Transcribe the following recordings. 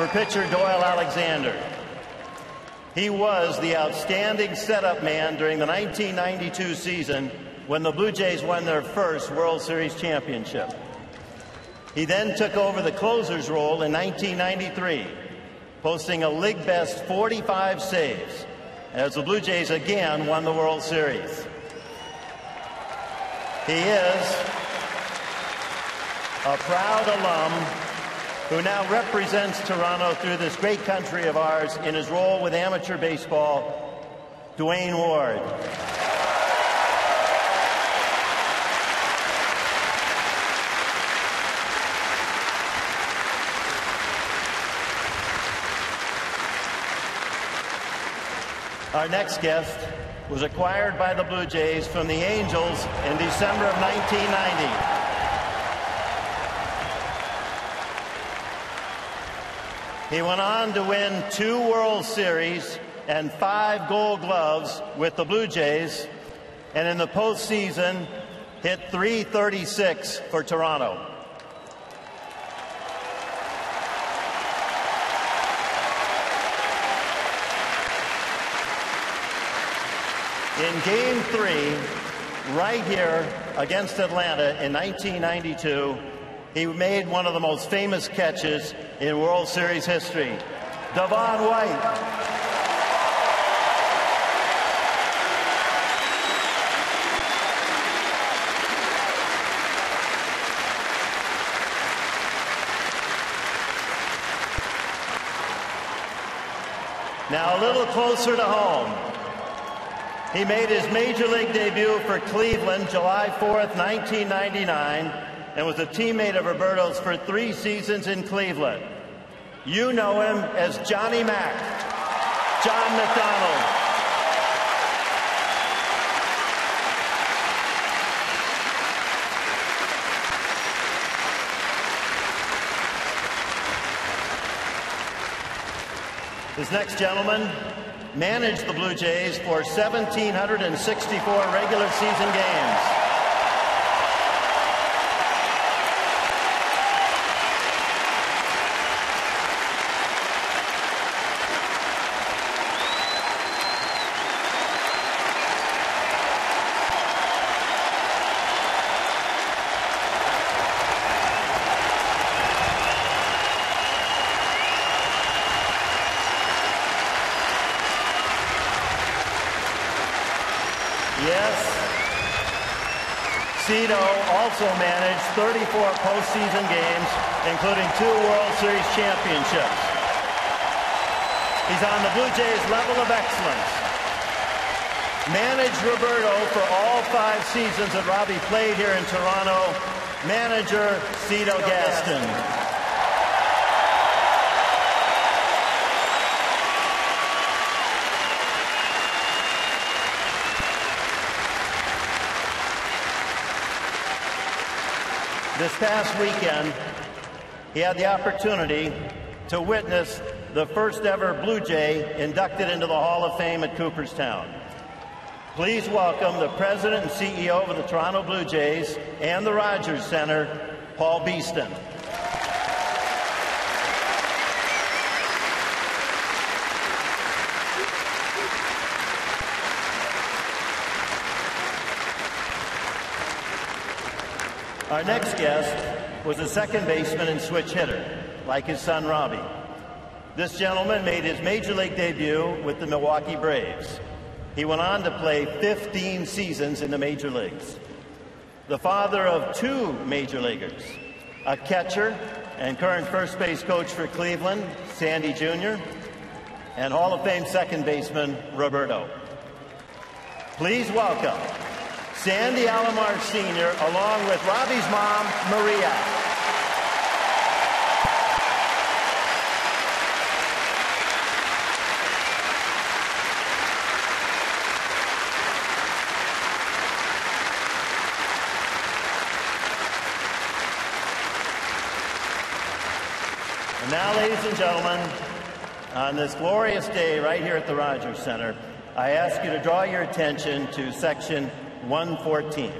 for pitcher Doyle Alexander. He was the outstanding setup man during the 1992 season when the Blue Jays won their first World Series championship. He then took over the closer's role in 1993, posting a league-best 45 saves as the Blue Jays again won the World Series. He is a proud alum who now represents Toronto through this great country of ours in his role with amateur baseball, Dwayne Ward. Our next guest was acquired by the Blue Jays from the Angels in December of 1990. He went on to win 2 World Series and 5 Gold Gloves with the Blue Jays, and in the postseason hit .336 for Toronto. In Game 3, right here against Atlanta in 1992, he made one of the most famous catches in World Series history. Devon White. Now a little closer to home. He made his Major League debut for Cleveland July 4th, 1999, and was a teammate of Roberto's for 3 seasons in Cleveland. You know him as Johnny Mac, John McDonald. This next gentleman managed the Blue Jays for 1,764 regular season games. Cito also managed 34 postseason games, including 2 World Series championships. He's on the Blue Jays' level of excellence. Managed Roberto for all 5 seasons that Robbie played here in Toronto. Manager Cito Gaston. This past weekend, he had the opportunity to witness the first ever Blue Jay inducted into the Hall of Fame at Cooperstown. Please welcome the President and CEO of the Toronto Blue Jays and the Rogers Center, Paul Beeston. Our next guest was a second baseman and switch hitter, like his son Robbie. This gentleman made his Major League debut with the Milwaukee Braves. He went on to play 15 seasons in the Major Leagues. The father of 2 Major Leaguers, a catcher and current first base coach for Cleveland, Sandy Jr., and Hall of Fame second baseman, Roberto. Please welcome Sandy Alomar Sr., along with Robbie's mom, Maria. And now, ladies and gentlemen, on this glorious day right here at the Rogers Center, I ask you to draw your attention to section 114.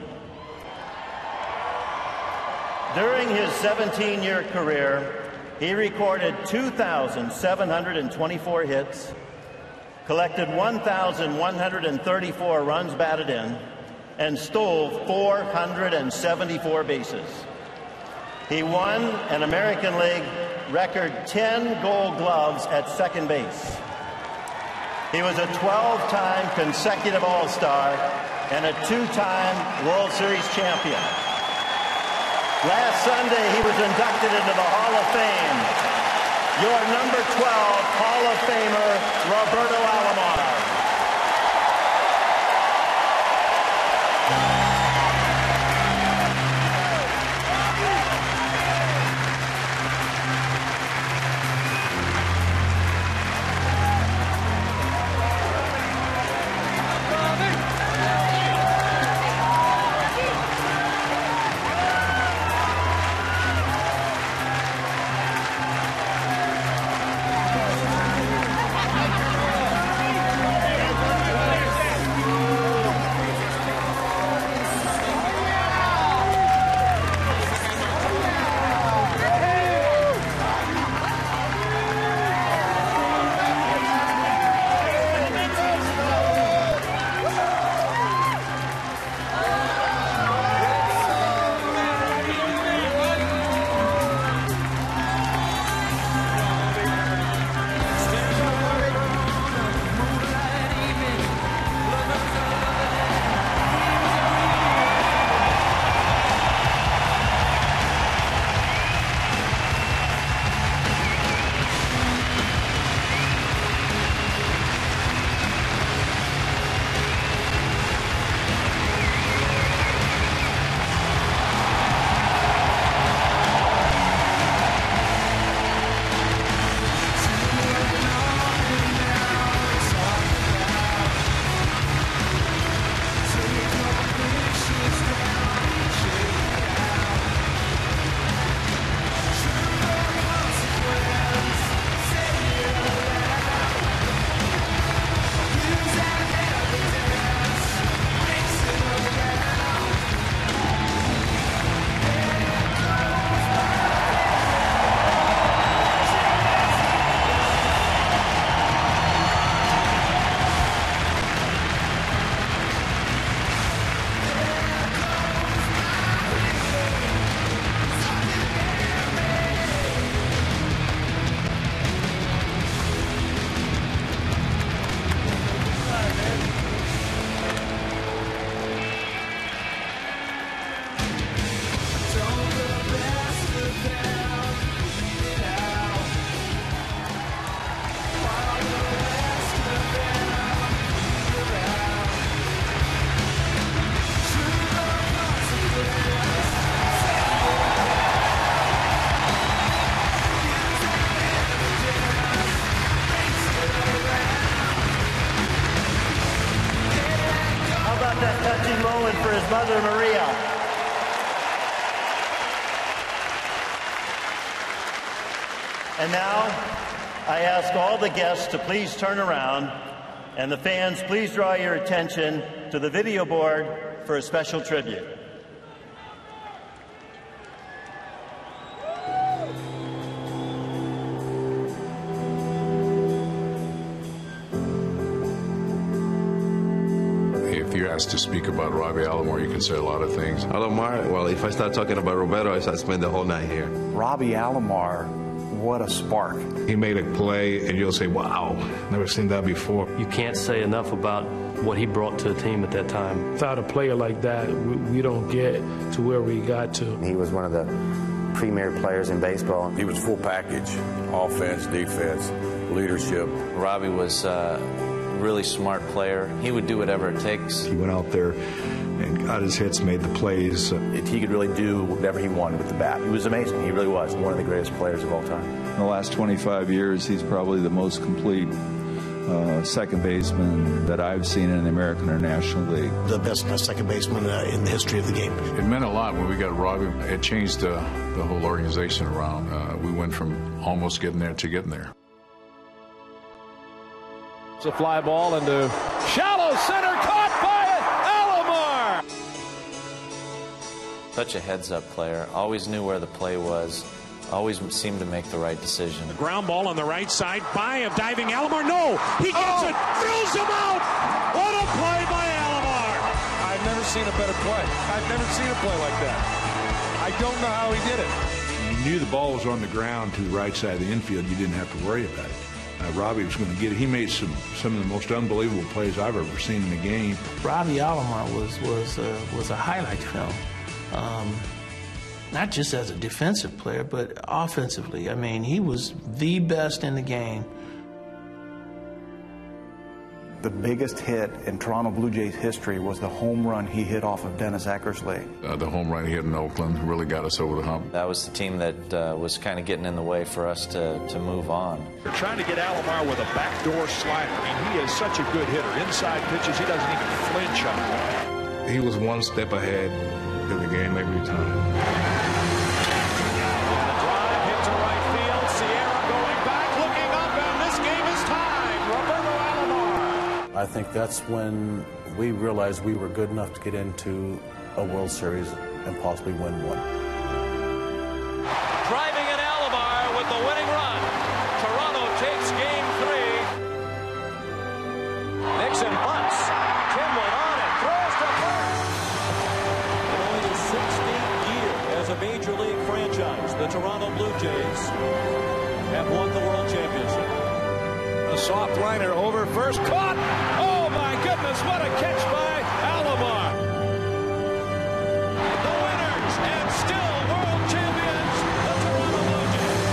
During his 17-year career, He recorded 2,724 hits, collected 1,134 runs batted in, and stole 474 bases. He won an American League record 10 Gold Gloves at second base. He was a 12-time consecutive All-Star and a 2-time World Series champion. Last Sunday, he was inducted into the Hall of Fame. Your number 12 Hall of Famer, Roberto Alomar. Moment for his mother, Maria. And now, I ask all the guests to please turn around, and the fans, please draw your attention to the video board for a special tribute. If you're asked to speak about Robbie Alomar, you can say a lot of things. Alomar, well, if I start talking about Roberto, I spend the whole night here. Robbie Alomar, what a spark. He made a play, and you'll say, wow, never seen that before. You can't say enough about what he brought to the team at that time. Without a player like that, we don't get to where we got to. He was one of the premier players in baseball. He was full package, offense, defense, leadership. Robbie was a really smart player. He would do whatever it takes. He went out there and got his hits, made the plays. He could really do whatever he wanted with the bat. He was amazing. He really was one of the greatest players of all time. In the last 25 years, he's probably the most complete second baseman that I've seen in the American or National League. The best second baseman in the history of the game. It meant a lot when we got Robbie. It changed the whole organization around. We went from almost getting there to getting there. It's a fly ball into shallow center, caught by Alomar. Such a heads-up player. Always knew where the play was. always seemed to make the right decision. The ground ball on the right side by a diving Alomar. No, he gets it, throws him out. What a play by Alomar. I've never seen a better play. I've never seen a play like that. I don't know how he did it. When you knew the ball was on the ground to the right side of the infield, you didn't have to worry about it. Robbie was going to get it. He made some of the most unbelievable plays I've ever seen in the game. Robbie Alomar was a highlight film, not just as a defensive player, but offensively. I mean, he was the best in the game. The biggest hit in Toronto Blue Jays history was the home run he hit off of Dennis Eckersley. The home run he hit in Oakland really got us over the hump. That was the team that was kind of getting in the way for us to move on. They're trying to get Alomar with a backdoor slider. I mean, he is such a good hitter. Inside pitches, he doesn't even flinch on that. He was one step ahead of the game every time. I think that's when we realized we were good enough to get into a World Series and possibly win one. Driving in Alomar with the winning run. Toronto takes game 3. Nixon bunts. Tim went on and throws to first. In only their 16th year as a Major League franchise, the Toronto Blue Jays have won the World Championship. A soft liner over first, caught! Oh my goodness, what a catch by Alomar! The winners and still world champions, the Toronto Blue Jays.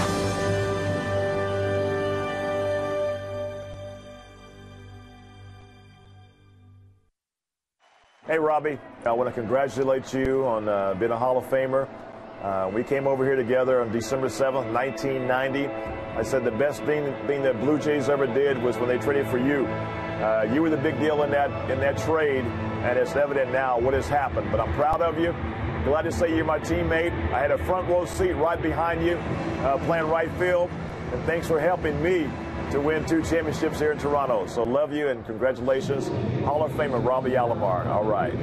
Hey, Robbie, I want to congratulate you on being a Hall of Famer. We came over here together on December 7th, 1990. I said the best thing that Blue Jays ever did was when they traded for you. You were the big deal in that trade, and it's evident now what has happened. But I'm proud of you. Glad to say you're my teammate. I had a front row seat right behind you, playing right field, and thanks for helping me to win 2 championships here in Toronto. So love you and congratulations, Hall of Famer Robbie Alomar. All right.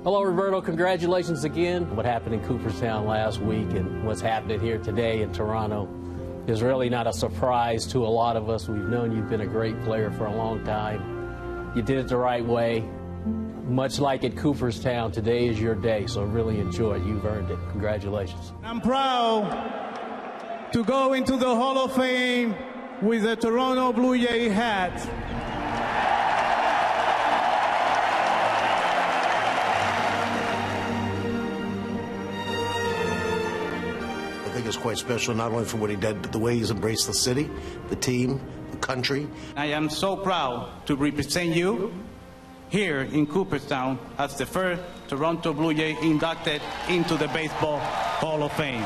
Hello, Roberto. Congratulations again. What happened in Cooperstown last week and what's happening here today in Toronto is really not a surprise to a lot of us. We've known you've been a great player for a long time. You did it the right way. Much like at Cooperstown, today is your day, so really enjoy it. You've earned it. Congratulations. I'm proud to go into the Hall of Fame with the Toronto Blue Jay hat. I think it's quite special, not only for what he did, but the way he's embraced the city, the team, the country. I am so proud to represent you here in Cooperstown as the first Toronto Blue Jay inducted into the Baseball Hall of Fame.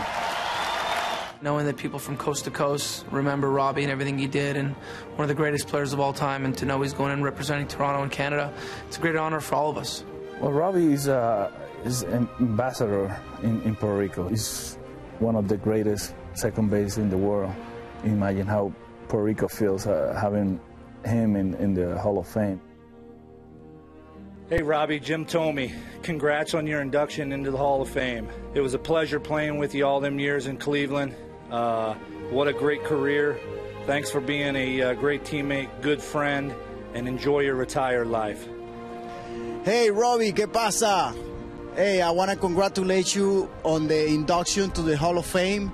Knowing that people from coast to coast remember Robbie and everything he did, and one of the greatest players of all time, and to know he's going and representing Toronto and Canada, it's a great honor for all of us. Well, Robbie is an ambassador in Puerto Rico. He's one of the greatest second base in the world. Imagine how Puerto Rico feels having him in the Hall of Fame. Hey, Robbie, Jim Thome, congrats on your induction into the Hall of Fame. It was a pleasure playing with you all them years in Cleveland. What a great career. Thanks for being a great teammate, good friend, and enjoy your retired life. Hey, Robbie, ¿qué pasa? Hey, I want to congratulate you on the induction to the Hall of Fame.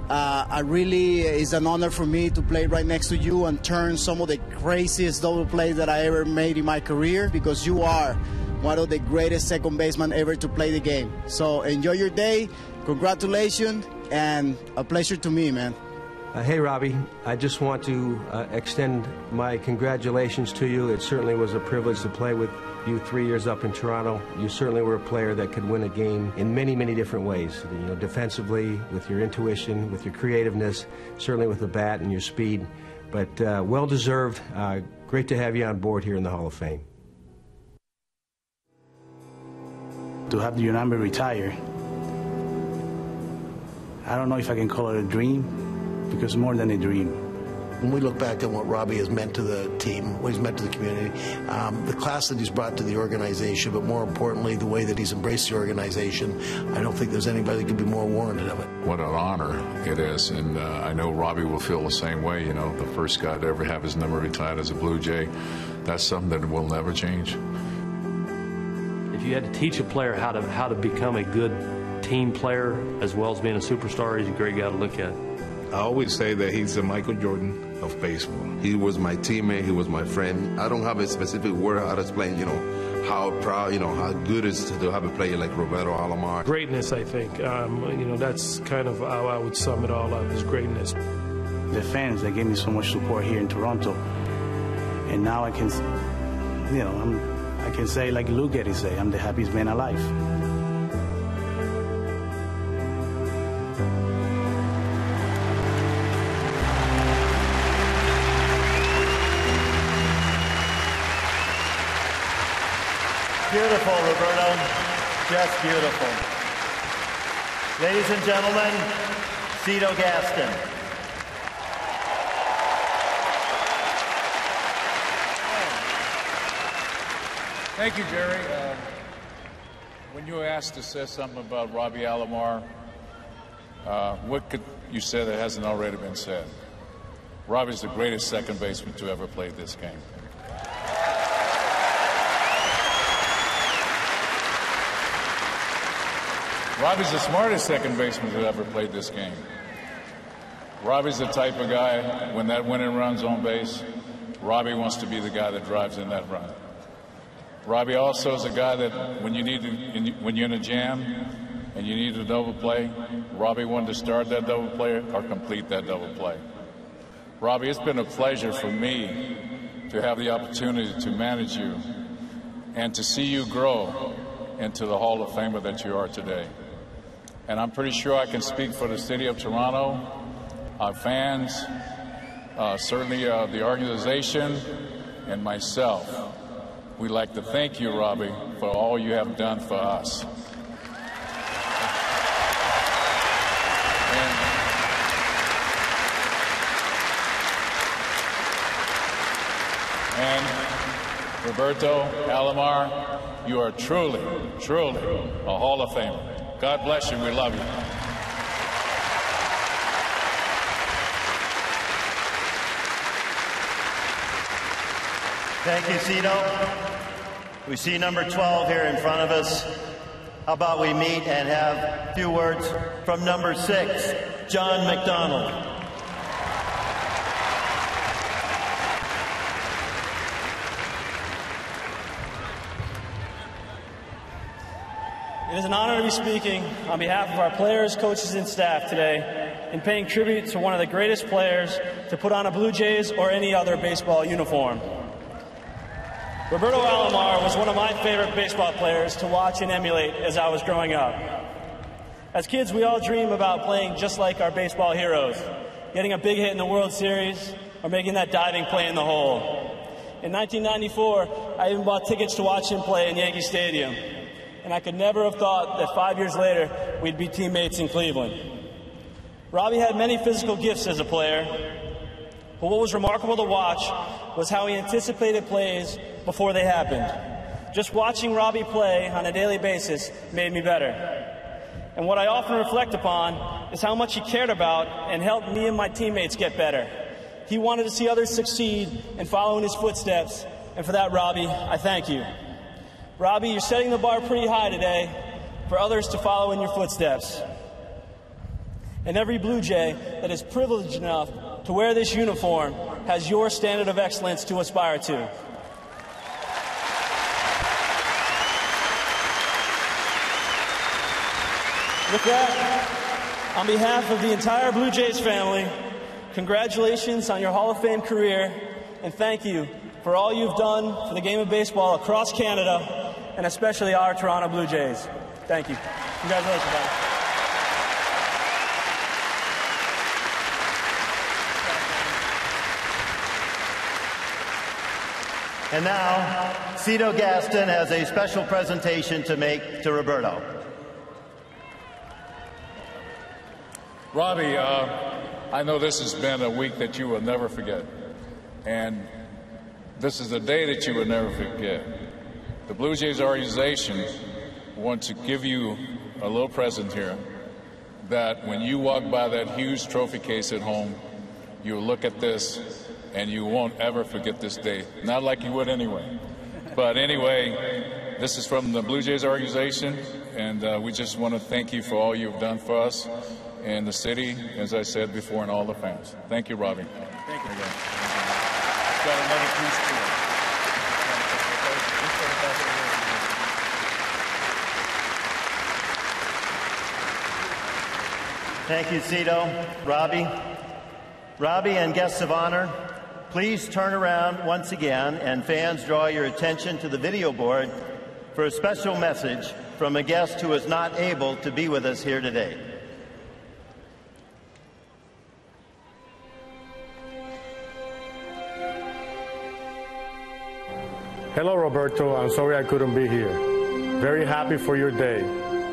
It's an honor for me to play right next to you and turn some of the craziest double plays that I ever made in my career, because you are one of the greatest second basemen ever to play the game. So enjoy your day, congratulations, and a pleasure to me, man. Hey, Robbie, I just want to extend my congratulations to you. It certainly was a privilege to play with you 3 years up in Toronto. You certainly were a player that could win a game in many, many different ways. You know, defensively, with your intuition, with your creativeness, certainly with the bat and your speed. But well-deserved. Great to have you on board here in the Hall of Fame. To have your number retired, I don't know if I can call it a dream, because more than a dream. When we look back at what Robbie has meant to the team, what he's meant to the community, the class that he's brought to the organization, but more importantly, the way that he's embraced the organization, I don't think there's anybody that could be more warranted of it. What an honor it is, and I know Robbie will feel the same way. You know, the first guy to ever have his number retired as a Blue Jay, that's something that will never change. If you had to teach a player how to become a good team player as well as being a superstar, he's a great guy to look at. I always say that he's the Michael Jordan of baseball. He was my teammate. He was my friend. I don't have a specific word how to explain, how proud, how good it is to have a player like Roberto Alomar. Greatness, I think. That's kind of how I would sum it all up, is greatness. The fans, they gave me so much support here in Toronto. And now I can, I can say like Lou Gehrig say, I'm the happiest man alive. Beautiful, Roberto. Just beautiful. Ladies and gentlemen, Cito Gaston. Thank you, Jerry. When you were asked to say something about Robbie Alomar, what could you say that hasn't already been said? Robbie's the greatest second baseman to ever play this game. Robbie's the smartest second baseman who ever played this game. Robbie's the type of guy, when that winning run's on base, Robbie wants to be the guy that drives in that run. Robbie also is a guy that when you're in a jam and you need a double play, Robbie wanted to start that double play or complete that double play. Robbie, it's been a pleasure for me to have the opportunity to manage you and to see you grow into the Hall of Famer that you are today. And I'm pretty sure I can speak for the city of Toronto, our fans, certainly the organization, and myself. We'd like to thank you, Robbie, for all you have done for us. And Roberto Alomar, you are truly, truly a Hall of Famer. God bless you. We love you. Thank you, Cito. We see number 12 here in front of us. How about we meet and have a few words from number 6, John McDonald. It is an honor to be speaking on behalf of our players, coaches, and staff today in paying tribute to one of the greatest players to put on a Blue Jays or any other baseball uniform. Roberto Alomar was one of my favorite baseball players to watch and emulate as I was growing up. As kids, we all dream about playing just like our baseball heroes, getting a big hit in the World Series or making that diving play in the hole. In 1994, I even bought tickets to watch him play in Yankee Stadium. And I could never have thought that 5 years later, we'd be teammates in Cleveland. Robbie had many physical gifts as a player, but what was remarkable to watch was how he anticipated plays before they happened. Just watching Robbie play on a daily basis made me better. And what I often reflect upon is how much he cared about and helped me and my teammates get better. He wanted to see others succeed and follow in his footsteps, and for that, Robbie, I thank you. Robbie, you're setting the bar pretty high today for others to follow in your footsteps. And every Blue Jay that is privileged enough to wear this uniform has your standard of excellence to aspire to. With that, on behalf of the entire Blue Jays family, congratulations on your Hall of Fame career, and thank you for all you've done for the game of baseball across Canada, and especially our Toronto Blue Jays. Thank you. Congratulations, guys. And now, Cito Gaston has a special presentation to make to Roberto. Robbie, I know this has been a week that you will never forget. And this is a day that you will never forget. The Blue Jays organization wants to give you a little present here that when you walk by that huge trophy case at home, you'll look at this and you won't ever forget this day. Not like you would anyway. But anyway, this is from the Blue Jays organization, and we just want to thank you for all you've done for us and the city, as I said before, and all the fans. Thank you, Robbie. Thank you. Got another piece to it. Thank you, Cito. Robbie and guests of honor, please turn around once again, and fans, draw your attention to the video board for a special message from a guest who is not able to be with us here today. Hello, Roberto. I'm sorry I couldn't be here. Very happy for your day.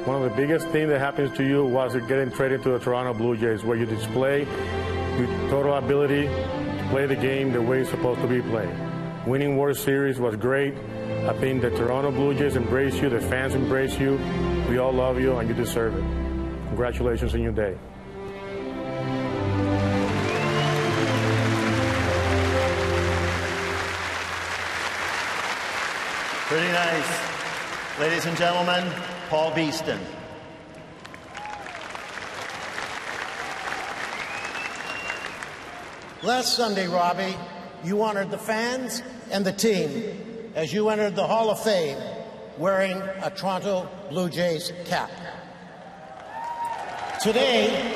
One of the biggest things that happens to you was getting traded to the Toronto Blue Jays, where you display your total ability to play the game the way it's supposed to be played. Winning World Series was great. I think the Toronto Blue Jays embrace you, the fans embrace you. We all love you, and you deserve it. Congratulations on your day. Pretty nice. Ladies and gentlemen, Paul Beeston. Last Sunday, Robbie, you honored the fans and the team as you entered the Hall of Fame wearing a Toronto Blue Jays cap. Today,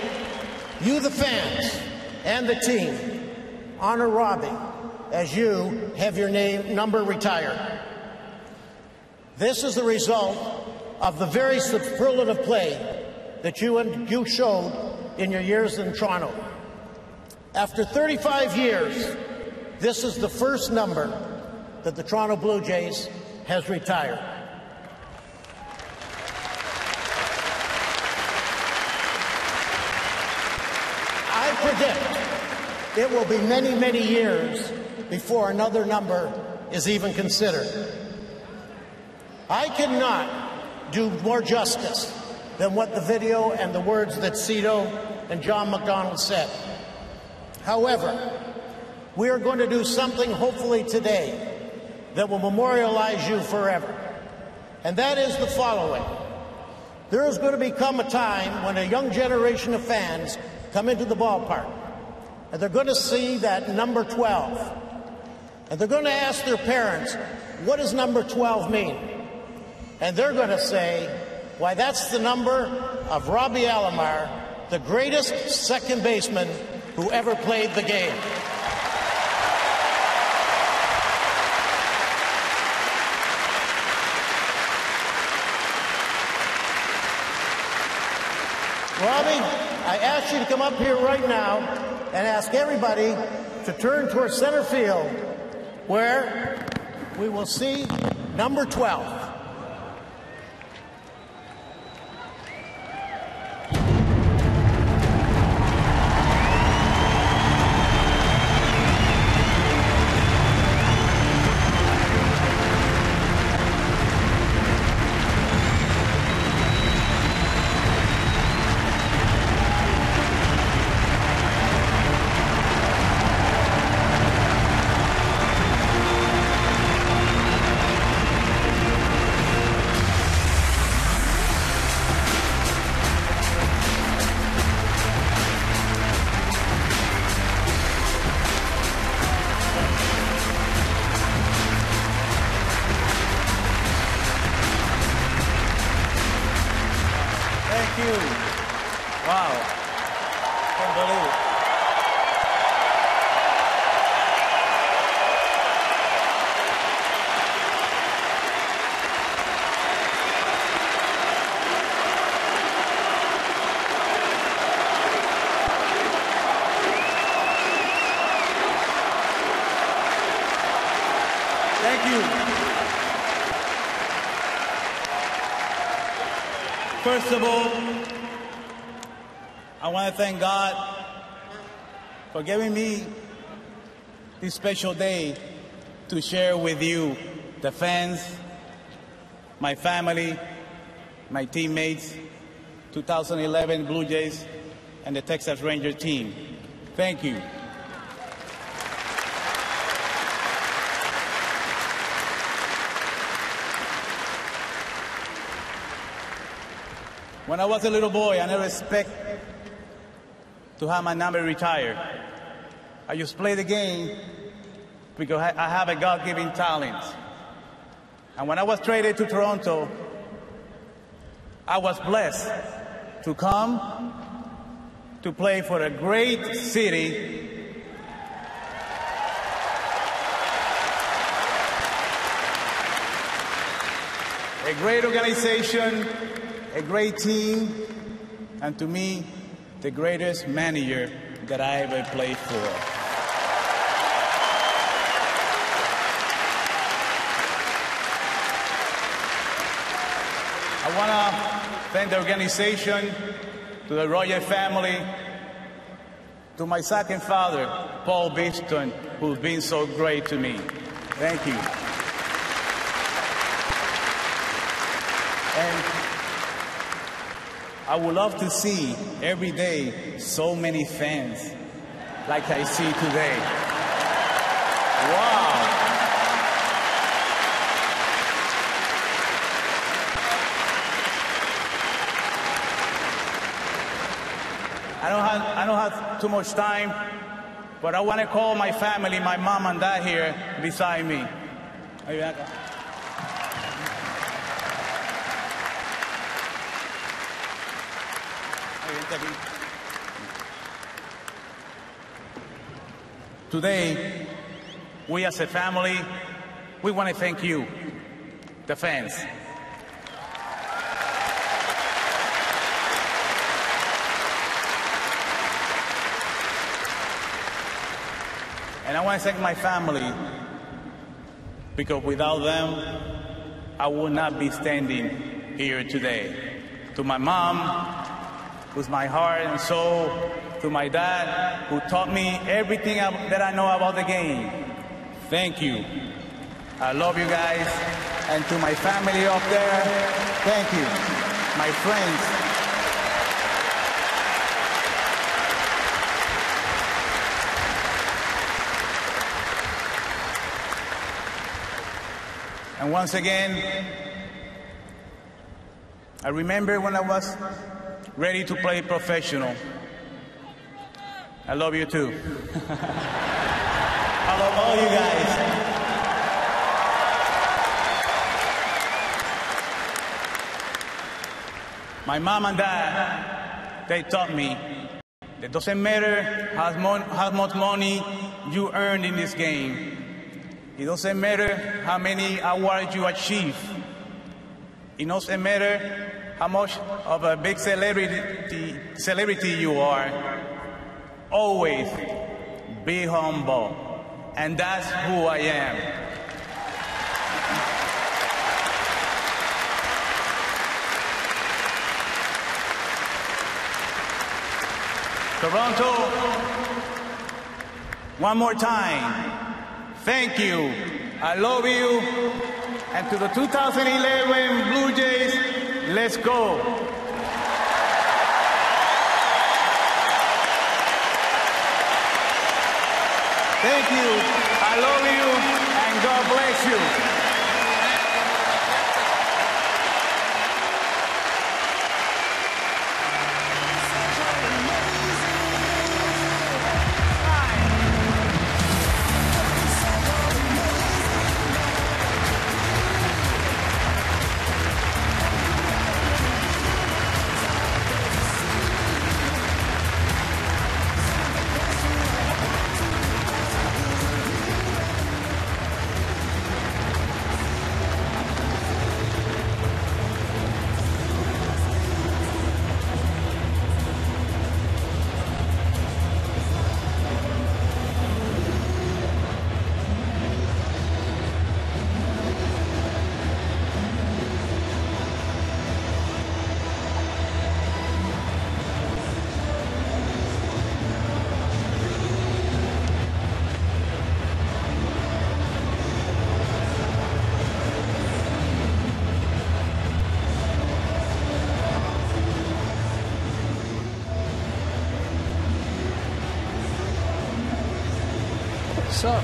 you, the fans, and the team honor Robbie as you have your number retired. This is the result of the very superlative play that you showed in your years in Toronto. After 35 years, this is the first number that the Toronto Blue Jays has retired. I predict it will be many, many years before another number is even considered. I cannot do more justice than what the video and the words that Cito and John McDonald said. However, we are going to do something hopefully today that will memorialize you forever. And that is the following. There is going to become a time when a young generation of fans come into the ballpark, and they're going to see that number 12. And they're going to ask their parents, what does number 12 mean? And they're going to say, why, that's the number of Robbie Alomar, the greatest second baseman who ever played the game. Robbie, I ask you to come up here right now and ask everybody to turn towards center field, where we will see number 12. First of all, I want to thank God for giving me this special day to share with you, the fans, my family, my teammates, 2011 Blue Jays, and the Texas Rangers team. Thank you. When I was a little boy, I never expected to have my number retired. I just play the game because I have a God-given talent. And when I was traded to Toronto, I was blessed to come to play for a great city, a great organization, a great team, and to me, the greatest manager that I ever played for. I want to thank the organization, to the Roger family, to my second father, Paul Beeston, who's been so great to me. Thank you. And I would love to see every day so many fans like I see today. Wow. I don't have too much time, but I want to call my family, my mom and dad here beside me. Today, we as a family, we want to thank you, the fans. And I want to thank my family, because without them, I would not be standing here today. To my mom, who's my heart and soul, to my dad, who taught me everything that I know about the game. Thank you. I love you guys. And to my family up there, thank you. My friends. And once again, I remember when I was ready to play professional. I love you too. I love all you guys. My mom and dad, they taught me that it doesn't matter how much money you earn in this game. It doesn't matter how many awards you achieve. It doesn't matter how much of a big celebrity you are. Always be humble. And that's who I am. Toronto, one more time. Thank you. I love you. And to the 2011 Blue Jays, let's go. Thank you. I love you. And God bless you. So.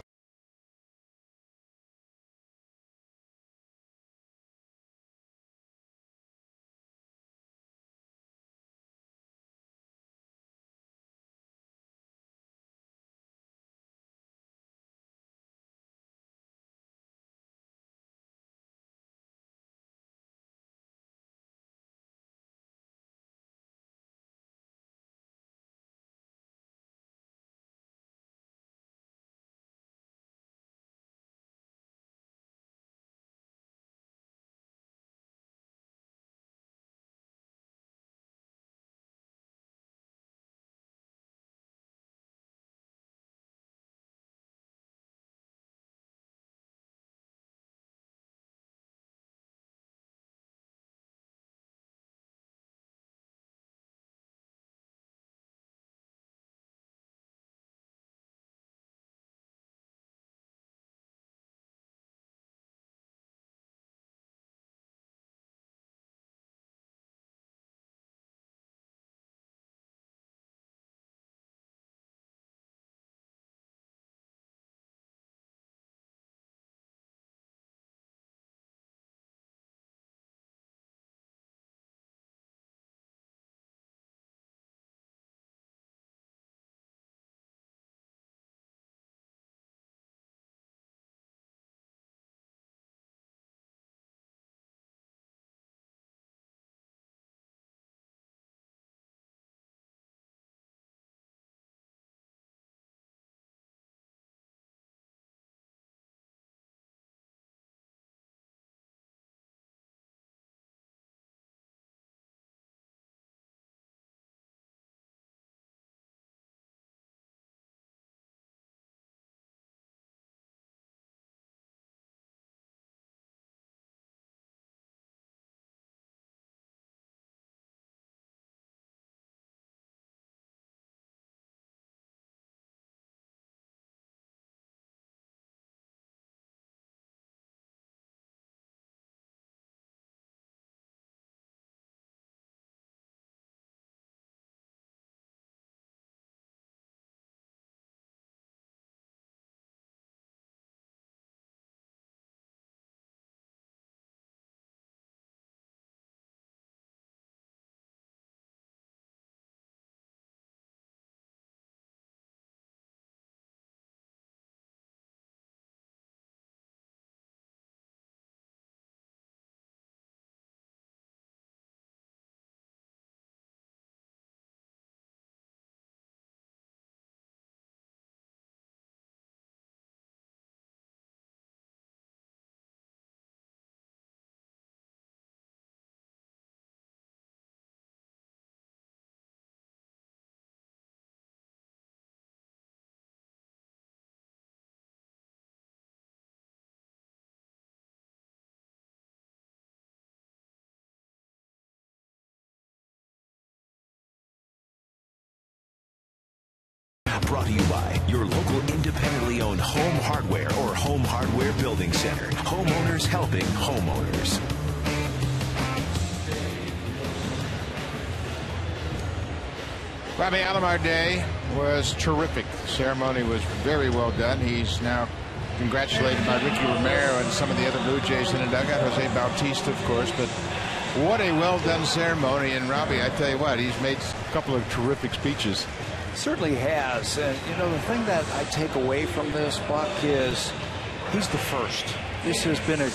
Brought to you by your local independently owned Home Hardware or Home Hardware Building Center. Homeowners helping homeowners. Robbie Alomar Day was terrific. The ceremony was very well done. He's now congratulated by Ricky Romero and some of the other Blue Jays in the dugout. Jose Bautista, of course, but what a well-done ceremony. And Robbie, I tell you what, he's made a couple of terrific speeches. Certainly has. And, you know, the thing that I take away from this, Buck, is he's the first. This has been a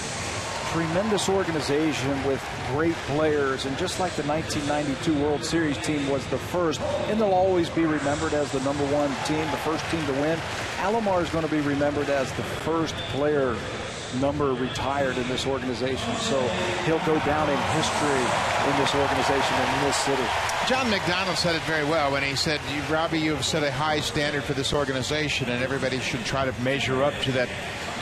tremendous organization with great players, and just like the 1992 World Series team was the first, and they'll always be remembered as the #1 team, the first team to win, Alomar is going to be remembered as the first player number retired in this organization. So he'll go down in history in this organization and in this city. John McDonald said it very well when he said, Robbie, you have set a high standard for this organization, and everybody should try to measure up to that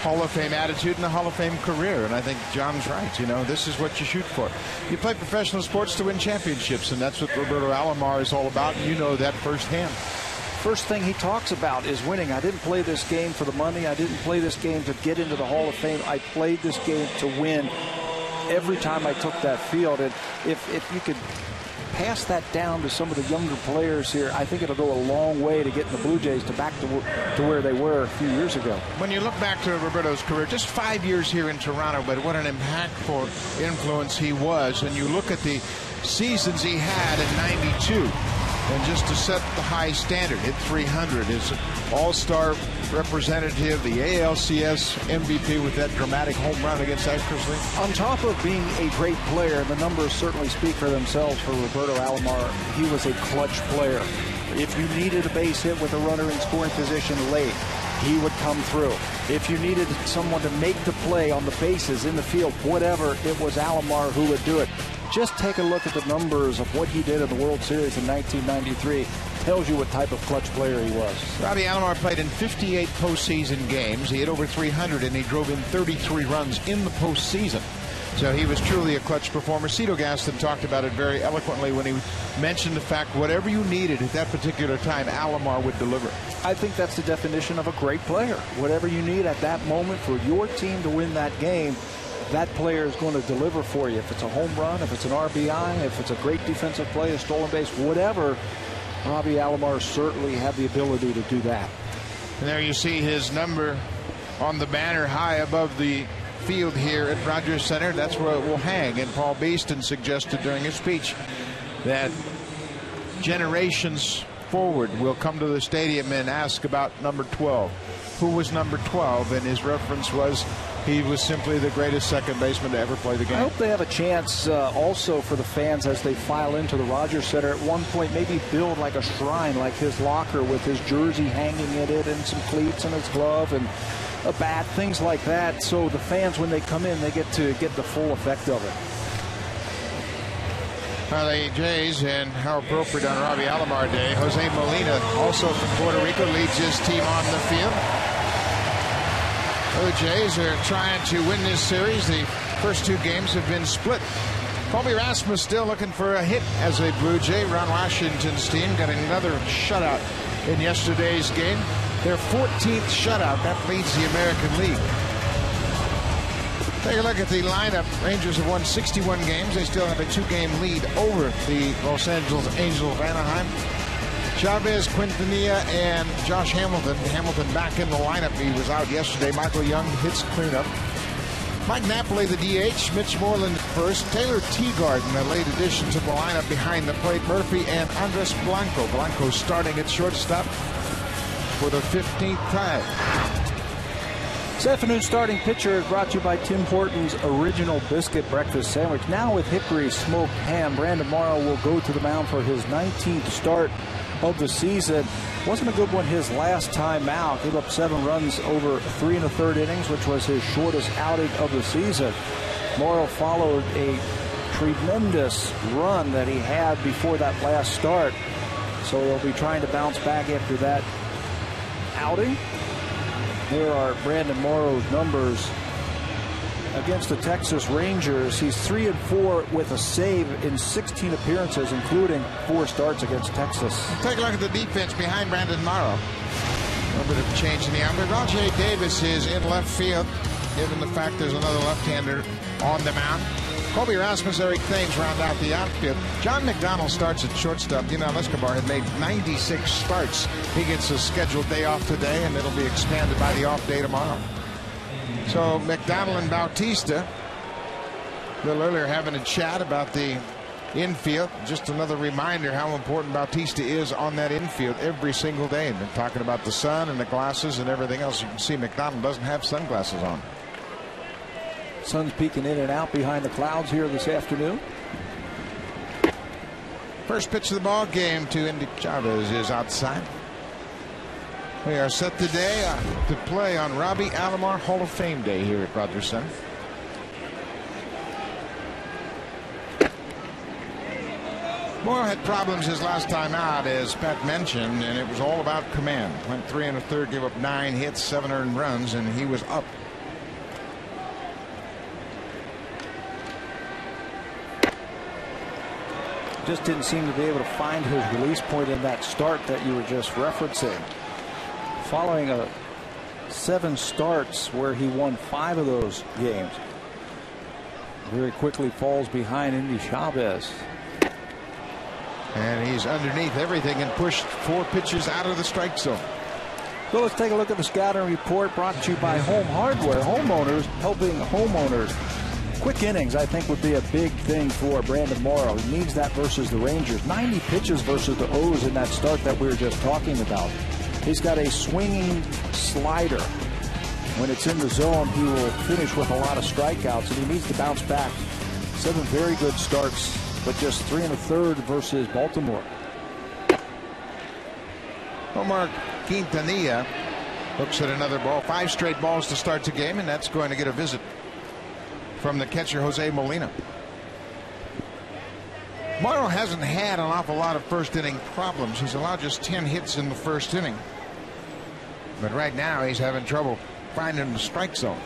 Hall of Fame attitude and the Hall of Fame career. And I think John's right. You know, this is what you shoot for. You play professional sports to win championships, and that's what Roberto Alomar is all about. And you know that firsthand. First thing he talks about is winning. I didn't play this game for the money. I didn't play this game to get into the Hall of Fame. I played this game to win every time I took that field. And if you could pass that down to some of the younger players here, I think it'll go a long way to getting the Blue Jays back to where they were a few years ago. When you look back to Roberto's career, just 5 years here in Toronto, but what an impactful influence he was. And you look at the seasons he had in '92, and just to set the high standard, hit 300, his all-star representative, the ALCS MVP with that dramatic home run against Eckersley. On top of being a great player, the numbers certainly speak for themselves for Roberto Alomar. He was a clutch player. If you needed a base hit with a runner in scoring position late, he would come through. If you needed someone to make the play on the bases, in the field, whatever, it was Alomar who would do it. Just take a look at the numbers of what he did in the World Series in 1993. Tells you what type of clutch player he was. Robbie Alomar played in 58 postseason games. He hit over 300, and he drove in 33 runs in the postseason. So he was truly a clutch performer. Cito Gaston talked about it very eloquently when he mentioned the fact whatever you needed at that particular time, Alomar would deliver. I think that's the definition of a great player. Whatever you need at that moment for your team to win that game, that player is going to deliver for you. If it's a home run, if it's an RBI, if it's a great defensive play, a stolen base, whatever, Robbie Alomar certainly had the ability to do that. And there you see his number on the banner high above the field here at Rogers Center. That's where it will hang. And Paul Beeston suggested during his speech that generations forward will come to the stadium and ask about number 12. Who was number 12? And his reference was he was simply the greatest second baseman to ever play the game. I hope they have a chance also for the fans as they file into the Rogers Center at one point, maybe build like a shrine, like his locker with his jersey hanging in it and some cleats and his glove and a bat, things like that, so the fans, when they come in, they get to get the full effect of it. Well, the Jays, and how appropriate on Robbie Alomar Day, Jose Molina, also from Puerto Rico, leads his team on the field. The Jays are trying to win this series. The first two games have been split. Colby Rasmus still looking for a hit as a Blue Jay. Ron Washington's team got another shutout in yesterday's game. Their 14th shutout. That leads the American League. Take a look at the lineup. Rangers have won 61 games. They still have a 2-game lead over the Los Angeles Angels of Anaheim. Chavez, Quintanilla, and Josh Hamilton. Hamilton back in the lineup. He was out yesterday. Michael Young hits cleanup. Mike Napoli, the DH. Mitch Moreland first. Taylor Teagarden, a late addition to the lineup behind the plate. Murphy and Andres Blanco. Blanco starting at shortstop for the 15th time. This afternoon's starting pitcher is brought to you by Tim Hortons Original Biscuit Breakfast Sandwich. Now with hickory smoked ham, Brandon Morrow will go to the mound for his 19th start of the season. Wasn't a good one his last time out. Gave up 7 runs over 3 1/3 innings, which was his shortest outing of the season. Morrow followed a tremendous run that he had before that last start, so he'll be trying to bounce back after that outing. Here are Brandon Morrow's numbers against the Texas Rangers. He's 3-4 with a save in 16 appearances, including 4 starts against Texas. Take a look at the defense behind Brandon Morrow. A little bit of change in the outfield. Rajay Davis is in left field, given the fact there's another left-hander on the mound. Colby Rasmus, Eric Thames round out the outfield. John McDonald starts at shortstop. Yunel Escobar had made 96 starts. He gets a scheduled day off today, and it'll be expanded by the off day tomorrow. So McDonald and Bautista, a little earlier, having a chat about the infield. Just another reminder how important Bautista is on that infield every single day. And they're talking about the sun and the glasses and everything else. You can see McDonald doesn't have sunglasses on. Sun's peeking in and out behind the clouds here this afternoon. First pitch of the ball game to Indy Chavez is outside. We are set today to play on Robbie Alomar Hall of Fame Day here at Rogers Center. Morrow had problems his last time out, as Pat mentioned, and it was all about command. Went 3 1/3, gave up 9 hits, 7 earned runs, and he was up. Just didn't seem to be able to find his release point in that start that you were just referencing. Following 7 starts where he won 5 of those games. Very quickly falls behind Indy Chavez. And he's underneath everything and pushed 4 pitches out of the strike zone. So let's take a look at the scouting report brought to you by Home Hardware. Homeowners helping homeowners. Quick innings, I think, would be a big thing for Brandon Morrow. He needs that versus the Rangers. 90 pitches versus the O's in that start that we were just talking about. He's got a swinging slider. When it's in the zone, he will finish with a lot of strikeouts, and he needs to bounce back. 7 very good starts, but just 3 1/3 versus Baltimore. Omar Quintanilla looks at another ball. 5 straight balls to start the game, and that's going to get a visit from the catcher, Jose Molina. Morrow hasn't had an awful lot of first inning problems. He's allowed just 10 hits in the first inning. But right now he's having trouble finding the strike zone.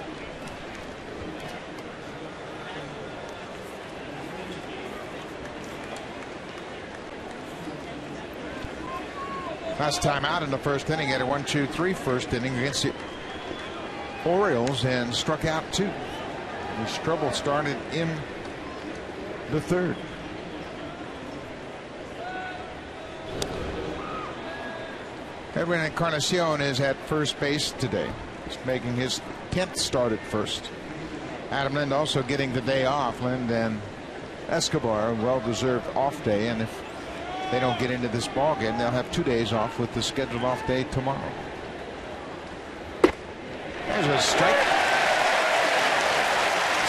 Last time out in the first inning, had a 1-2-3 first inning against the Orioles and struck out 2. His trouble started in the 3rd. Edwin Encarnacion is at first base today. He's making his 10th start at first. Adam Lind also getting the day off. Lind and Escobar, well-deserved off day, and if they don't get into this ball game, they'll have 2 days off with the scheduled off day tomorrow. There's a strike.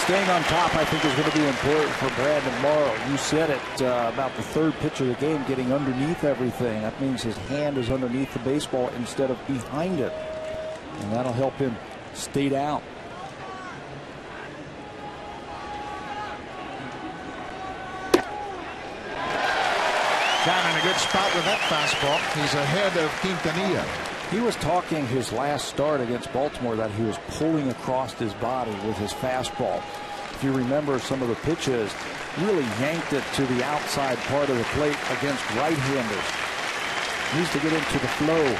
Staying on top, I think, is going to be important for Brandon Morrow. You said it about the 3rd pitch of the game, getting underneath everything. That means his hand is underneath the baseball instead of behind it. And that'll help him stay down. Down in a good spot with that fastball. He's ahead of Quintanilla. He was talking his last start against Baltimore that he was pulling across his body with his fastball. If you remember some of the pitches, really yanked it to the outside part of the plate against right-handers. Needs to get into the flow.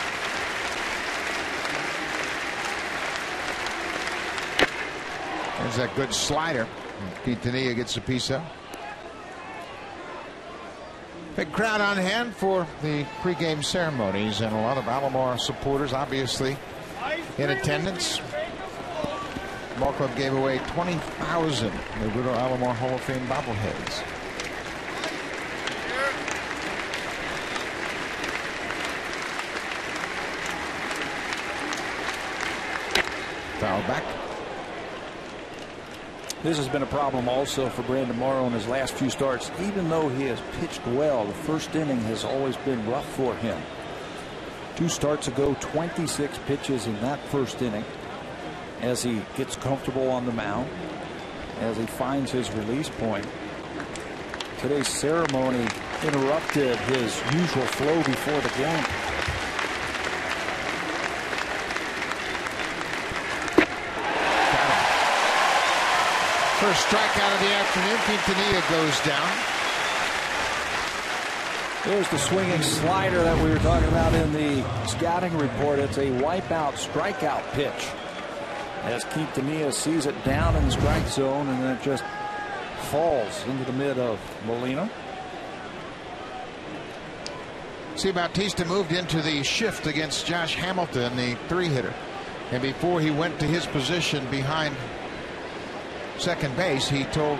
There's that good slider. Quintanilla gets a piece of. Big crowd on hand for the pregame ceremonies, and a lot of Alomar supporters obviously in attendance. Ball club gave away 20,000 Roberto Alomar Hall of Fame bobbleheads. Foul back. This has been a problem also for Brandon Morrow in his last few starts. Even though he has pitched well, the first inning has always been rough for him. 2 starts ago, 26 pitches in that first inning as he gets comfortable on the mound, as he finds his release point. Today's ceremony interrupted his usual flow before the game. First strikeout of the afternoon. Quintanilla goes down. There's the swinging slider that we were talking about in the scouting report. It's a wipeout strikeout pitch as Quintanilla sees it down in the strike zone, and then it just falls into the mid of Molina. See, Bautista moved into the shift against Josh Hamilton, the 3-hitter. And before he went to his position behind second base, he told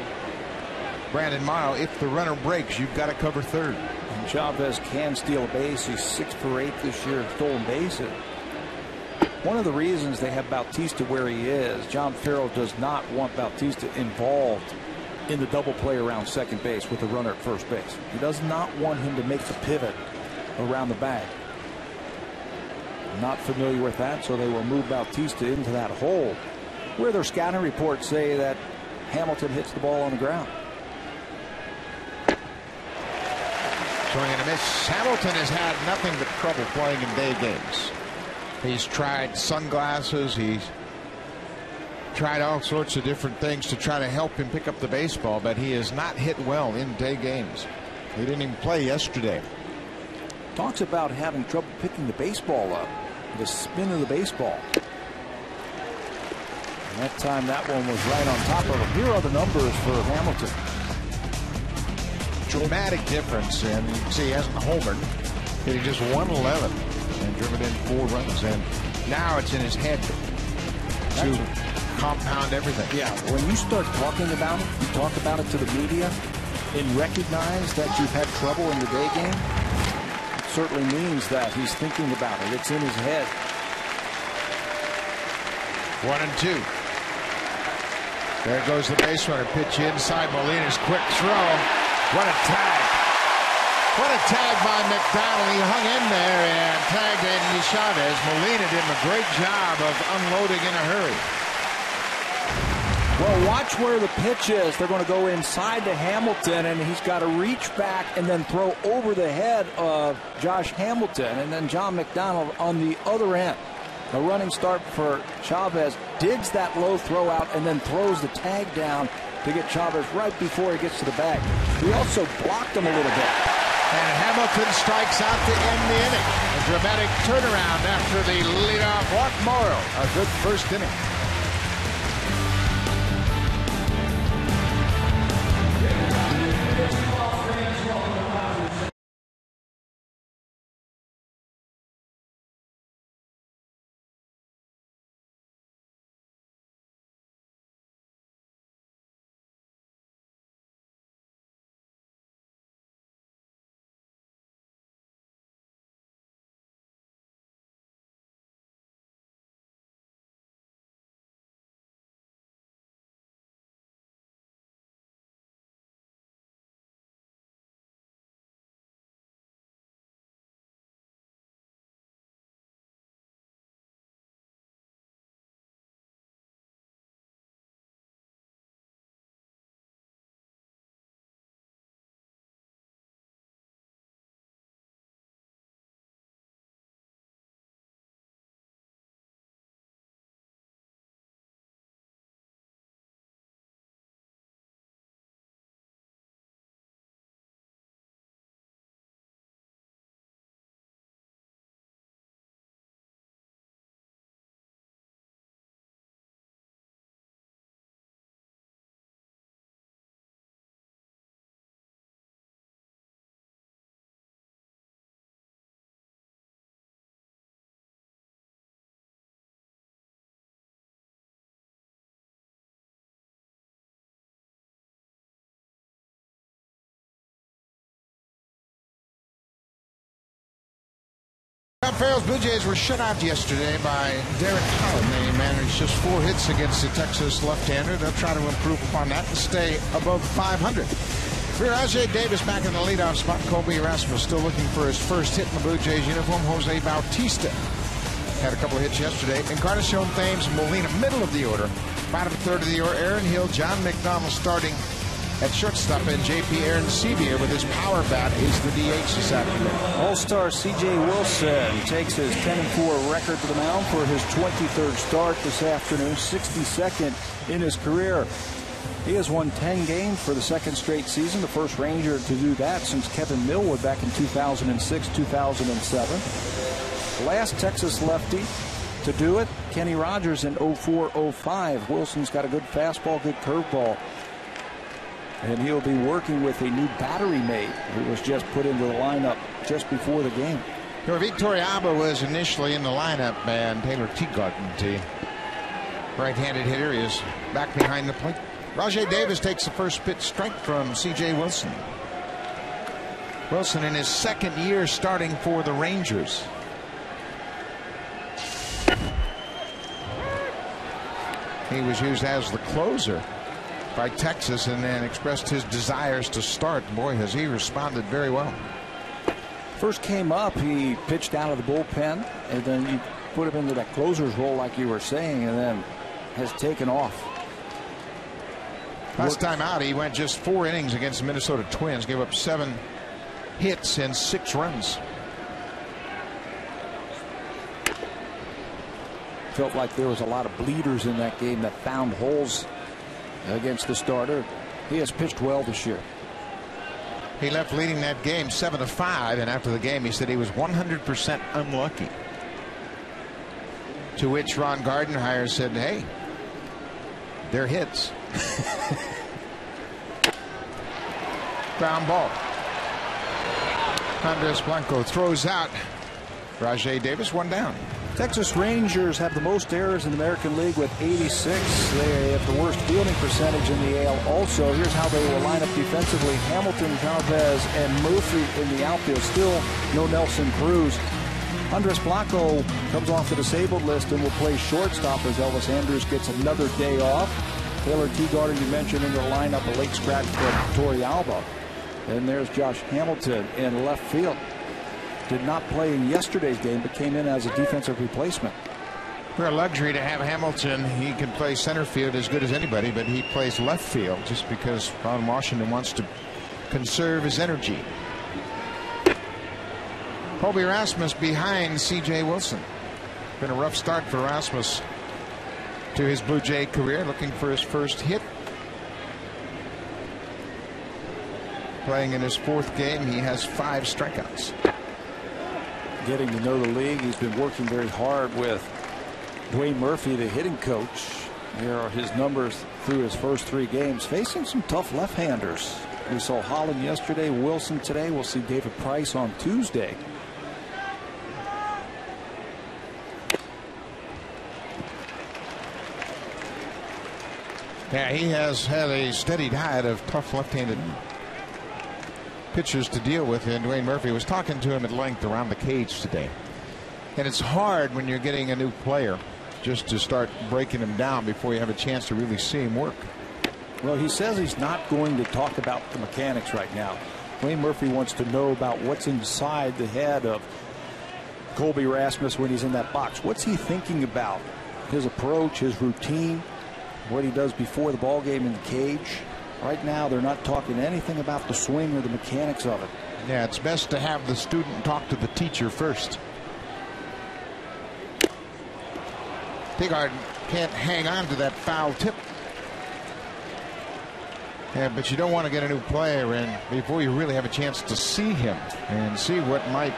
Brandon Morrow, if the runner breaks, you've got to cover third. And Chavez can steal a base. He's 6 for 8 this year in stolen bases. One of the reasons they have Bautista where he is, John Farrell does not want Bautista involved in the double play around second base with the runner at first base. He does not want him to make the pivot around the bag. Not familiar with that, so they will move Bautista into that hole, where their scouting reports say that Hamilton hits the ball on the ground. Swing and a miss. Hamilton has had nothing but trouble playing in day games. He's tried sunglasses. He's tried all sorts of different things to try to help him pick up the baseball, but he has not hit well in day games. He didn't even play yesterday. Talks about having trouble picking the baseball up, the spin of the baseball. And that time that one was right on top of him. Here are the numbers for Hamilton. dramatic difference. And you can see he hasn't homered, hitting just 111 and driven in 4 runs. And now it's in his head to compound everything. Yeah, when you start talking about it, you talk about it to the media and recognize that you've had trouble in the day game, it certainly means that he's thinking about it. It's in his head. 1-2. There goes the base runner. Pitch inside. Molina's quick throw. What a tag. What a tag by McDonald. He hung in there and tagged Andy Chavez. Molina did a great job of unloading in a hurry. Well, watch where the pitch is. They're going to go inside to Hamilton, and he's got to reach back and then throw over the head of Josh Hamilton. And then John McDonald on the other end. A running start for Chavez, digs that low throw out and then throws the tag down to get Chavez right before he gets to the bag. He also blocked him a little bit. And Hamilton strikes out to end the inning. A dramatic turnaround after the leadoff walk. Morrow, a good first inning. Farrell's Blue Jays were shut out yesterday by Derek Holland. They managed just 4 hits against the Texas left-hander. They'll try to improve upon that and stay above 500. Rajay Davis back in the leadoff spot. Colby Erasmus still looking for his first hit in the Blue Jays uniform. Jose Bautista had a couple of hits yesterday. Encarnacion, Thames, Molina, middle of the order. Bottom third of the order, Aaron Hill, John McDonald starting at shortstop, and J.P. Aaron Sevier with his power bat is the DH this afternoon. All-Star C.J. Wilson takes his 10-4 record to the mound for his 23rd start this afternoon, 62nd in his career. He has won 10 games for the second straight season, the first Ranger to do that since Kevin Millwood back in 2006-2007. Last Texas lefty to do it, Kenny Rogers in 04-05. Wilson's got a good fastball, good curveball. And he'll be working with a new battery mate who was just put into the lineup just before the game. Victor Aba was initially in the lineup, and Taylor Teagarden, the right-handed hitter, is back behind the plate. Rajay Davis takes the first pitch strike from C.J. Wilson. Wilson in his second year starting for the Rangers. He was used as the closer by Texas and then expressed his desires to start. Boy, has he responded very well. First came up, he pitched out of the bullpen, and then you put him into that closer's role like you were saying, and then has taken off. Last time out, he went just 4 innings against the Minnesota Twins, gave up 7 hits and 6 runs. Felt like there was a lot of bleeders in that game that found holes against the starter. He has pitched well this year. He left leading that game 7-5, and after the game he said he was 100% unlucky. To which Ron Gardenhire said, hey, they're hits. ground ball. Andres Blanco throws out. Rajay Davis, one down. Texas Rangers have the most errors in the American League with 86. They have the worst fielding percentage in the AL. Also, here's how they will line up defensively. Hamilton, Chavez, and Murphy in the outfield. Still no Nelson Cruz. Andres Blanco comes off the disabled list and will play shortstop as Elvis Andrus gets another day off. Taylor Teagarden, you mentioned in the lineup, a late scratch for Torrealba. And there's Josh Hamilton in left field. Did not play in yesterday's game, but came in as a defensive replacement. We're a luxury to have Hamilton. He can play center field as good as anybody, but he plays left field just because Ron Washington wants to conserve his energy. Colby Rasmus behind C.J. Wilson. Been a rough start for Rasmus to his Blue Jay career, looking for his first hit. Playing in his 4th game, he has 5 strikeouts. Getting to know the league, he's been working very hard with Dwayne Murphy, the hitting coach. Here are his numbers through his first 3 games, facing some tough left-handers. We saw Holland yesterday, Wilson today. We'll see David Price on Tuesday. Yeah, he has had a steady diet of tough left-handed pitchers to deal with, and Dwayne Murphy was talking to him at length around the cage today. And it's hard when you're getting a new player just to start breaking him down before you have a chance to really see him work. Well, he says he's not going to talk about the mechanics right now. Dwayne Murphy wants to know about what's inside the head of Colby Rasmus when he's in that box. What's he thinking about? His approach, his routine, what he does before the ball game in the cage. Right now, they're not talking anything about the swing or the mechanics of it. Yeah, it's best to have the student talk to the teacher first. Teagarden can't hang on to that foul tip. Yeah, but you don't want to get a new player in before you really have a chance to see him and see what might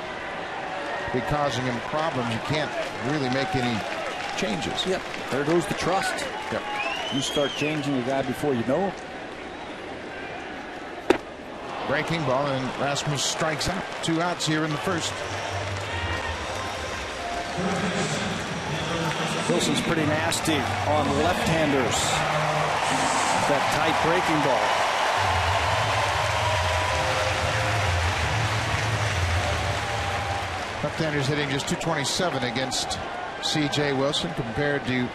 be causing him problems. You can't really make any changes. Yep, there goes the trust. Yep. You start changing a guy before you know him. Breaking ball, and Rasmus strikes out. 2 outs here in the first. Wilson's pretty nasty on left-handers. That tight breaking ball. Left-handers hitting just 227 against C.J. Wilson compared to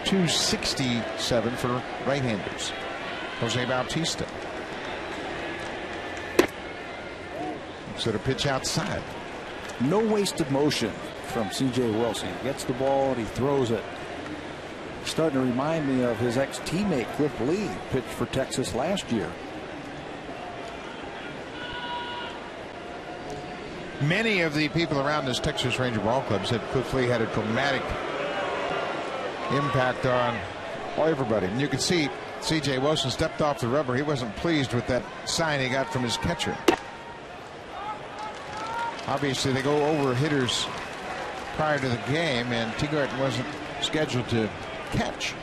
267 for right-handers. Jose Bautista. So to pitch outside. No wasted motion from C.J. Wilson. He gets the ball and he throws it. Starting to remind me of his ex-teammate Cliff Lee, pitched for Texas last year. Many of the people around this Texas Ranger ball club said Cliff Lee had a dramatic impact on everybody. And you can see C.J. Wilson stepped off the rubber. He wasn't pleased with that sign he got from his catcher. Obviously, they go over hitters prior to the game, and Teagarden wasn't scheduled to catch.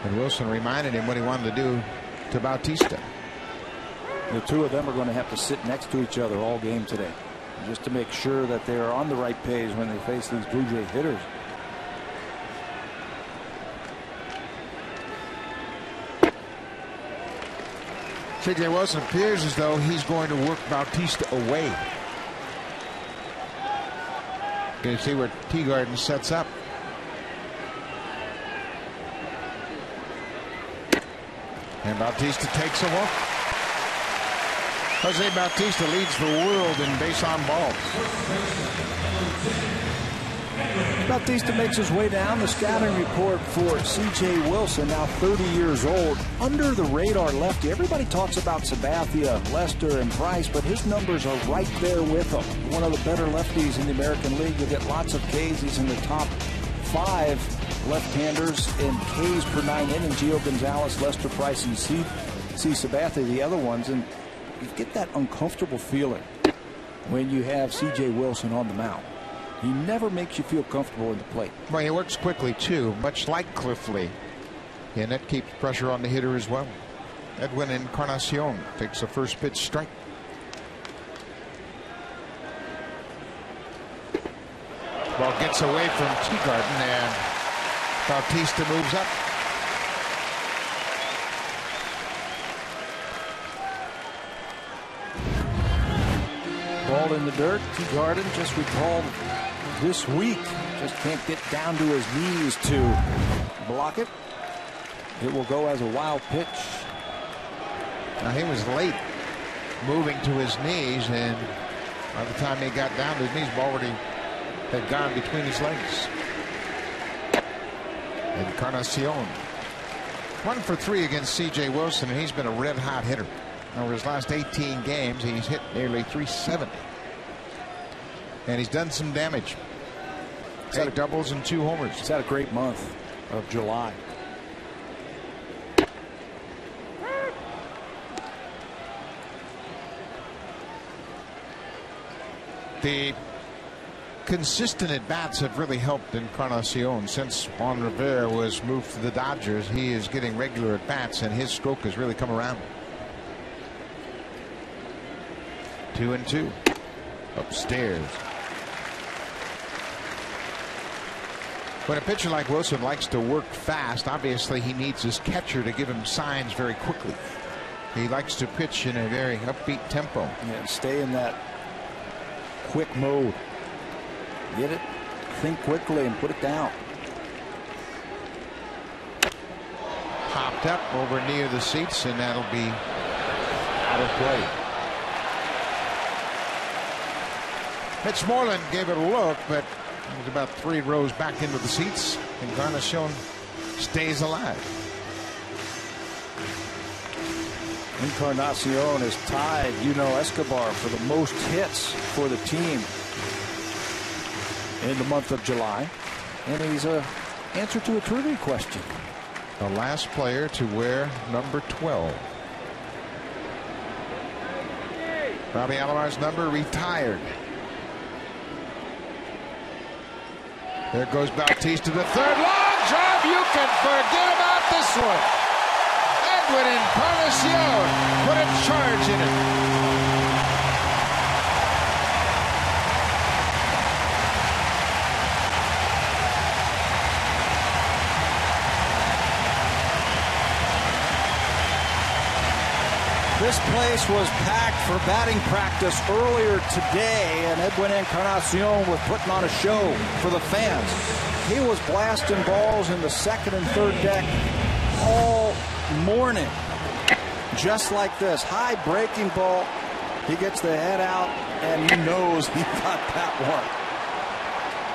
And Wilson reminded him what he wanted to do to Bautista. The two of them are going to have to sit next to each other all game today, just to make sure that they are on the right page when they face these Blue Jay hitters. C.J. Wilson appears as though he's going to work Bautista away. You can see where Teagarden sets up. And Bautista takes a walk. Jose Bautista leads the world in base on balls. Bautista makes his way down. The scouting report for C.J. Wilson, now 30 years old, under the radar lefty. Everybody talks about Sabathia, Lester, and Price, but his numbers are right there with them. One of the better lefties in the American League. He'll get lots of Ks. He's in the top 5 left-handers in Ks per 9 innings. Gio Gonzalez, Lester, Price, and C. Sabathia, the other ones. And you get that uncomfortable feeling when you have C.J. Wilson on the mound. He never makes you feel comfortable in the plate. Well, he works quickly, too, much like Cliff Lee. And that keeps pressure on the hitter as well. Edwin Encarnacion takes the first pitch strike. Ball gets away from Teagarden, and Bautista moves up. Ball in the dirt. Teagarden just recalled this week. Just can't get down to his knees to block it. It will go as a wild pitch. Now he was late moving to his knees, and by the time he got down to his knees, ball already had gone between his legs. Encarnacion 1 for 3 against C.J. Wilson, and he's been a red-hot hitter. Over his last 18 games, he's hit nearly 370, and he's done some damage. 8 doubles and 2 homers. He's had a great month of July. The consistent at-bats have really helped Encarnacion. Since Juan Rivera was moved to the Dodgers, he is getting regular at-bats, and his stroke has really come around. 2-2. Upstairs. When a pitcher like Wilson likes to work fast, obviously he needs his catcher to give him signs very quickly. He likes to pitch in a very upbeat tempo. Yeah, stay in that quick mode. Get it, think quickly, and put it down. Popped up over near the seats, and that'll be out of play. Mitch Moreland gave it a look, but it was about 3 rows back into the seats. Encarnacion stays alive. Encarnacion is tied, Escobar for the most hits for the team in the month of July. And he's an answer to a trivia question. The last player to wear number 12. Robbie Alomar's number retired. There goes Bautista, the third. Long drive. You can forget about this one. Edwin Encarnacion put a charge in it. This place was packed for batting practice earlier today, and Edwin Encarnacion was putting on a show for the fans. He was blasting balls in the second and third deck all morning. Just like this, high breaking ball. He gets the head out, and he knows he got that one.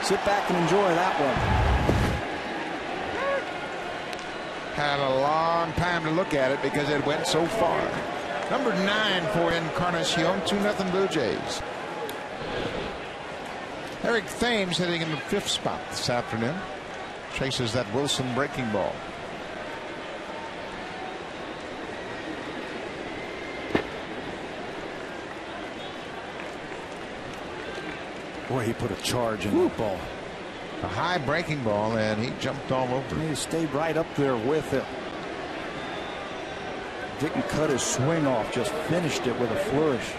Sit back and enjoy that one. Had a long time to look at it because it went so far. Number 9 for Encarnacion, 2-0 Blue Jays. Eric Thames hitting in the 5th spot this afternoon. Chases that Wilson breaking ball. Boy, he put a charge in that ball. A high breaking ball, and he jumped all over. He stayed right up there with it. Didn't cut his swing off, just finished it with a flourish.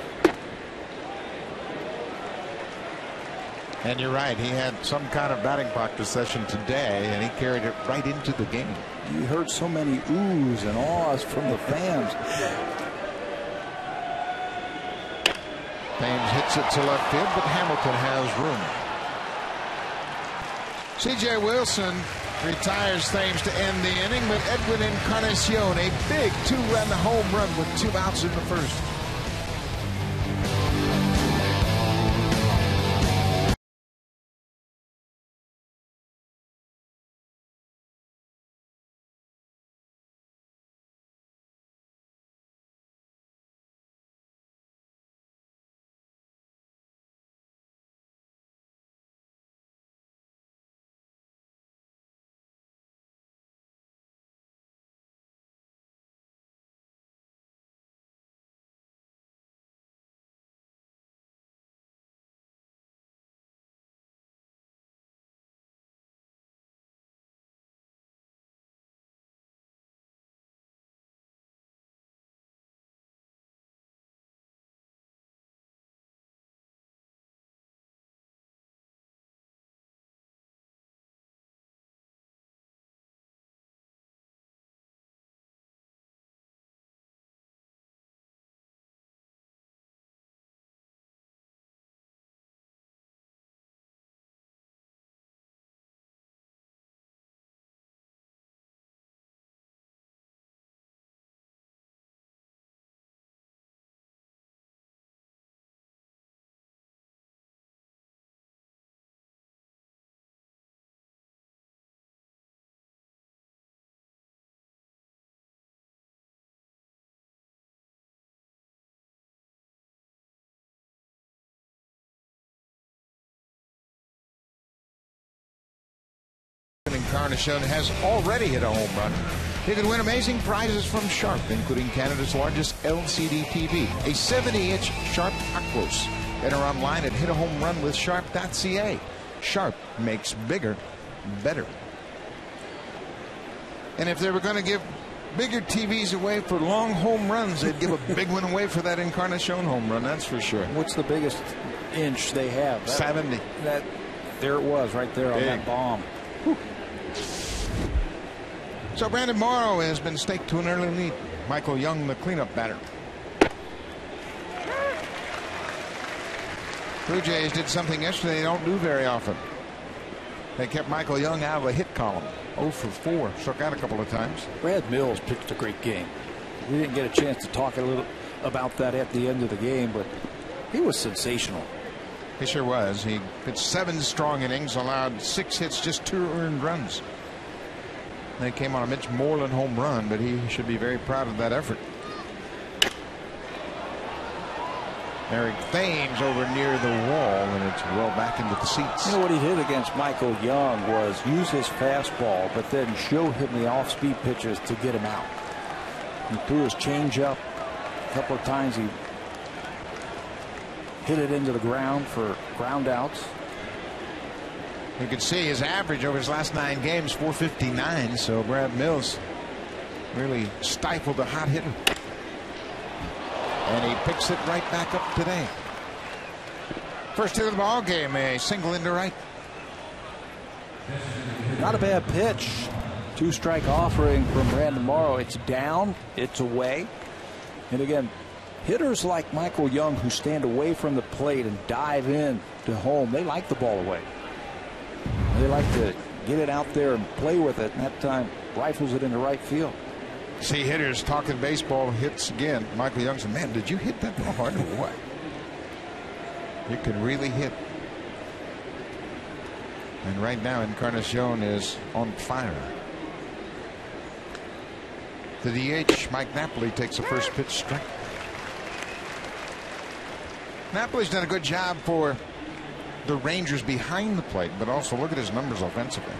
And you're right, he had some kind of batting practice session today, and he carried it right into the game. You heard so many oohs and ahs from the fans. Thames hits it to left field, but Hamilton has room. C.J. Wilson retires Thames to end the inning, but Edwin Encarnacion, a big 2-run home run with 2 outs in the first. Encarnacion has already hit a home run. You can win amazing prizes from Sharp, including Canada's largest LCD TV, a 70-inch Sharp Aquos. Enter online at hitahomerunwithsharp.ca. Sharp makes bigger, better. And if they were going to give bigger TVs away for long home runs, they'd give a big one away for that Encarnacion home run, that's for sure. What's the biggest inch they have? 70. There it was right there on that bomb. Whew. So Brandon Morrow has been staked to an early lead. Michael Young, the cleanup batter. Blue Jays did something yesterday they don't do very often. They kept Michael Young out of the hit column. 0 for 4. Struck out a couple of times. Brad Mills pitched a great game. We didn't get a chance to talk a little about that at the end of the game, but he was sensational. He sure was. He pitched 7 strong innings, allowed 6 hits, just 2 earned runs. They came on a Mitch Moreland home run, but he should be very proud of that effort. Eric Thames over near the wall, and it's well back into the seats. You know what he did against Michael Young was use his fastball, but then show him the off-speed pitches to get him out. He threw his changeup a couple of times. He hit it into the ground for ground outs. You can see his average over his last 9 games, 459. So Brad Mills really stifled a hot hitter. And he picks it right back up today. First hit of the ball game, a single into right. Not a bad pitch. 2-strike offering from Brandon Morrow. It's down, it's away. And again, hitters like Michael Young who stand away from the plate and dive in to home, they like the ball away. They like to get it out there and play with it, and that time rifles it into right field. See hitters talking baseball hits again. Michael Young said, man, did you hit that ball hard or what? You can really hit. And right now Encarnacion is on fire. The DH, Mike Napoli, takes the first pitch strike. Napoli's done a good job for the Rangers behind the plate, but also look at his numbers offensively.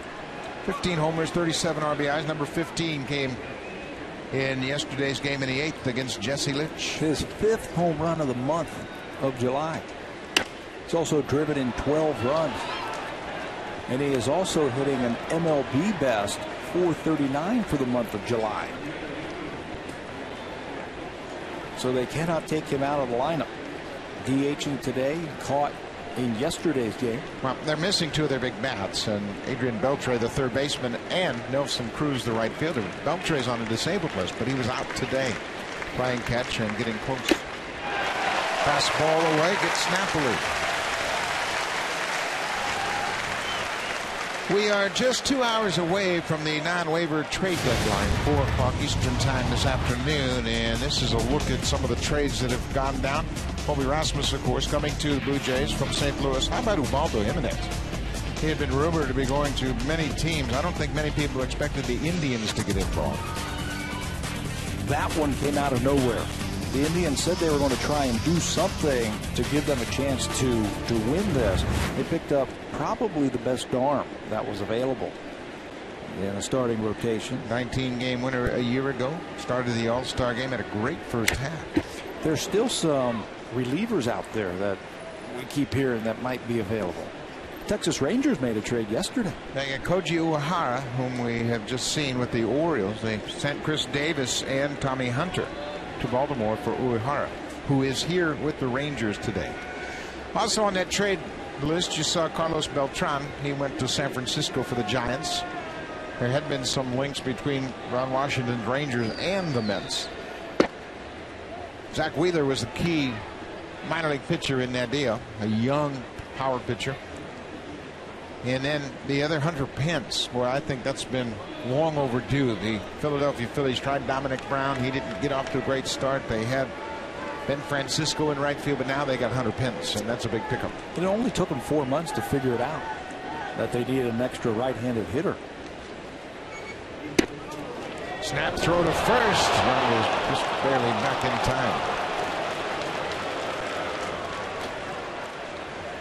15 homers, 37 RBIs. Number 15 came in yesterday's game in the 8th against Jesse Litch. His 5th home run of the month of July. He's also driven in 12 runs. And he is also hitting an MLB best 439 for the month of July. So they cannot take him out of the lineup. DHing today, caught in yesterday's game. Well, they're missing 2 of their big bats, and Adrian Beltre, the third baseman, and Nelson Cruz, the right fielder. Beltre's on a disabled list, but he was out today playing catch and getting close. Fastball away, gets Napoli. We are just 2 hours away from the non-waiver trade deadline, 4 o'clock Eastern time this afternoon, and this is a look at some of the trades that have gone down. Colby Rasmus, of course, coming to the Blue Jays from St. Louis. How about Ubaldo Jimenez? He had been rumored to be going to many teams. I don't think many people expected the Indians to get involved. That one came out of nowhere. The Indians said they were going to try and do something to give them a chance to win this. They picked up probably the best arm that was available in the starting rotation. 19-game winner a year ago. Started the All-Star game, had a great first half. There's still some relievers out there that we keep hearing that might be available. Texas Rangers made a trade yesterday. They got Koji Uehara, whom we have just seen with the Orioles. They sent Chris Davis and Tommy Hunter to Baltimore for Uehara, who is here with the Rangers today. Also on that trade list, you saw Carlos Beltran. He went to San Francisco for the Giants. There had been some links between Ron Washington's Rangers and the Mets. Zach Wheeler was the key minor league pitcher in that deal, a young power pitcher. And then the other, Hunter Pence, where I think that's been long overdue. The Philadelphia Phillies tried Dominic Brown. He didn't get off to a great start. They had Ben Francisco in right field, but now they got Hunter Pence, and that's a big pickup. It only took them 4 months to figure it out that they needed an extra right-handed hitter. Snap throw to first. Run was just barely back in time.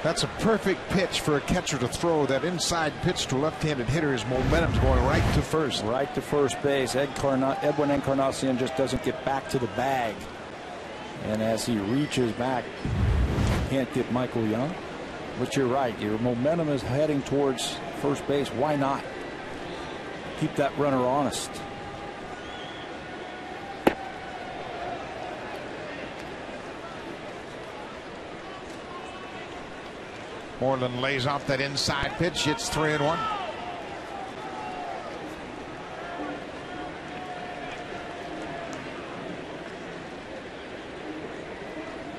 That's a perfect pitch for a catcher to throw. That inside pitch to a left-handed hitter. His momentum's going right to first. Right to first base. Edwin Encarnacion just doesn't get back to the bag. And as he reaches back, can't get Michael Young. But you're right. Your momentum is heading towards first base. Why not? Keep that runner honest. Moreland lays off that inside pitch. It's 3-1.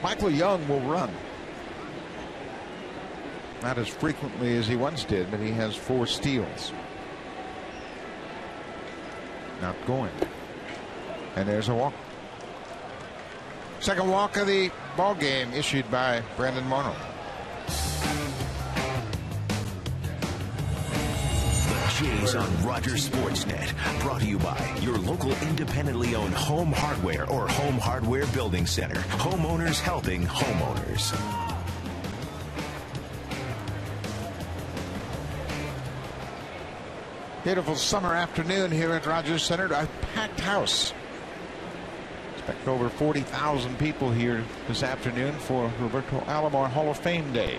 Michael Young will run. Not as frequently as he once did, but he has 4 steals. Not going. And there's a walk. Second walk of the ball game issued by Brandon Morrow. Jays on Rogers Sportsnet, brought to you by your local independently owned Home Hardware or Home Hardware Building Center. Homeowners helping homeowners. Beautiful summer afternoon here at Rogers Center. A packed house. Expect over 40,000 people here this afternoon for Roberto Alomar Hall of Fame Day.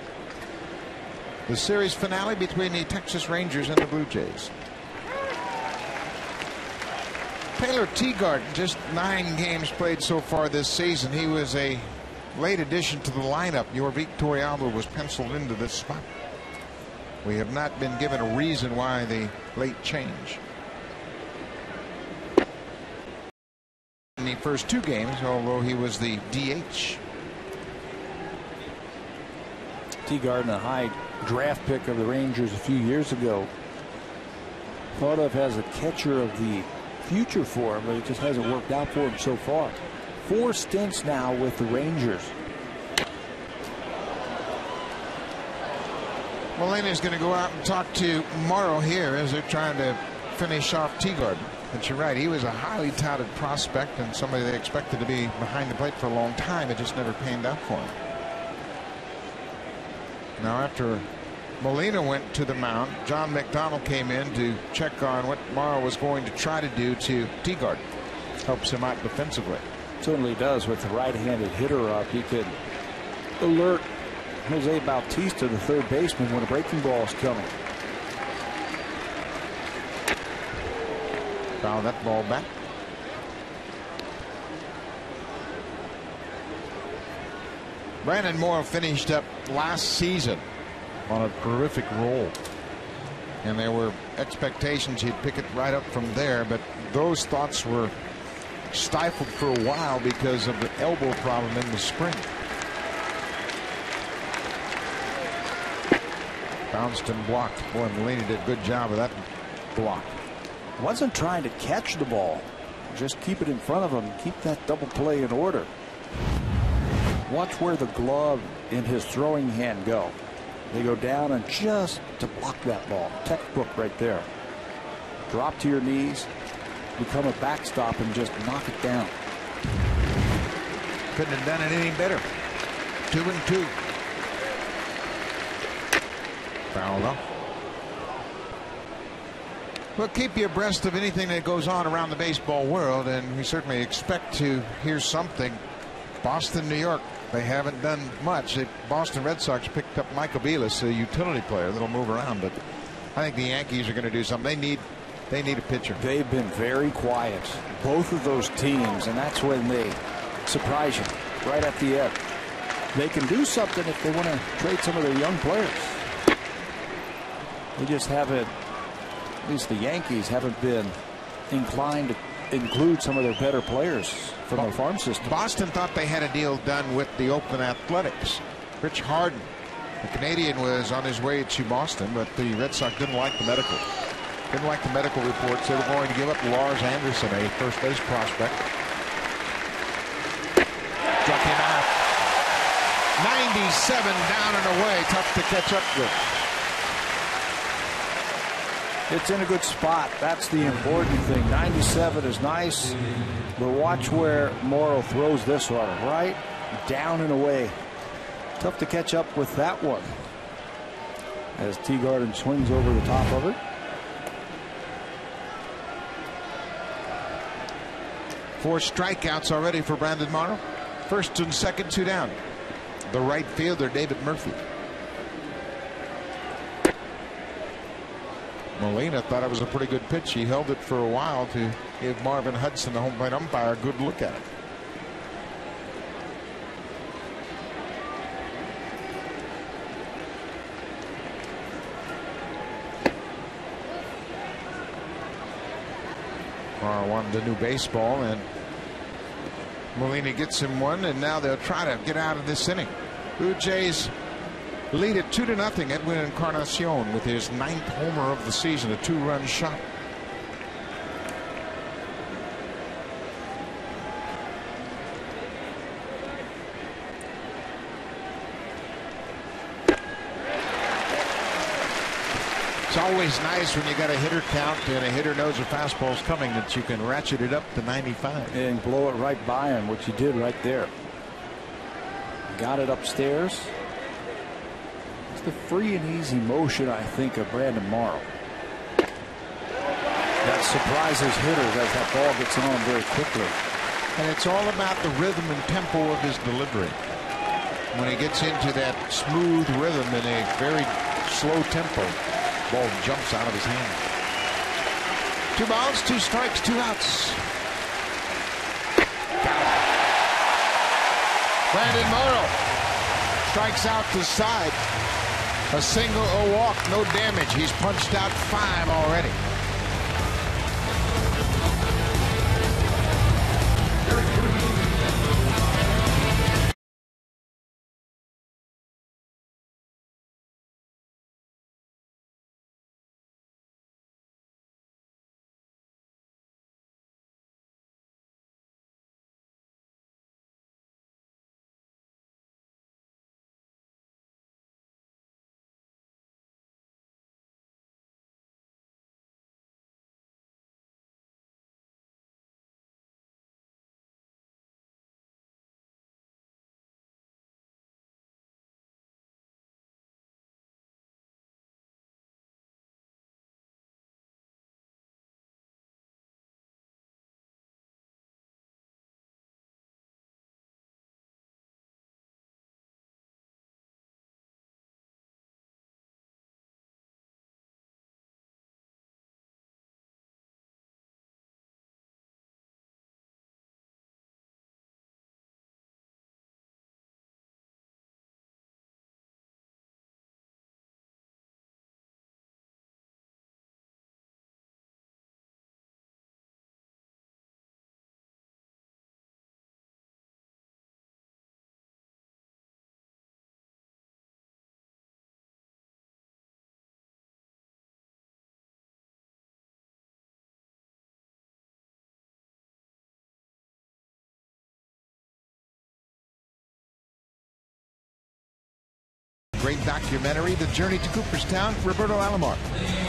The series finale between the Texas Rangers and the Blue Jays. Taylor Teagarden, just 9 games played so far this season. He was a late addition to the lineup. Jorvik Torrealba was penciled into this spot. We have not been given a reason why the late change. In the first 2 games, although he was the DH. Teagarden, a high draft pick of the Rangers a few years ago. Thought of as a catcher of the future for him, but it just hasn't worked out for him so far. 4 stints now with the Rangers. Molina is going to go out and talk to Morrow here as they're trying to finish off Teagarden. But you're right, he was a highly touted prospect and somebody they expected to be behind the plate for a long time. It just never panned out for him. Now, after Molina went to the mound, John McDonald came in to check on what Morrow was going to try to do to Teagarden. Helps him out defensively. Certainly does. With the right-handed hitter up, he could alert Jose Bautista, the third baseman, when a breaking ball is coming. Foul that ball back. Brandon Morrow finished up last season on a terrific roll. And there were expectations he'd pick it right up from there, but those thoughts were stifled for a while because of the elbow problem in the spring. Bounced and blocked. Boy, Molina did a good job of that block. Wasn't trying to catch the ball. Just keep it in front of him. Keep that double play in order. Watch where the glove in his throwing hand go. They go down and just to block that ball. Textbook right there. Drop to your knees, become a backstop, and just knock it down. Couldn't have done it any better. 2-2. Fouled off. Well, keep you abreast of anything that goes on around the baseball world, and we certainly expect to hear something. Boston, New York, they haven't done much. The Boston Red Sox picked up Michael Belis, a utility player that'll move around, but I think the Yankees are going to do something. They need a pitcher. They've been very quiet, both of those teams, and that's when they surprise you right at the end. They can do something if they want to trade some of their young players. They just haven't, at least the Yankees haven't been inclined to include some of their better players from the farm system. Boston thought they had a deal done with the Oakland Athletics. Rich Harden, the Canadian, was on his way to Boston, but the Red Sox didn't like the medical. Didn't like the medical reports. They were going to give up Lars Anderson, a first base prospect. Struck him out. 97 down and away. Tough to catch up with. It's in a good spot. That's the important thing. 97 is nice, but watch where Morrow throws this one. Right down and away. Tough to catch up with that one. As Teagarden swings over the top of it. 4 strikeouts already for Brandon Morrow. First and second, 2 down. The right fielder, David Murphy. Molina thought it was a pretty good pitch. He held it for a while to give Marvin Hudson, the home plate umpire, a good look at it. Morrow wanted a new baseball, and Molina gets him one, and now they'll try to get out of this inning. Blue Jays lead it 2-0. Edwin Encarnacion with his 9th homer of the season, a 2-run shot. It's always nice when you got a hitter count and a hitter knows a fastball's coming that you can ratchet it up to 95 and blow it right by him, which he did right there. Got it upstairs. It's the free and easy motion, I think, of Brandon Morrow that surprises hitters as that ball gets on very quickly. And it's all about the rhythm and tempo of his delivery. When he gets into that smooth rhythm in a very slow tempo, ball jumps out of his hand. 2 balls, 2 strikes, 2 outs. Brandon Morrow strikes out to side. A single, a walk, no damage. He's punched out 5 already. Great documentary, The Journey to Cooperstown, Roberto Alomar.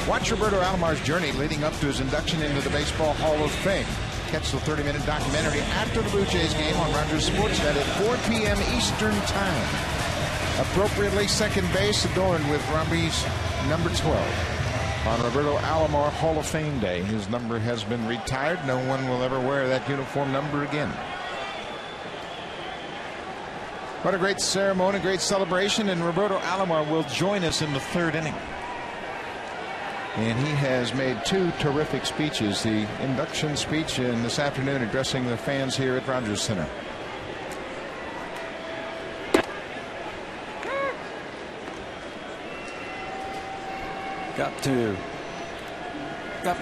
Watch Roberto Alomar's journey leading up to his induction into the Baseball Hall of Fame. Catch the 30-minute documentary after the Blue Jays game on Rogers Sportsnet at 4 p.m. Eastern Time. Appropriately, second base adorned with Robbie's number 12. On Roberto Alomar Hall of Fame Day, his number has been retired. No one will ever wear that uniform number again. What a great ceremony, great celebration, and Roberto Alomar will join us in the 3rd inning. And he has made 2 terrific speeches. The induction speech and this afternoon addressing the fans here at Rogers Center. Got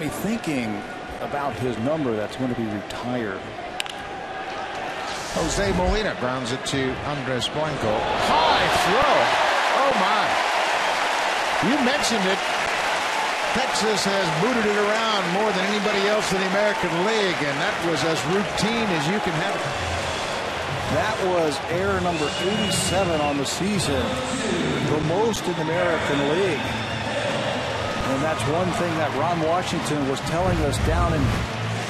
me thinking about his number that's going to be retired. Jose Molina grounds it to Andres Blanco. High throw. Oh, my. You mentioned it. Texas has booted it around more than anybody else in the American League, and that was as routine as you can have it. That was error number 87 on the season, the most in the American League. And that's one thing that Ron Washington was telling us down in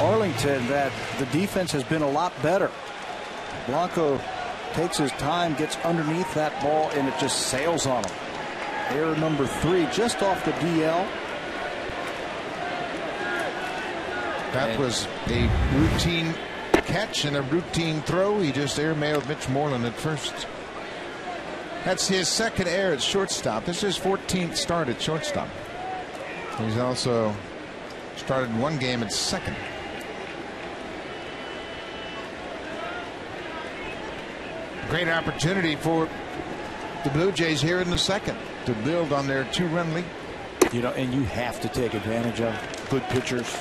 Arlington, that the defense has been a lot better. Blanco takes his time, gets underneath that ball, and it just sails on him. Error number 3, just off the DL. That was a routine catch and a routine throw. He just airmailed Mitch Moreland at first. That's his second error at shortstop. This is his 14th start at shortstop. He's also started one game at second. Great opportunity for the Blue Jays here in the second to build on their 2-run lead. You know, and you have to take advantage of good pitchers.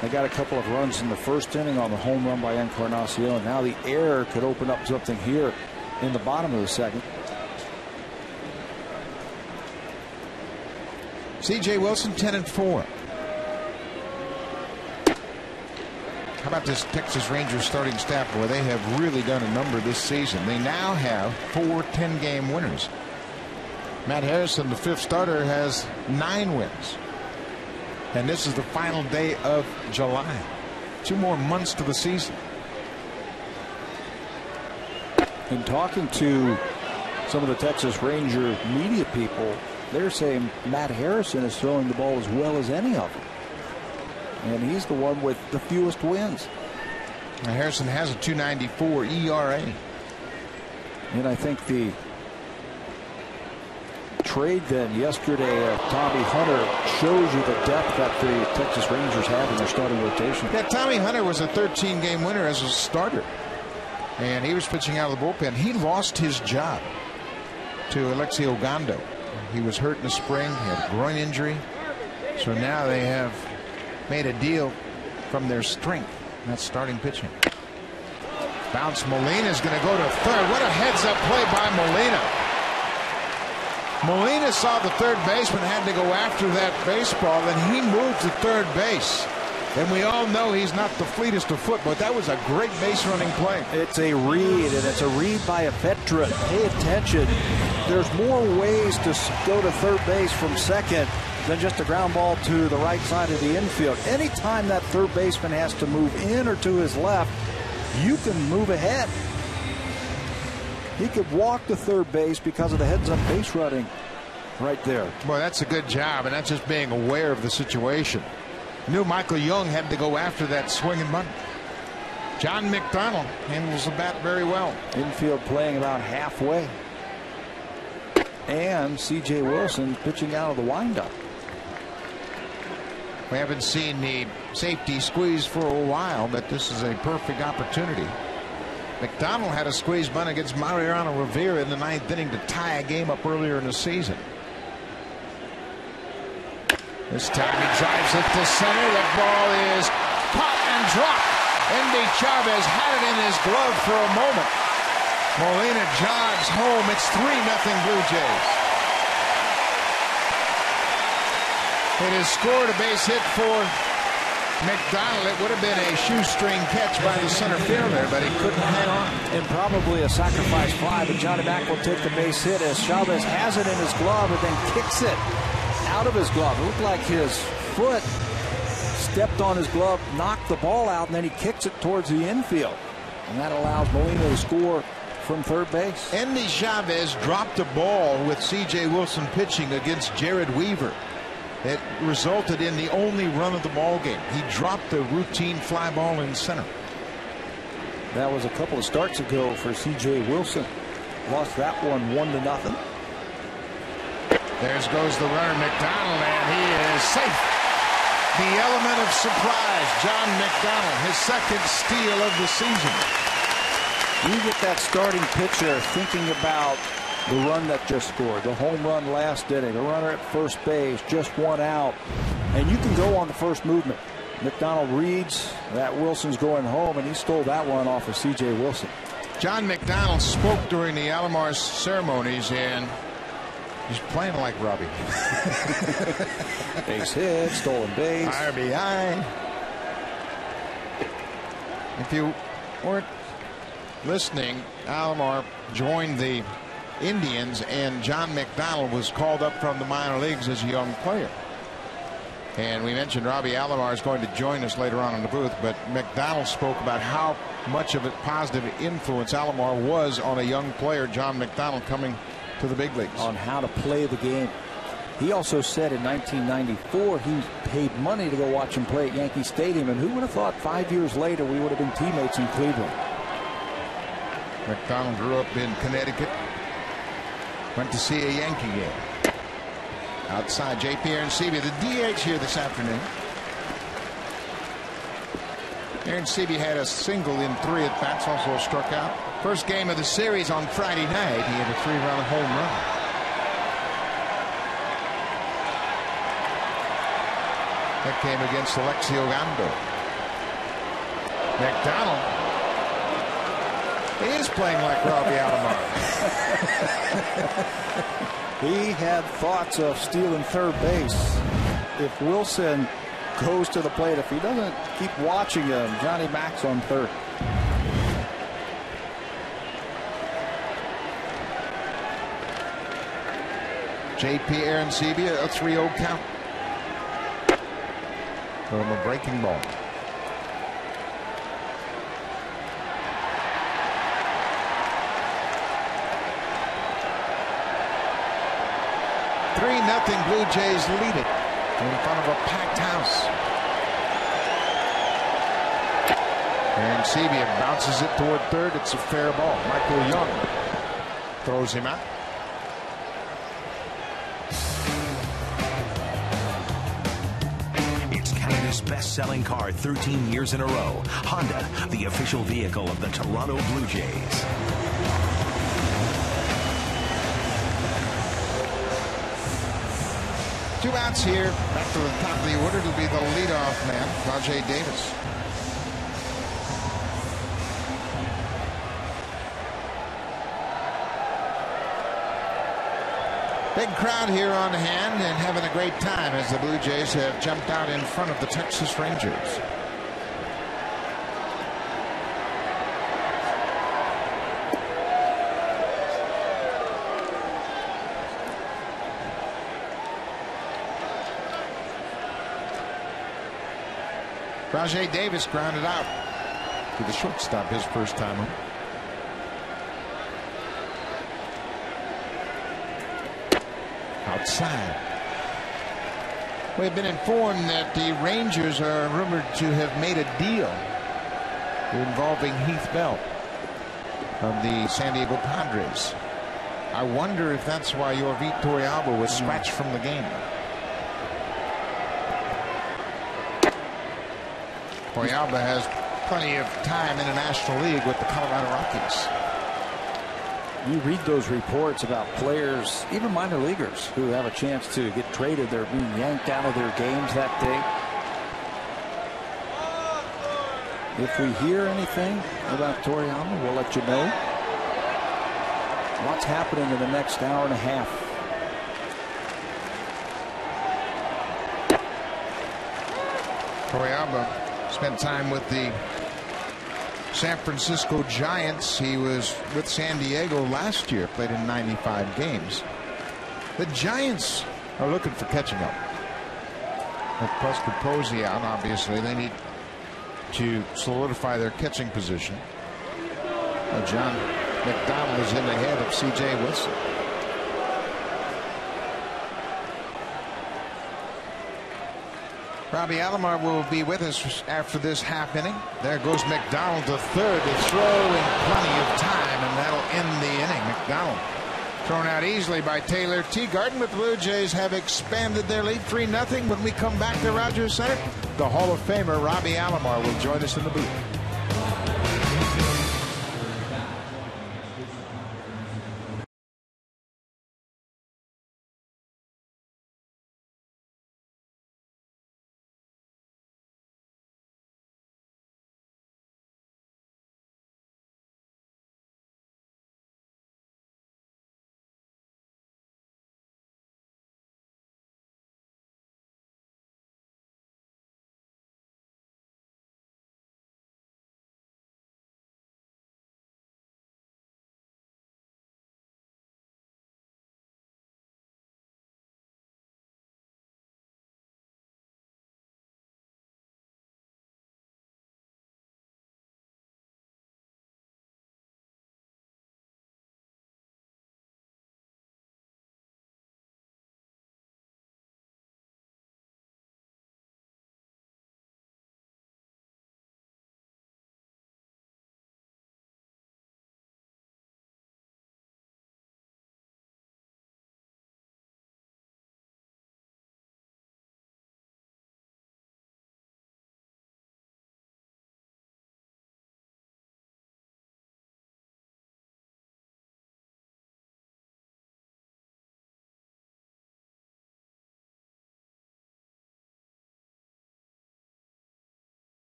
They got a couple of runs in the first inning on the home run by Encarnacion. Now the error could open up something here in the bottom of the second. C.J. Wilson 10-4. How about this Texas Rangers starting staff? Boy, they have really done a number this season. They now have 4 10-game winners. Matt Harrison, the 5th starter, has 9 wins. And this is the final day of July. 2 more months to the season. In talking to some of the Texas Ranger media people, they're saying Matt Harrison is throwing the ball as well as any of them. And he's the one with the fewest wins. Now Harrison has a 2.94 ERA. And I think the trade then yesterday of Tommy Hunter shows you the depth that the Texas Rangers have in their starting rotation. Yeah, Tommy Hunter was a 13-game winner as a starter. And he was pitching out of the bullpen. He lost his job to Alexi Ogando. He was hurt in the spring. He had a groin injury. So now they have made a deal from their strength. That's starting pitching. Bounce. Molina is going to go to third. What a heads-up play by Molina. Molina saw the third baseman had to go after that baseball, and he moved to third base. And we all know he's not the fleetest of foot, but that was a great base running play. It's a read, and it's a read by a veteran. Pay attention. There's more ways to go to third base from second than just a ground ball to the right side of the infield. Anytime that third baseman has to move in or to his left, you can move ahead. He could walk to third base because of the heads-up base running right there. Boy, that's a good job, and that's just being aware of the situation. Knew Michael Young had to go after that swinging bunt. John McDonald handles the bat very well. Infield playing about halfway. And C.J. Wilson pitching out of the windup. We haven't seen the safety squeeze for a while, but this is a perfect opportunity. McDonald had a squeeze bunt against Mariano Rivera in the 9th inning to tie a game up earlier in the season. This time he drives it to center. The ball is caught and dropped. Endy Chavez had it in his glove for a moment. Molina jogs home. It's 3-0 Blue Jays. It has scored a base hit for McDonald. It would have been a shoestring catch by the center fielder, but he couldn't hang on. And probably a sacrifice fly, but Johnny Mack will take the base hit as Chavez has it in his glove and then kicks it out of his glove. It looked like his foot stepped on his glove, knocked the ball out, and then he kicks it towards the infield. And that allows Molina to score from third base. Endy Chavez dropped a ball with C.J. Wilson pitching against Jared Weaver. It resulted in the only run of the ball game. He dropped the routine fly ball in center. That was a couple of starts ago for C.J. Wilson. Lost that one 1-0. There goes the runner McDonald, and he is safe. The element of surprise, John McDonald, his second steal of the season. You get that starting pitcher thinking about the run that just scored, the home run last inning, the runner at first base, just one out, and you can go on the first movement. McDonald reads that Wilson's going home, and he stole that one off of C.J. Wilson. John McDonald spoke during the Alomar ceremonies, and he's playing like Robbie. Base hit, stolen base. RBI. If you weren't listening, Alomar joined the Indians, and John McDonald was called up from the minor leagues as a young player. And we mentioned Robbie Alomar is going to join us later on in the booth, but McDonald spoke about how much of a positive influence Alomar was on a young player, John McDonald, coming to the big leagues. On how to play the game. He also said in 1994 he paid money to go watch him play at Yankee Stadium, and who would have thought 5 years later we would have been teammates in Cleveland. McDonald grew up in Connecticut, went to see a Yankee game. Outside, J.P. Arencibia, the DH here this afternoon. Arencibia had a single in 3 at-bats, also struck out. First game of the series on Friday night, he had a 3-run home run. That came against Alexio Gando. McDonald, he is playing like Robbie Alomar. He had thoughts of stealing third base. If Wilson goes to the plate, if he doesn't keep watching him, Johnny Mac's on third. J.P. Arencibia, a 3-0 count. From a breaking ball. Nothing. Blue Jays lead it in front of a packed house. Arencibia bounces it toward third. It's a fair ball. Michael Young throws him out. It's Canada's best-selling car 13 years in a row. Honda, the official vehicle of the Toronto Blue Jays. Two outs here. Back to the top of the order. It'll be the leadoff man, Rajay Davis. Big crowd here on hand and having a great time as the Blue Jays have jumped out in front of the Texas Rangers. Rajay Davis grounded out to the shortstop his first time up. Outside. We've been informed that the Rangers are rumored to have made a deal involving Heath Bell of the San Diego Padres. I wonder if that's why Yorvit Torrealba was scratched from the game. Torrealba has plenty of time in the National League with the Colorado Rockies. You read those reports about players, even minor leaguers, who have a chance to get traded. They're being yanked out of their games that day. If we hear anything about Torrealba, we'll let you know. What's happening in the next hour and a half? Torrealba spent time with the San Francisco Giants. He was with San Diego last year, played in 95 games. The Giants are looking for catching up. With Buster Posey out, obviously, they need to solidify their catching position. John McDonald is in ahead of C.J. Wilson. Robbie Alomar will be with us after this half inning. There goes McDonald to third to throw in plenty of time, and that'll end the inning. McDonald thrown out easily by Taylor Teagarden, but the Blue Jays have expanded their lead 3-0. When we come back to Rogers Center, the Hall of Famer Robbie Alomar will join us in the booth.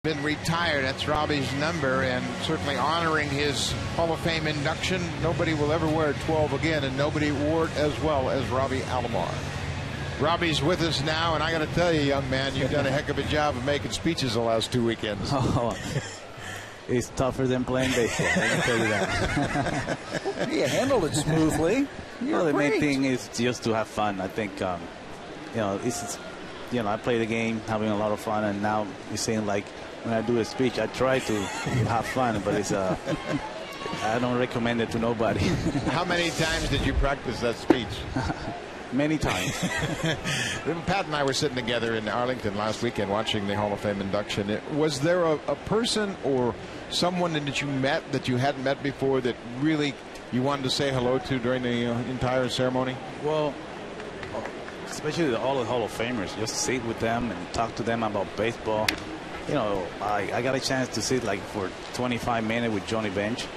Been retired. That's Robbie's number, and certainly honoring his Hall of Fame induction. Nobody will ever wear 12 again, and nobody wore it as well as Robbie Alomar. Robbie's with us now, and I got to tell you, young man, you've done a heck of a job of making speeches the last 2 weekends. Oh, it's tougher than playing baseball, I can tell you that. You handled it smoothly. Well, the main thing is just to have fun. I think, you know, I play the game, having a lot of fun, and now you're saying, like, when I do a speech, I try to have fun, but it's I don't recommend it to nobody. How many times did you practice that speech? Many times. Pat and I were sitting together in Arlington last weekend watching the Hall of Fame induction. Was there a person or someone that you met that you hadn't met before that really you wanted to say hello to during the entire ceremony? Well, especially all the Hall of Famers, just sit with them and talk to them about baseball. You know, I got a chance to sit like for 25 minutes with Johnny Bench,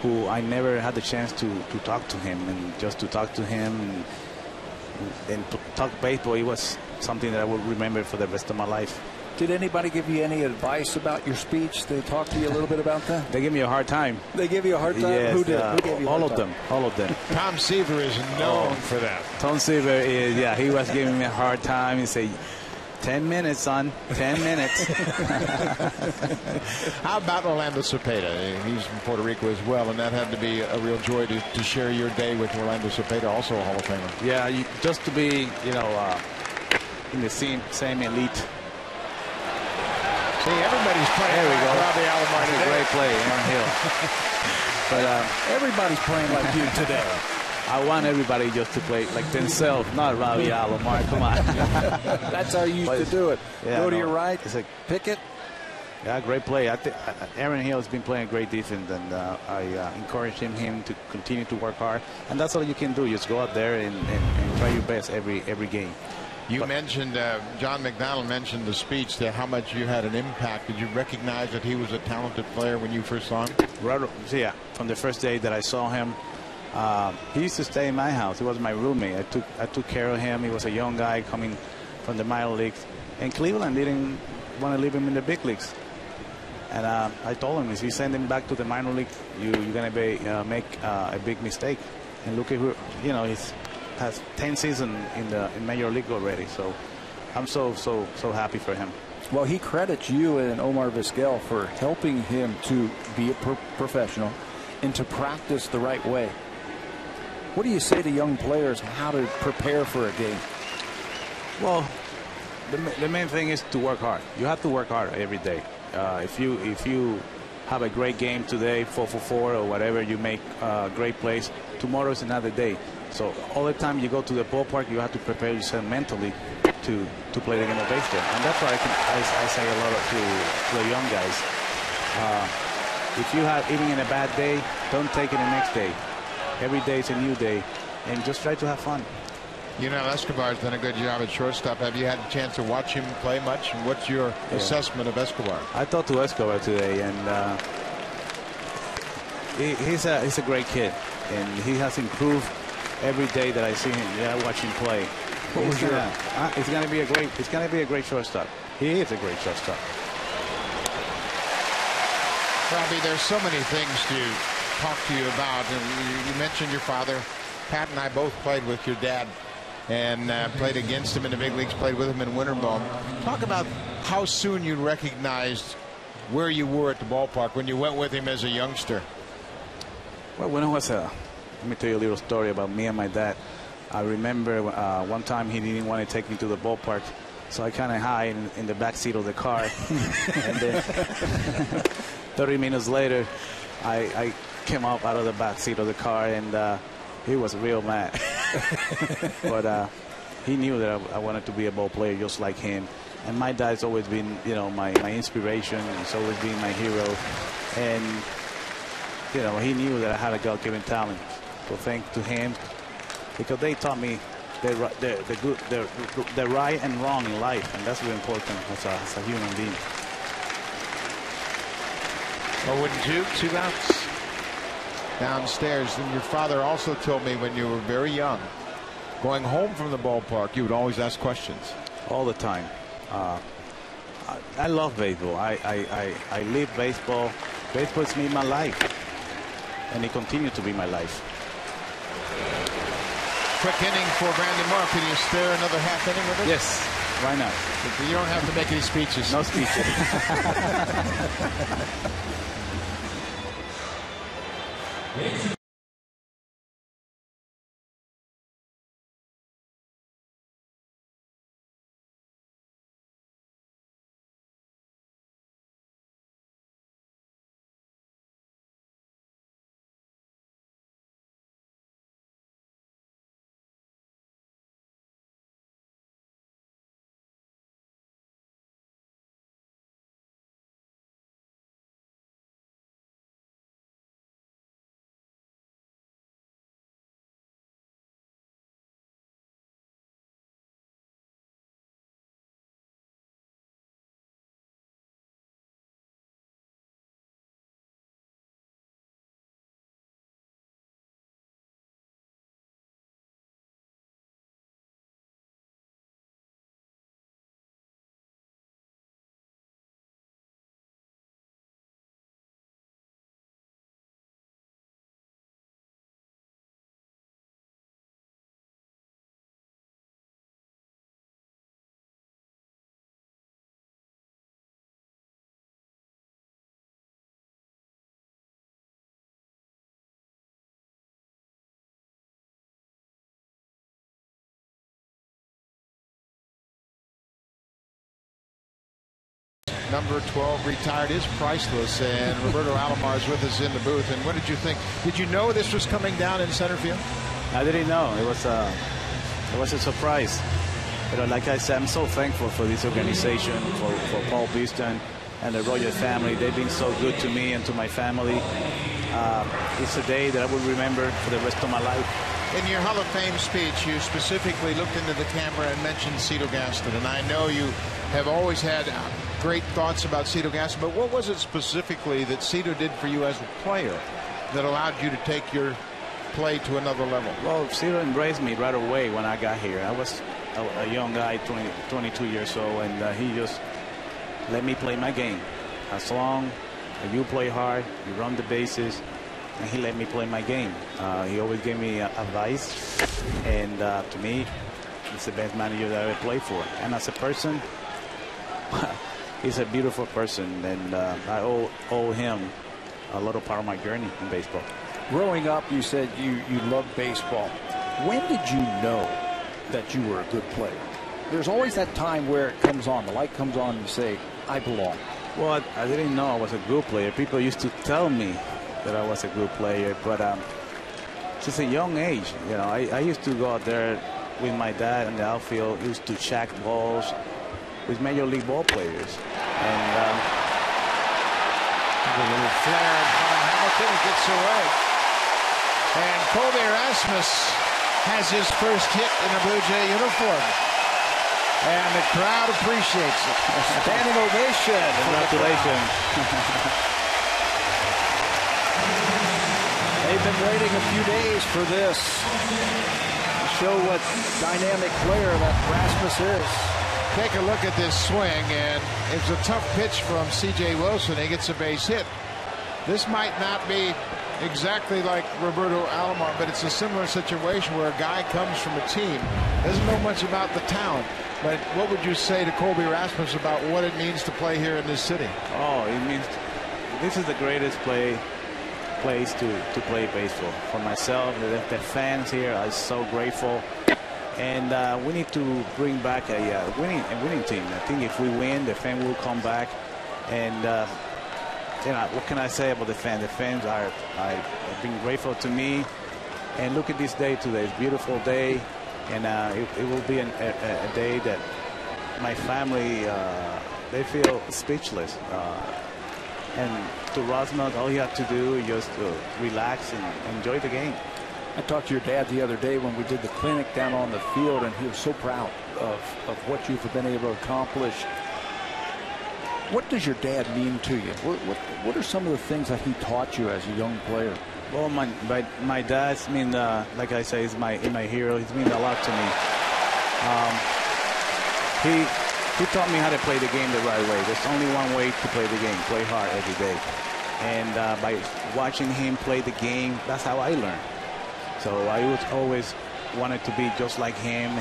who I never had the chance to talk to him, and just to talk to him and talk baseball, it was something that I will remember for the rest of my life. Did anybody give you any advice about your speech? They talk to you a little bit about that? They give me a hard time. They give you a hard time? Yes, Who did? Who gave you all of them. All of them. Tom Seaver is known for that. Tom Seaver is, yeah, he was giving me a hard time. He said, 10 minutes, son. 10 minutes. How about Orlando Cepeda? He's from Puerto Rico as well, and that had to be a real joy to share your day with Orlando Cepeda, also a Hall of Famer. Yeah, just to be, you know, in the same elite. See, everybody's playing. There we go. Robbie Alomar today. A great play, Aaron Hill. But everybody's playing like you today. I want everybody just to play like themselves, not Robbie Alomar. Come on. That's how you used to do it. Yeah, Go to your right, pick it. Yeah, great play. I think Aaron Hill has been playing great defense, and I encourage him to continue to work hard. And that's all you can do. Just go out there and try your best every game. You mentioned, John McDonald mentioned the speech, that how much you had an impact. Did you recognize that he was a talented player when you first saw him? Right, yeah, from the first day that I saw him. He used to stay in my house. He was my roommate. I took care of him. He was a young guy coming from the minor leagues. And Cleveland didn't want to leave him in the big leagues. And I told him, if you send him back to the minor league, you're going to make a big mistake. And look at who, you know, he's has 10 seasons in Major League already. So I'm so happy for him. Well, he credits you and Omar Vizquel for helping him to be a professional and to practice the right way. What do you say to young players how to prepare for a game? Well, the main thing is to work hard. You have to work hard every day. If you have a great game today, 4 for 4 or whatever, you make great plays, tomorrow is another day. So all the time you go to the ballpark, you have to prepare yourself mentally to play the game of baseball. And that's why I say a lot to the young guys. If you have even in a bad day, don't take it the next day. Every day is a new day, and just try to have fun. You know, Escobar's done a good job at shortstop. Have you had a chance to watch him play much? And what's your assessment of Escobar? I talked to Escobar today, and he's a great kid, and he has improved every day that I see him. Yeah, I watch him play. What was your? It's going to be a great shortstop. He is a great shortstop. Robbie, there's so many things to talk to you about. And you mentioned your father. Pat and I both played with your dad and played against him in the big leagues, played with him in Winterboro. Talk about how soon you recognized where you were at the ballpark when you went with him as a youngster. Well, when I was let me tell you a little story about me and my dad. I remember one time he didn't want to take me to the ballpark, so I kind of hid in the back seat of the car. And then 30 minutes later, I came out of the back seat of the car, and he was real mad. But he knew that I wanted to be a ball player just like him. And my dad's always been, you know, my inspiration. He's always been my hero. And, you know, he knew that I had a God-given talent. So thanks to him, because they taught me the right and wrong in life, and that's really important as a human being. 0-2, 2 outs downstairs. And your father also told me when you were very young, going home from the ballpark, you would always ask questions. All the time. I love baseball. I live baseball. Baseball is me, my life, and it continues to be my life. Quick inning for Brandon Morrow. Can you spare another half inning with us? Yes, why not? You don't have to make any speeches. No speeches. Number 12 retired is priceless, and Roberto Alomar is with us in the booth. And what did you think? Did you know this was coming down in center field? I didn't know. It was a surprise. But like I said, I'm so thankful for this organization, for Paul Beeston and the Rogers family. They've been so good to me and to my family. It's a day that I will remember for the rest of my life. In your Hall of Fame speech, you specifically looked into the camera and mentioned Cito Gaston. And I know you have always had great thoughts about Cito Gaston, but what was it specifically that Cito did for you as a player that allowed you to take your play to another level? Well, Cito embraced me right away when I got here. I was a young guy, 22 years old, and he just let me play my game. As long as you play hard, you run the bases, and he let me play my game. He always gave me advice, and to me, he's the best manager that I ever played for. And as a person, he's a beautiful person, and I owe him a little part of my journey in baseball. Growing up, you said you loved baseball. When did you know that you were a good player? There's always that time where it comes on, the light comes on, and you say, I belong. Well, I didn't know I was a good player. People used to tell me that I was a good player, but since a young age, you know, I used to go out there with my dad in the outfield, used to check balls with Major League ball players. And a little flare from Hamilton, it gets away. And Colby Erasmus has his first hit in a Blue Jay uniform. And the crowd appreciates it. A standing ovation. Congratulations. They've been waiting a few days for this to show what dynamic player that Erasmus is. Take a look at this swing, and it's a tough pitch from C.J. Wilson. He gets a base hit. This might not be exactly like Roberto Alomar, but it's a similar situation where a guy comes from a team, doesn't know much about the talent. But what would you say to Colby Erasmus about what it means to play here in this city? Oh, it means this is the greatest place to play baseball. For myself, the fans here are so grateful. And we need to bring back a winning team. I think if we win, the fans will come back. And you know, what can I say about the fans? The fans are being grateful to me. And look at this day today. It's a beautiful day. And it will be a day that my family, they feel speechless. And to Rosmus, all you have to do is just relax and enjoy the game. I talked to your dad the other day when we did the clinic down on the field, and he was so proud of what you've been able to accomplish. What does your dad mean to you? What are some of the things that he taught you as a young player? Well, my dad's mean, like I say, is my hero. He's meant a lot to me. he taught me how to play the game the right way. There's only one way to play the game: play hard every day. And by watching him play the game, that's how I learned. So I was always wanted to be just like him,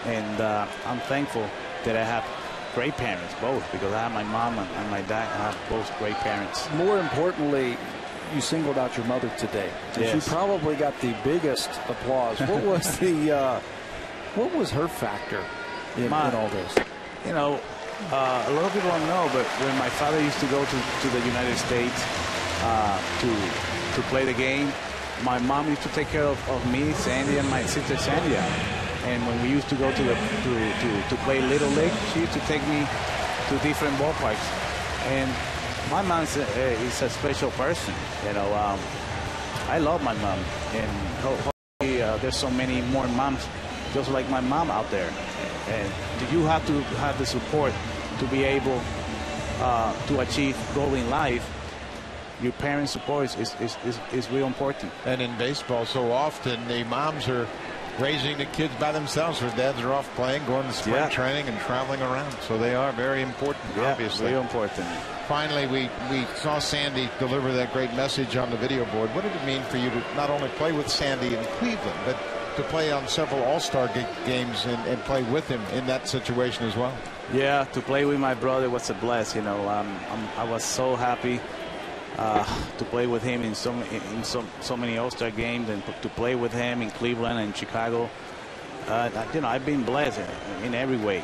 and I'm thankful that I have great parents, both, because I have my mom and my dad. I have both great parents. More importantly, you singled out your mother today. And Yes. she probably got the biggest applause. What was what was her factor in all this? You know, a lot of people don't know, but when my father used to go to the United States to play the game, my mom used to take care of me, Sandy, and my sister Sandia. And when we used to go to play Little League, she used to take me to different ballparks. And my mom is a special person. You know, I love my mom, and hopefully there's so many more moms just like my mom out there. And you have to have the support to be able to achieve goal in life. Your parents' support is real important. And in baseball, so often the moms are raising the kids by themselves. Their dads are off playing, going to spring training and traveling around. So they are very important, obviously. Very important. Finally, we saw Sandy deliver that great message on the video board. What did it mean for you to not only play with Sandy in Cleveland, but to play on several All-Star games and play with him in that situation as well? Yeah, to play with my brother was a bless. You know, I was so happy to play with him in so many All-Star games, and to play with him in Cleveland and Chicago. You know, I've been blessed in every way.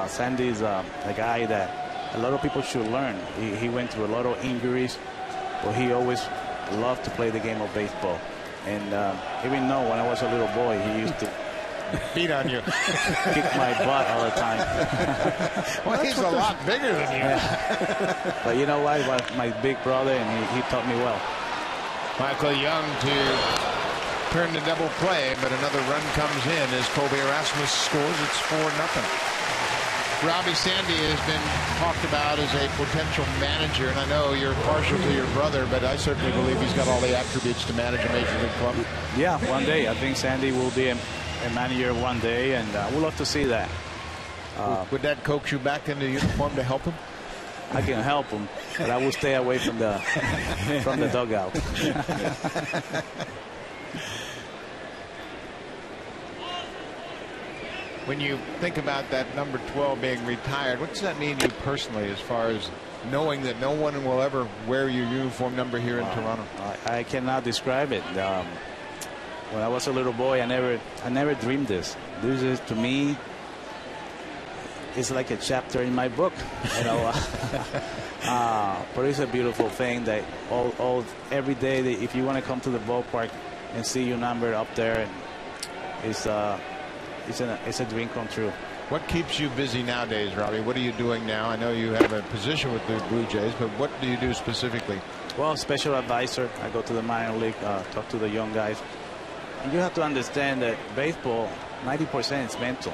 Sandy is a guy that a lot of people should learn. He went through a lot of injuries, but he always loved to play the game of baseball. And even though when I was a little boy, he used to beat on you, kick my butt all the time. Well, he's a lot bigger than you. But you know what? He was my big brother, and he taught me well. Michael Young to turn the double play, but another run comes in as Colby Erasmus scores. It's 4-0. Robbie, Sandy has been talked about as a potential manager, and I know you're partial to your brother, but I certainly believe he's got all the attributes to manage a major league club. Yeah, one day. I think Sandy will be a manager one day, and we'd love to see that. Would that coax you back into uniform to help him? I can help him, but I will stay away from the dugout. When you think about that number 12 being retired, what does that mean to you personally, as far as knowing that no one will ever wear your uniform number here in Toronto? I cannot describe it. When I was a little boy, I never dreamed this. This is, to me, it's like a chapter in my book. You know, but it's a beautiful thing that every day that if you want to come to the ballpark and see your number up there, it's a dream come true. What keeps you busy nowadays, Robbie? What are you doing now? I know you have a position with the Blue Jays, but what do you do specifically? Well, special advisor. I go to the minor league, talk to the young guys. And you have to understand that baseball, 90% is mental,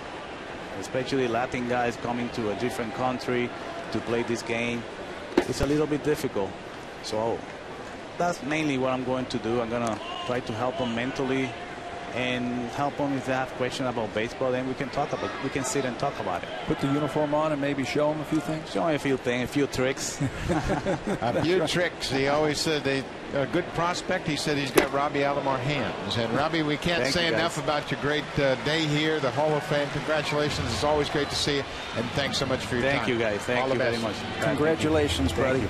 especially Latin guys coming to a different country to play this game. It's a little bit difficult. So that's mainly what I'm going to do. I'm going to try to help them mentally and help them if they have questions about baseball. Then we can sit and talk about it. Put the uniform on and maybe show them a few things. Show them a few things, a few tricks. A few tricks. He always said a good prospect. He said he's got Robbie Alomar hands. And Robbie, we can't say enough about your great day here, the Hall of Fame. Congratulations. It's always great to see you. And thanks so much for your time. Thank you, guys. Thank you very much. Congratulations, buddy.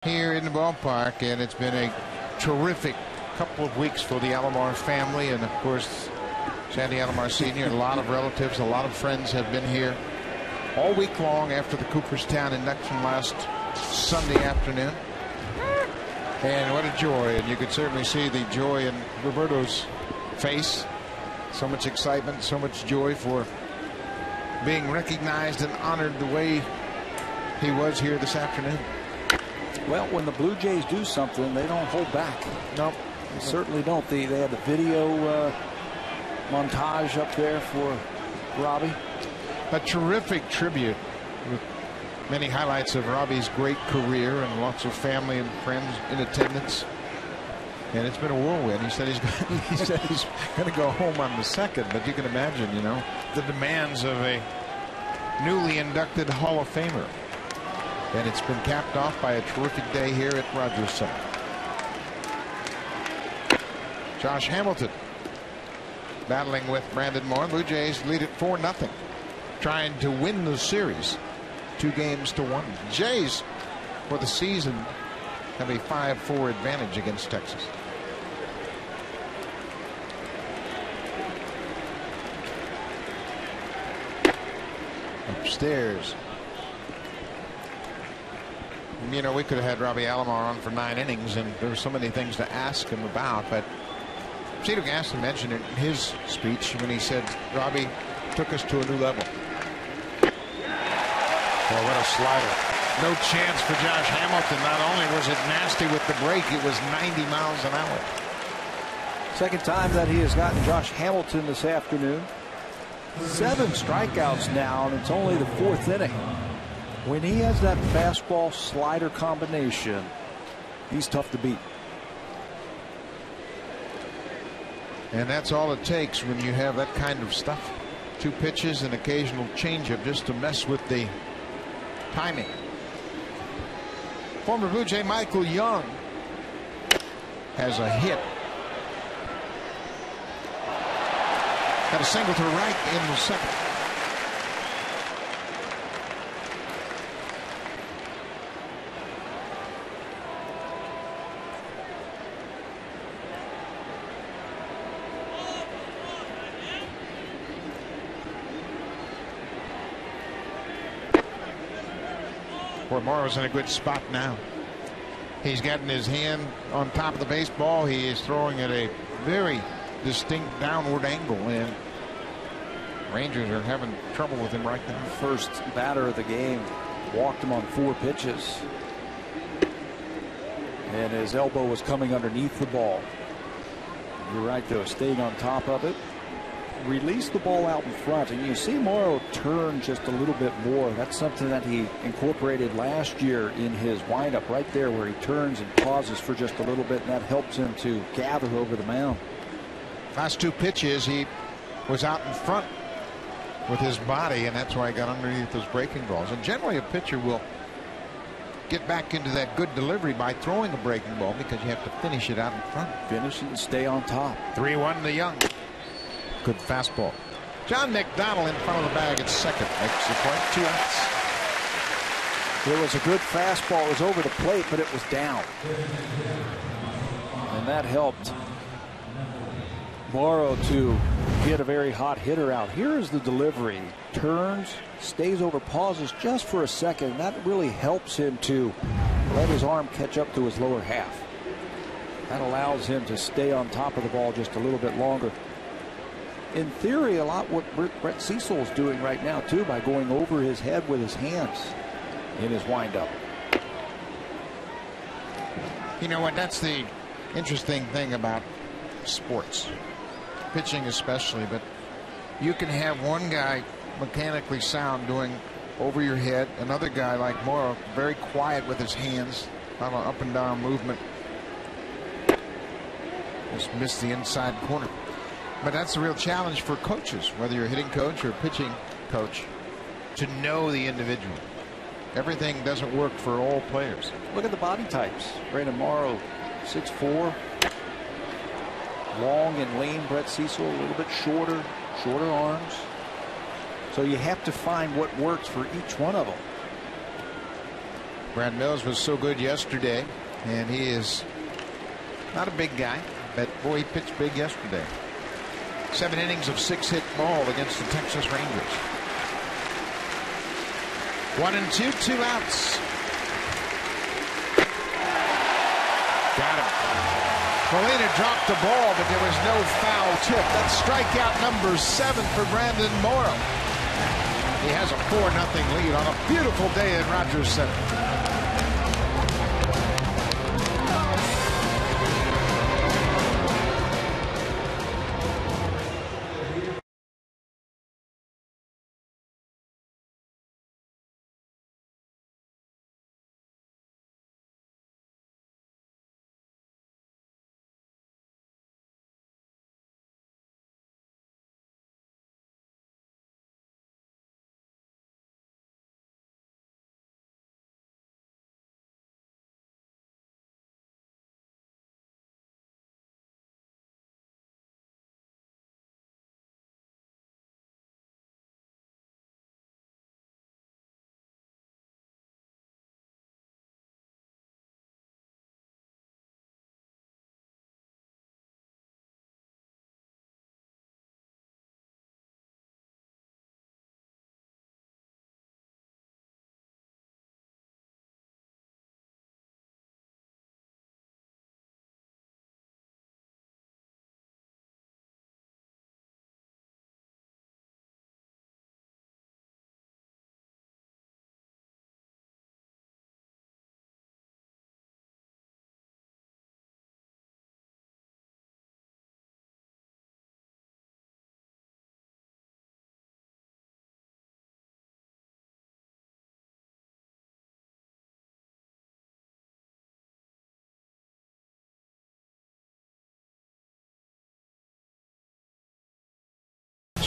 here in the ballpark, and it's been a terrific couple of weeks for the Alomar family, and of course Sandy Alomar Sr. A lot of relatives, a lot of friends have been here all week long after the Cooperstown induction last Sunday afternoon. And what a joy, and you could certainly see the joy in Roberto's face. So much excitement, so much joy for being recognized and honored the way he was here this afternoon. Well, when the Blue Jays do something, they don't hold back. Nope. They certainly don't. They had the video montage up there for Robbie. A terrific tribute with many highlights of Robbie's great career and lots of family and friends in attendance. And it's been a whirlwind. He said he's going to go home on the 2nd, but you can imagine, you know, the demands of a newly inducted Hall of Famer. And it's been capped off by a terrific day here at Rogers Center. Josh Hamilton battling with Brandon Moore. Blue Jays lead it 4-0, trying to win the series 2-1. Jays for the season have a 5-4 advantage against Texas. Upstairs. You know, we could have had Robbie Alomar on for 9 innings, and there were so many things to ask him about, but Cito Gaston mentioned it in his speech when he said Robbie took us to a new level. Oh, what a slider. No chance for Josh Hamilton. Not only was it nasty with the break, it was 90 miles an hour. Second time that he has gotten Josh Hamilton this afternoon. 7 strikeouts now, and it's only the 4th inning. When he has that fastball slider combination, he's tough to beat. And that's all it takes when you have that kind of stuff. 2 pitches, an occasional changeup just to mess with the timing. Former Blue Jay Michael Young has a hit. Got a single to right in the 2nd. Morrow's in a good spot now. He's gotten his hand on top of the baseball. He is throwing at a very distinct downward angle, and Rangers are having trouble with him right now. First batter of the game walked him on 4 pitches, and his elbow was coming underneath the ball. You're right, though, staying on top of it. Release the ball out in front, and you see Morrow turn just a little bit more. That's something that he incorporated last year in his windup right there, where he turns and pauses for just a little bit, and that helps him to gather over the mound. Last 2 pitches he was out in front with his body, and that's why he got underneath those breaking balls. And generally a pitcher will get back into that good delivery by throwing a breaking ball, because you have to finish it out in front. Finish it and stay on top. 3-1 to Young. Good fastball. John McDonald in front of the bag at second. Makes the point. 2 outs. It was a good fastball. It was over the plate, but it was down. And that helped Morrow to get a very hot hitter out. Here's the delivery. Turns, stays over, pauses just for a second. That really helps him to let his arm catch up to his lower half. That allows him to stay on top of the ball just a little bit longer. In theory, a lot what Brett Cecil is doing right now, too, by going over his head with his hands in his windup. You know what? That's the interesting thing about sports, pitching especially. But you can have one guy mechanically sound doing over your head, another guy like Morrow very quiet with his hands, not an up and down movement. Just missed the inside corner. But that's the real challenge for coaches, whether you're a hitting coach or a pitching coach, to know the individual. Everything doesn't work for all players. Look at the body types. Brandon Morrow, 6'4", long and lean. Brett Cecil, a little bit shorter arms. So you have to find what works for each one of them. Brad Mills was so good yesterday, and he is not a big guy, but boy, he pitched big yesterday. 7 innings of 6-hit ball against the Texas Rangers. 1-2, 2 outs. Got him. Molina dropped the ball, but there was no foul tip. That's strikeout number 7 for Brandon Morrow. He has a 4-0 lead on a beautiful day at Rogers Center.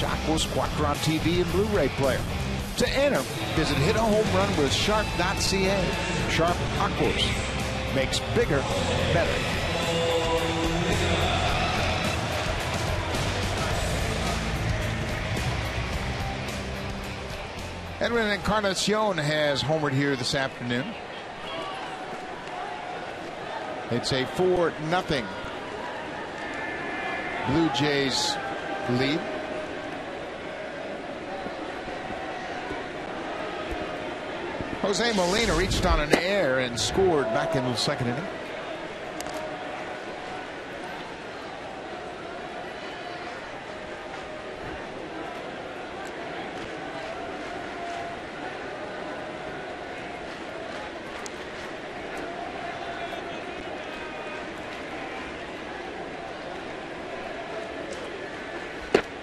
Aquos Quattron TV and Blu-ray player. To enter, visit Hit a Home Run with Sharp.ca. Sharp Aquos makes bigger better. Edwin Encarnacion has homered here this afternoon. It's a 4-0 Blue Jays lead. Jose Molina reached on an air and scored back in the 2nd inning.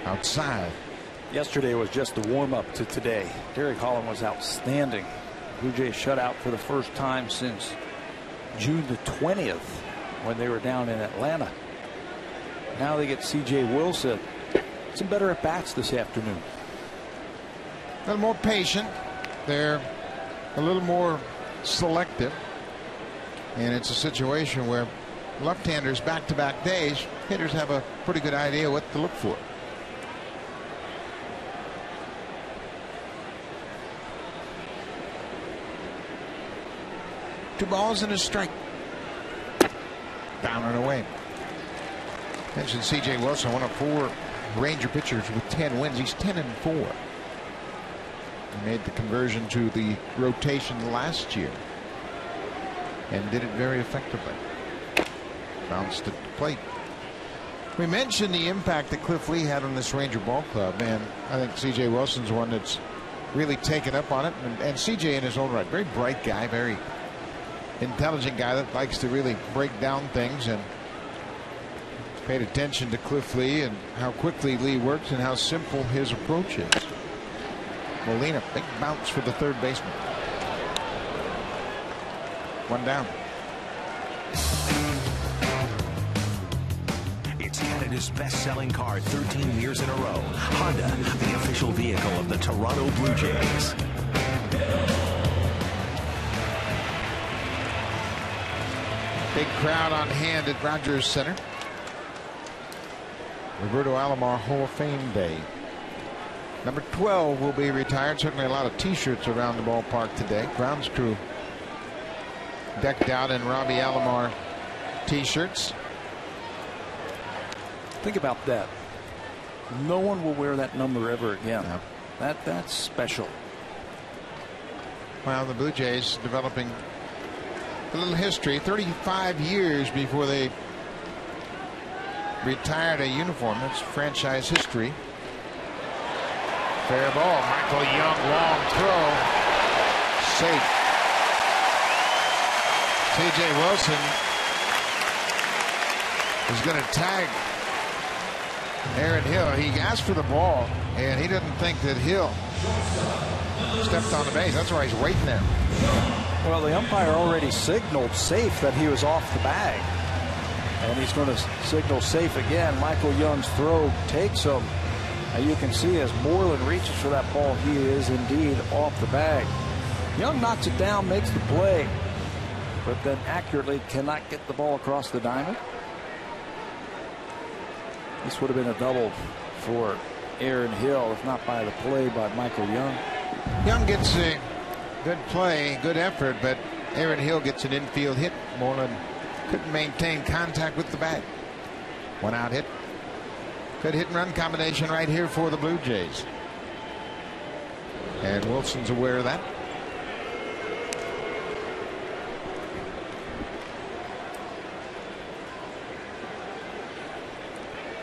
Outside. Yesterday was just the warm-up to today. Derek Holland was outstanding. Blue Jays shut out for the first time since June the 20th when they were down in Atlanta. Now they get C.J. Wilson. Some better at-bats this afternoon. A little more patient. They're a little more selective. And it's a situation where left-handers back-to-back days, hitters have a pretty good idea what to look for. Two balls and a strike. Down and away. Mentioned C.J. Wilson, one of 4 Ranger pitchers with 10 wins. He's 10-4. He made the conversion to the rotation last year and did it very effectively. Bounced at the plate. We mentioned the impact that Cliff Lee had on this Ranger ball club, and I think C.J. Wilson's one that's really taken up on it. And C.J. in his own right, very bright guy, very intelligent guy that likes to really break down things, and paid attention to Cliff Lee and how quickly Lee works and how simple his approach is. Molina, big bounce for the 3rd baseman. 1 down. It's Canada's best-selling car 13 years in a row. Honda, the official vehicle of the Toronto Blue Jays. Big crowd on hand at Rogers Center. Roberto Alomar Hall of Fame Day. Number 12 will be retired. Certainly a lot of T-shirts around the ballpark today. Grounds crew decked out in Robbie Alomar T-shirts. Think about that. No one will wear that number ever again. Yeah. That's special. Well, the Blue Jays developing a little history. 35 years before they retired a uniform. That's franchise history. Fair ball. Michael Young, long throw. Safe. T.J. Wilson is going to tag Aaron Hill. He asked for the ball, and he didn't think that Hill stepped on the base. That's why he's waiting there. Well, the umpire already signaled safe that he was off the bag. And he's going to signal safe again. Michael Young's throw takes him. And you can see as Moreland reaches for that ball, he is indeed off the bag. Young knocks it down, makes the play, but then accurately cannot get the ball across the diamond. This would have been a double for Aaron Hill, if not by the play by Michael Young. Young gets a good play, good effort, but Aaron Hill gets an infield hit. Moreland couldn't maintain contact with the bag. One out hit. Good hit and run combination right here for the Blue Jays. And Wilson's aware of that.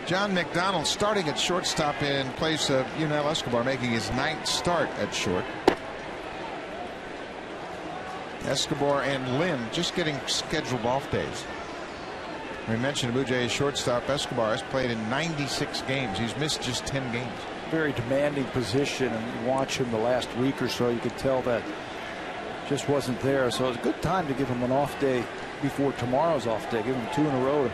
John McDonald starting at shortstop in place of Yunel Escobar, making his 9th start at short. Escobar and Lynn just getting scheduled off days. We mentioned Blue Jays shortstop Escobar has played in 96 games. He's missed just 10 games. Very demanding position, and you watch him the last week or so, you could tell that just wasn't there. So it's a good time to give him an off day before tomorrow's off day. Give him 2 in a row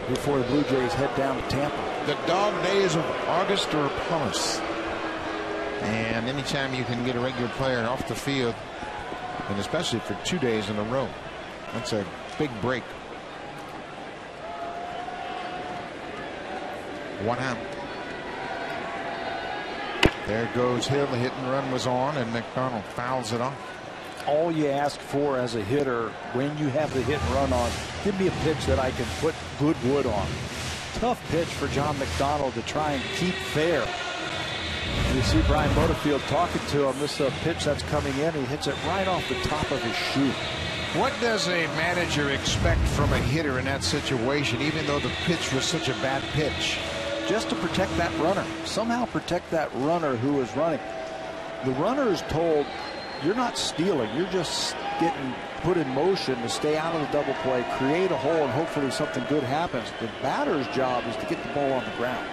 before the Blue Jays head down to Tampa. The dog days of August are upon us. And anytime you can get a regular player off the field, and especially for 2 days in a row, that's a big break. 1 out. There goes Hill. The hit and run was on, and McDonald fouls it off. All you ask for as a hitter when you have the hit and run on, give me a pitch that I can put good wood on. Tough pitch for John McDonald to try and keep fair. You see Brian Butterfield talking to him. This pitch that's coming in, he hits it right off the top of his shoe. What does a manager expect from a hitter in that situation, even though the pitch was such a bad pitch? Just to protect that runner. Somehow protect that runner who is running. The runner is told, you're not stealing. You're just getting put in motion to stay out of the double play, create a hole, and hopefully something good happens. The batter's job is to get the ball on the ground.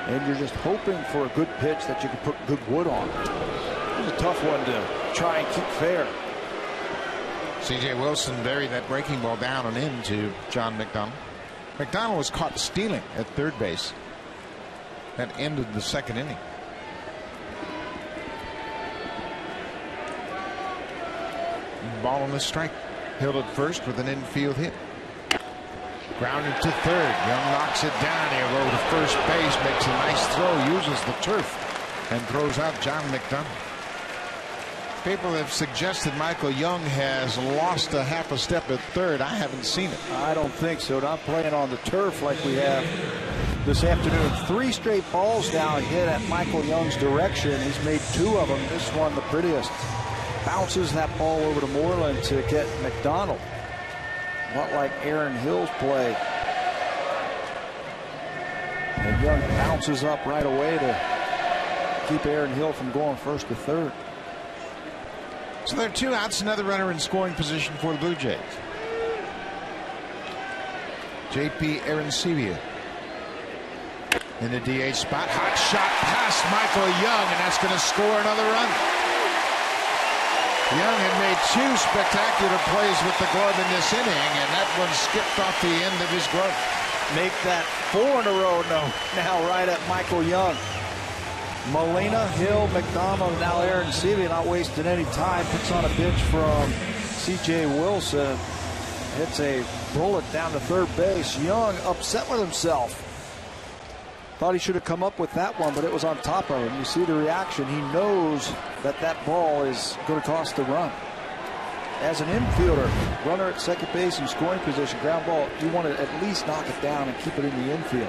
And you're just hoping for a good pitch that you can put good wood on. It was a tough one to try and keep fair. C.J. Wilson buried that breaking ball down and into John McDonald. McDonald was caught stealing at third base. That ended the 2nd inning. Ball on the strike. Hill at first with an infield hit. Grounded to third. Young knocks it down. He'll go to first base. Makes a nice throw. Uses the turf and throws out John McDonald. People have suggested Michael Young has lost a half a step at third. I haven't seen it. I don't think so. Not playing on the turf like we have this afternoon. 3 straight balls now hit at Michael Young's direction. He's made 2 of them. This one the prettiest. Bounces that ball over to Moreland to get McDonald. Not like Aaron Hill's play. And Young bounces up right away to keep Aaron Hill from going first to third. So there are 2 outs, another runner in scoring position for the Blue Jays. J.P. Arencibia in the DH spot. Hot shot past Michael Young, and that's going to score another run. Young had made 2 spectacular plays with the glove in this inning, and that one skipped off the end of his glove. Make that 4 in a row now right at Michael Young. Molina, Hill, McDonald, now Arencibia not wasting any time. Puts on a pitch from C.J. Wilson. Hits a bullet down to third base. Young upset with himself. Thought he should have come up with that one, but it was on top of him. You see the reaction. He knows that that ball is going to cost the run. as an infielder, runner at second base in scoring position, ground ball, you want to at least knock it down and keep it in the infield.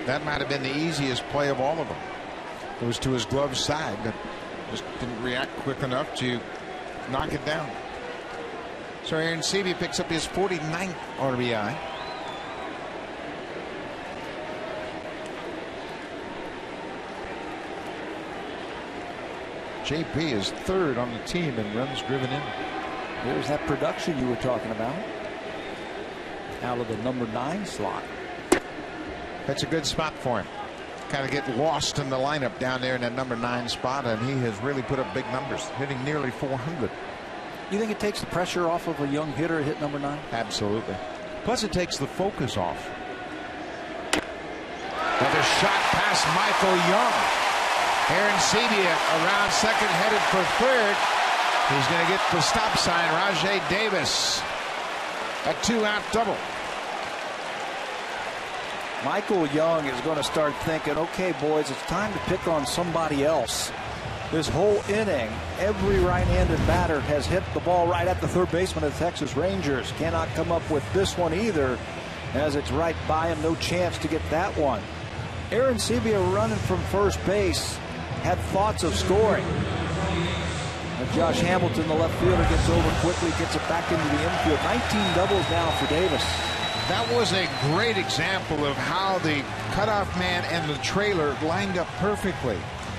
That might have been the easiest play of all of them. It was to his glove side, but just didn't react quick enough to knock it down. So Aaron Sebe picks up his 49th RBI. JP is third on the team in runs driven in. There's that production you were talking about out of the number 9 slot. That's a good spot for him. Kind of get lost in the lineup down there in that number 9 spot, and he has really put up big numbers, hitting nearly 400. You think it takes the pressure off of a young hitter hit number 9? Absolutely. Plus it takes the focus off. Another shot past Michael Young. Aaron Sebe around second, headed for third. He's going to get the stop sign. Rajai Davis, a 2-out double. Michael Young is going to start thinking, okay, boys, it's time to pick on somebody else. This whole inning, every right-handed batter has hit the ball right at the third baseman of the Texas Rangers. Cannot come up with this one either, as it's right by him. No chance to get that one. Aaron Sebe running from first base. Had thoughts of scoring. And Josh Hamilton, the left fielder, gets over quickly, gets it back into the infield. 19 doubles now for Davis. That was a great example of how the cutoff man and the trailer lined up perfectly.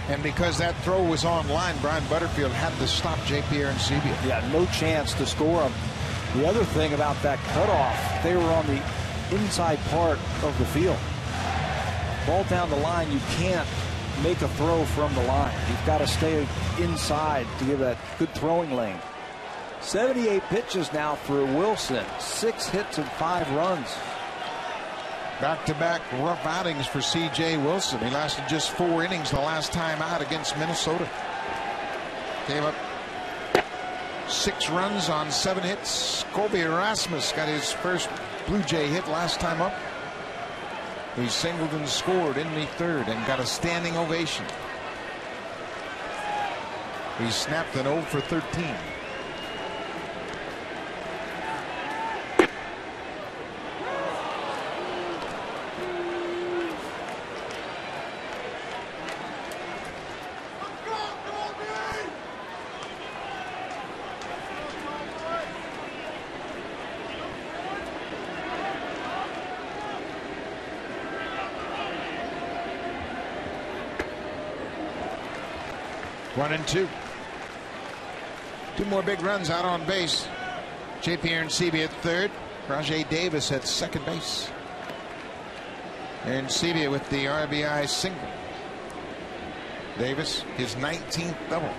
And because that throw was on line, Brian Butterfield had to stop JP Aaron Sebe. Yeah, no chance to score him. The other thing about that cutoff, they were on the inside part of the field. Ball down the line, you can't make a throw from the line. You've got to stay inside to give that good throwing lane. 78 pitches now for Wilson. 6 hits and 5 runs. Back-to-back rough outings for C.J. Wilson. He lasted just 4 innings the last time out against Minnesota. Gave up 6 runs on 7 hits. Colby Erasmus got his first Blue Jay hit last time up. He singled and scored in the third and got a standing ovation. He snapped an 0 for 13. One and two. 2 more big runs out on base. JP Aaron Sebe at third. Rajai Davis at second base. Aaron Sebe with the RBI single. Davis, his 19th double.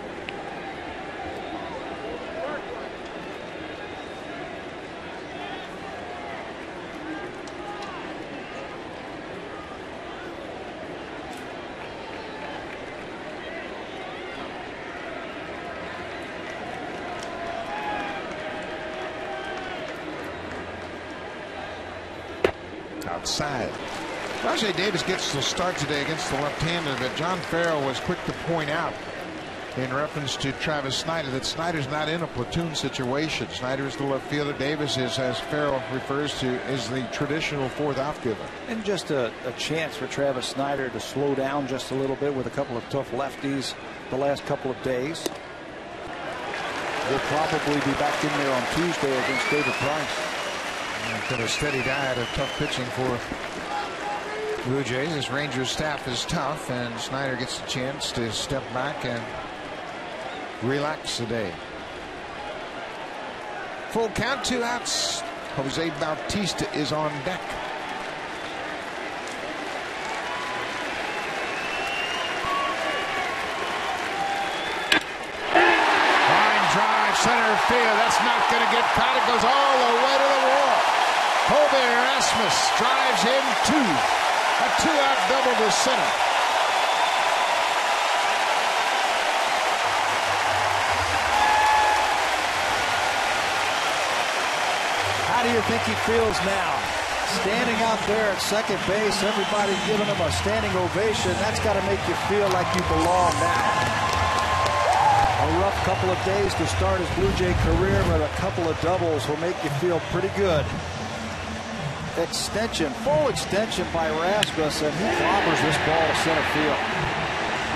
Outside. Rajai Davis gets the start today against the left-hander, but John Farrell was quick to point out in reference to Travis Snider that Snider's not in a platoon situation. Snider is the left fielder. Davis is, as Farrell refers to, is the traditional 4th outfielder. And just a chance for Travis Snider to slow down just a little bit with a couple of tough lefties the last couple of days. He'll probably be back in there on Tuesday against David Price. Got a steady diet of tough pitching for Blue Jays. This Rangers staff is tough, and Snider gets a chance to step back and relax today. Full count, 2 outs. Jose Bautista is on deck. Line drive, center field. That's not going to get caught. It goes all the way to the wall. Colby Erasmus drives in 2. A 2-out double to center. How do you think he feels now? Standing out there at second base, everybody giving him a standing ovation. That's got to make you feel like you belong now. A Rough couple of days to start his Blue Jay career, but a couple of doubles will make you feel pretty good. Extension, full extension by Rasmus, and he clobbers this ball to center field.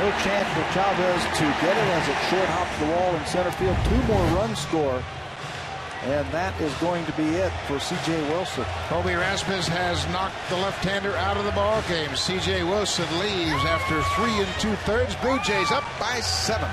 No chance for Chavez to get it as it short hops the wall in center field. 2 more runs score, and that is going to be it for C.J. Wilson. Colby Rasmus has knocked the left-hander out of the ball game. C.J. Wilson leaves after 3 2/3. Blue Jays up by 7.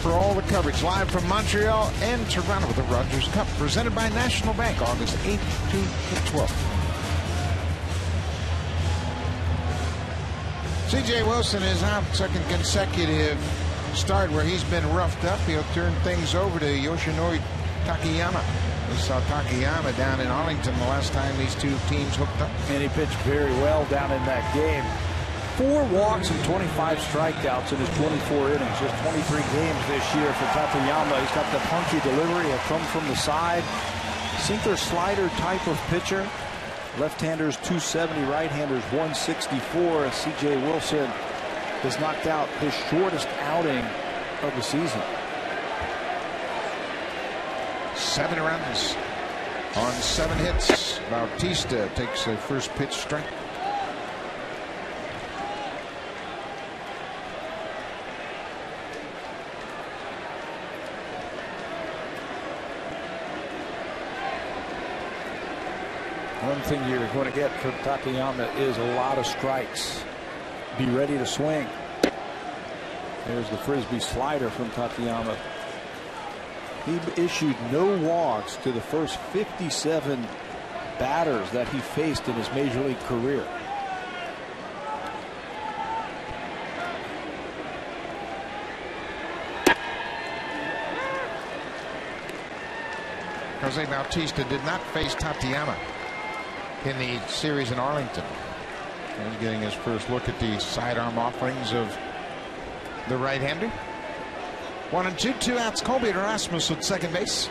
For all the coverage live from Montreal and Toronto, the Rogers Cup presented by National Bank, August 8th to the 12th. C.J. Wilson is out, second consecutive start where he's been roughed up. He'll turn things over to Yoshinori Takayama. We saw Takayama down in Arlington the last time these two teams hooked up. And he pitched very well down in that game. 4 walks and 25 strikeouts in his 24 innings. Just 23 games this year for Tateyama. He's got the punky delivery. He'll come from the side. Sinker slider type of pitcher. Left-handers 270, right-handers 164. C.J. Wilson has knocked out his shortest outing of the season. 7 runs on 7 hits. Bautista takes a first pitch strike. One thing you're going to get from Takayama is a lot of strikes. Be ready to swing. There's the frisbee slider from Takayama. He issued no walks to the first 57 batters that he faced in his major league career. Jose Bautista did not face Tateyama in the series in Arlington. He's getting his first look at the sidearm offerings of the right-hander. 1 and 2, 2 outs. Colby Rasmus at second base.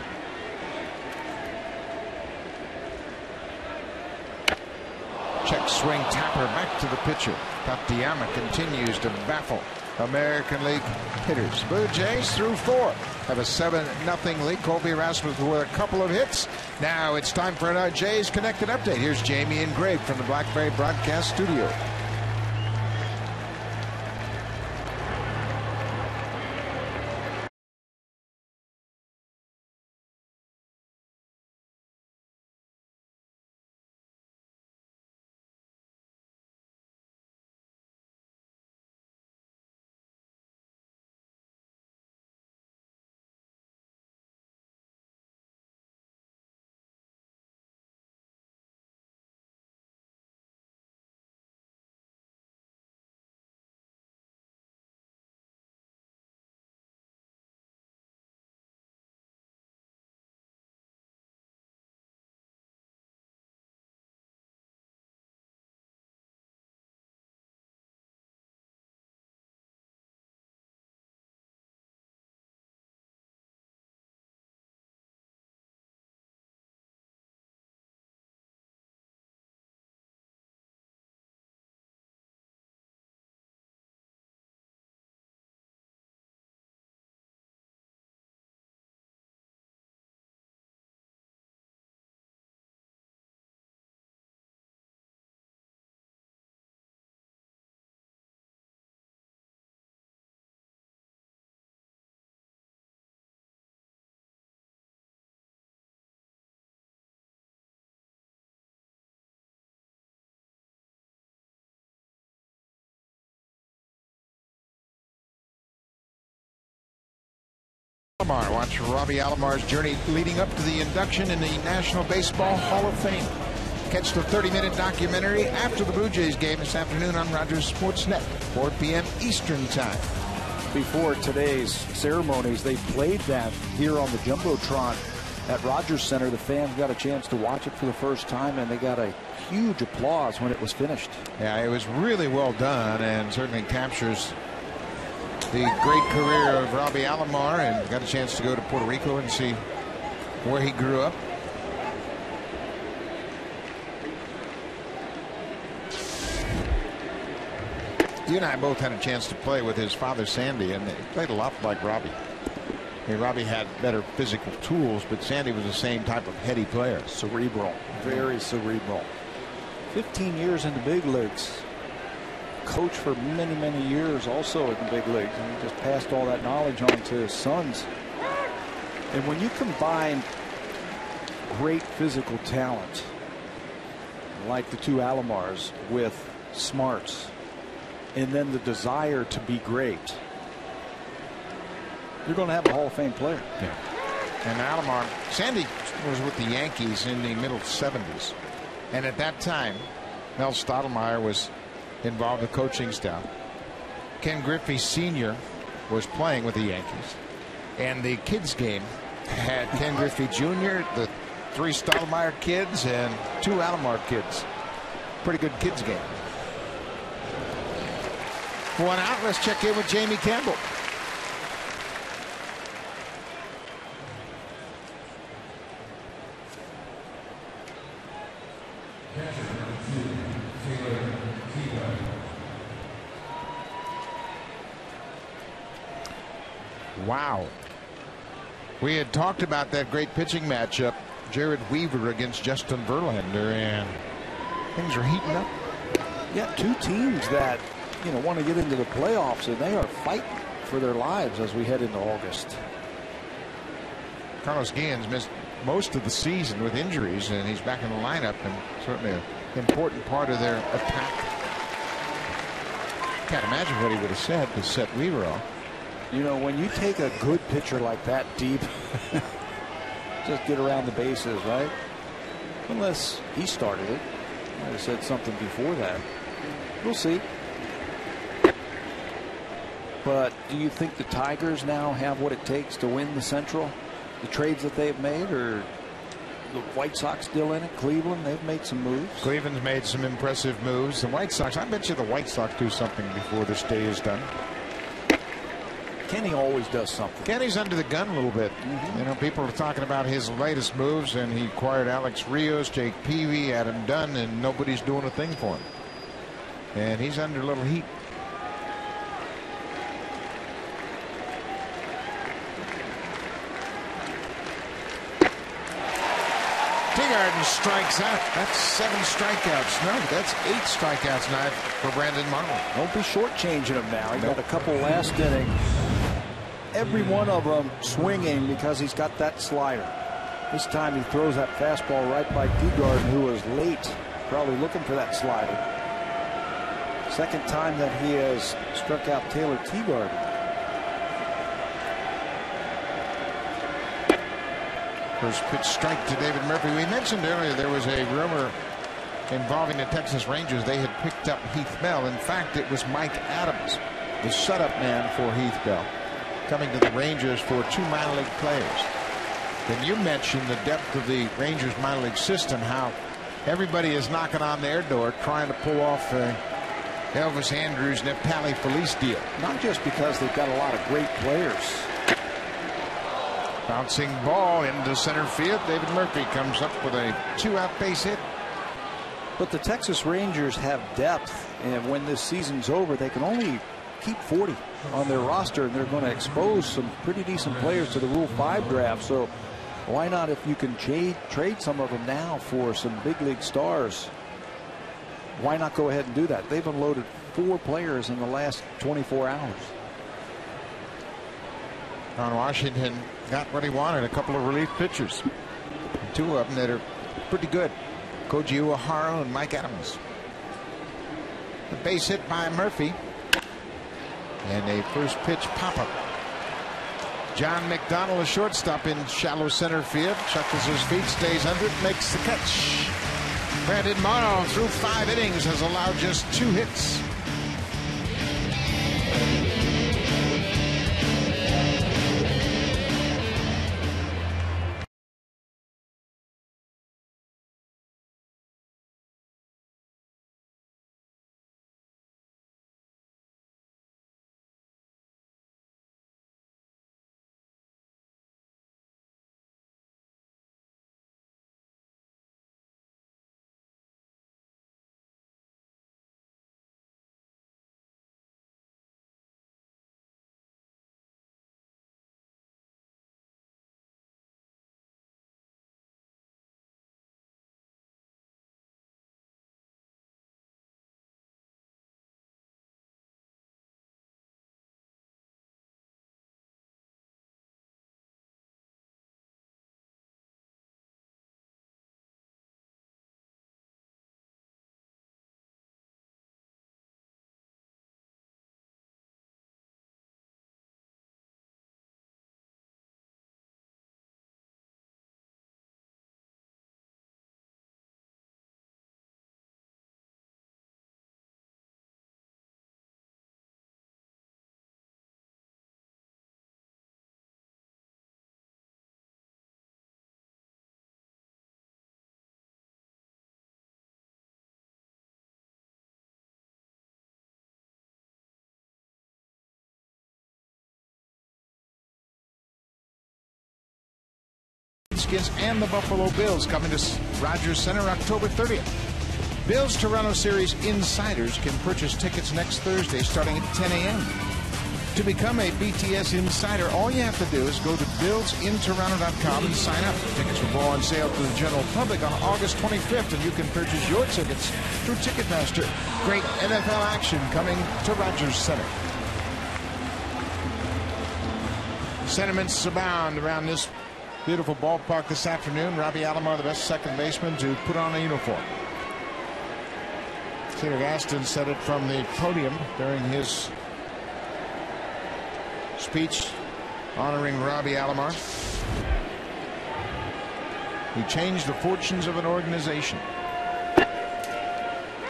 Check swing, tapper back to the pitcher. Tateyama continues to baffle American League hitters. Blue Jays through 4 have a 7-0 lead. Colby Rasmus with a couple of hits. Now it's time for another Jays Connected update. Here's Jamie and Greg from the Blackberry Broadcast Studio. Alomar. Watch Robbie Alomar's journey leading up to the induction in the National Baseball Hall of Fame. Catch the 30-minute documentary after the Blue Jays game this afternoon on Rogers Sportsnet, 4 p.m. Eastern Time. Before today's ceremonies, they played that here on the Jumbotron at Rogers Center. The fans got a chance to watch it for the first time, and they got a huge applause when it was finished. Yeah, it was really well done, and certainly captures the great career of Robbie Alomar, and got a chance to go to Puerto Rico and see where he grew up. You and I both had a chance to play with his father, Sandy, and he played a lot like Robbie. I mean, Robbie had better physical tools, but Sandy was the same type of heady player. Cerebral, very cerebral. 15 years in the big leagues. Coach for many, many years also in the big leagues. And he just passed all that knowledge on to his sons. And when you combine great physical talent, like the two Alomars, with smarts, and then the desire to be great, you're going to have a Hall of Fame player. Yeah. And Alomar, Sandy was with the Yankees in the middle 70s. And at that time, Mel Stottlemyre was involved with coaching staff. Ken Griffey Sr. was playing with the Yankees. And the kids game had Ken Griffey Jr., the 3 Stottlemyre kids, and 2 Alomar kids. Pretty good kids game. One out. Let's check in with Jamie Campbell. Wow. We had talked about that great pitching matchup, Jared Weaver against Justin Verlander, and things are heating up. Yeah, 2 teams that, you know, want to get into the playoffs, and they are fighting for their lives as we head into August. Carlos Guillen's missed most of the season with injuries, and he's back in the lineup, and certainly an important part of their attack. Can't imagine what he would have said to set Weaver off. You know, when you take a good pitcher like that deep, just get around the bases, right? Unless he started it. Might have said something before that. We'll see. But do you think the Tigers now have what it takes to win the Central? The trades that they've made, or the White Sox still in it? Cleveland, they've made some moves. Cleveland's made some impressive moves. The White Sox, I bet you the White Sox do something before this day is done. Kenny always does something. Kenny's under the gun a little bit. You know, people are talking about his latest moves, and he acquired Alex Rios, Jake Peavy, Adam Dunn, and nobody's doing a thing for him. And he's under a little heat. Teeguarden strikes out. That's 7 strikeouts. No, that's 8 strikeouts now for Brandon Marlowe. Don't be shortchanging him now. He got a couple last inning. Every one of them swinging because he's got that slider. This time he throws that fastball right by Teeguarden, who was late, probably looking for that slider. Second time that he has struck out Taylor Teeguarden. First pitch strike to David Murphy. We mentioned earlier there was a rumor involving the Texas Rangers. They had picked up Heath Bell. In fact, it was Mike Adams, the setup man for Heath Bell, coming to the Rangers for 2 minor league players. Then you mentioned the depth of the Rangers minor league system, how everybody is knocking on their door trying to pull off Elvis Andrus, Neftali Felice deal. Not just because they've got a lot of great players. Bouncing ball into center field. David Murphy comes up with a 2-out base hit. But the Texas Rangers have depth, and when this season's over, they can only keep 40 on their roster, and they're going to expose some pretty decent players to the Rule 5 draft. So why not, if you can trade some of them now for some big league stars, why not go ahead and do that? They've unloaded 4 players in the last 24 hours. Ron Washington got what he wanted, a couple of relief pitchers. 2 of them that are pretty good. Koji Uehara and Mike Adams. The base hit by Murphy. And a first pitch pop-up. John McDonald, a shortstop in shallow center field, shuffles his feet, stays under it, makes the catch. Brandon Morrow, through 5 innings, has allowed just 2 hits. And the Buffalo Bills coming to Rogers Center October 30th. Bills Toronto Series insiders can purchase tickets next Thursday starting at 10 a.m. To become a BTS insider, all you have to do is go to billsintoronto.com and sign up. Tickets will go on sale to the general public on August 25th, and you can purchase your tickets through Ticketmaster. Great NFL action coming to Rogers Center. Sentiments abound around this beautiful ballpark this afternoon. Robbie Alomar, the best second baseman to put on a uniform. Cedar Gaston said it from the podium during his speech honoring Robbie Alomar. He changed the fortunes of an organization.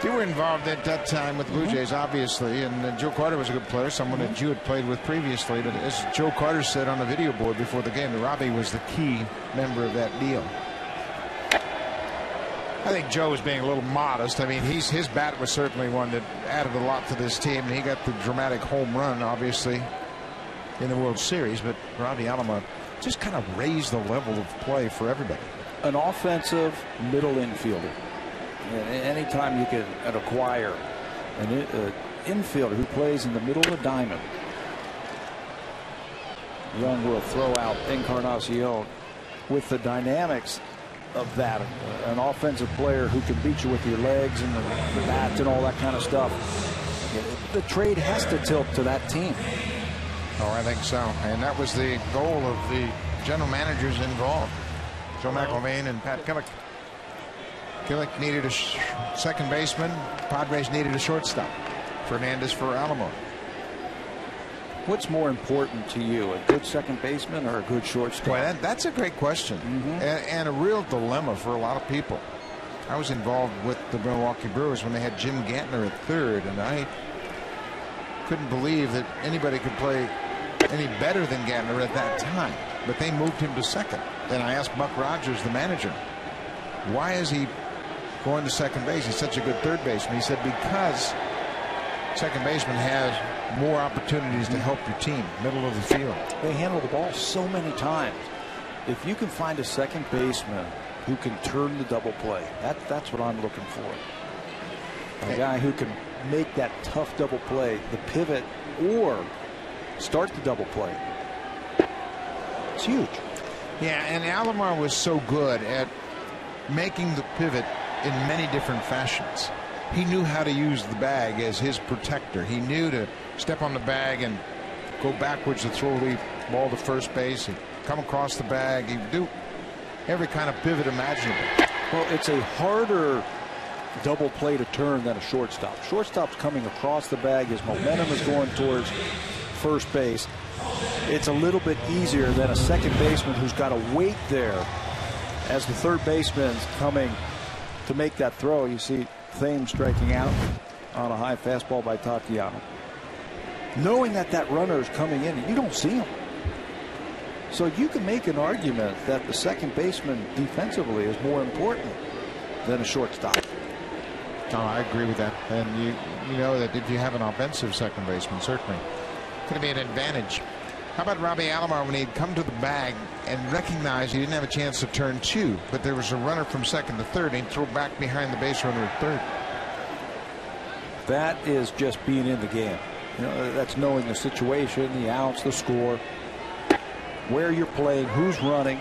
You were involved at that time with Blue Jays, obviously, and Joe Carter was a good player, someone that you had played with previously. But as Joe Carter said on the video board before the game, that Robbie was the key member of that deal. I think Joe was being a little modest. I mean, his bat was certainly one that added a lot to this team, and he got the dramatic home run, obviously, in the World Series. But Robbie Alomar just kind of raised the level of play for everybody. An offensive middle infielder. Anytime you can acquire an infielder who plays in the middle of the diamond, Young will throw out Encarnacion with the dynamics of that. An offensive player who can beat you with your legs and the bats and all that kind of stuff. The trade has to tilt to that team. Oh, I think so. And that was the goal of the general managers involved, Joe McElvain and Pat Killick. Killick needed a second baseman. Padres needed a shortstop. Fernandez for Alomar. What's more important to you, a good second baseman or a good shortstop? Boy, that's a great question, and a real dilemma for a lot of people. I was involved with the Milwaukee Brewers when they had Jim Gantner at third, and I couldn't believe that anybody could play any better than Gantner at that time. But they moved him to second. And I asked Buck Rogers, the manager, why is he going to second base? He's such a good third baseman. He said because second baseman has more opportunities to help your team, middle of the field. They handle the ball so many times. If you can find a second baseman who can turn the double play, that's what I'm looking for. A guy who can make that tough double play, the pivot, or start the double play. It's huge. Yeah, and Alomar was so good at making the pivot in many different fashions. He knew how to use the bag as his protector. He knew to step on the bag and go backwards to throw the ball to first base. He'd come across the bag. He'd do every kind of pivot imaginable. Well, it's a harder double play to turn than a shortstop. Shortstop's coming across the bag. His momentum is going towards first base, it's a little bit easier than a second baseman who's got to wait there as the third baseman's coming to make that throw. You see Thames striking out on a high fastball by Tatiana. Knowing that that runner is coming in, you don't see him. So you can make an argument that the second baseman defensively is more important than a shortstop. No, I agree with that. And you know that if you have an offensive second baseman, certainly could be an advantage. How about Robbie Alomar when he'd come to the bag and recognized he didn't have a chance to turn two, but there was a runner from second to third, and he'd throw back behind the base runner at third. That is just being in the game. You know, that's knowing the situation, the outs, the score, where you're playing, who's running.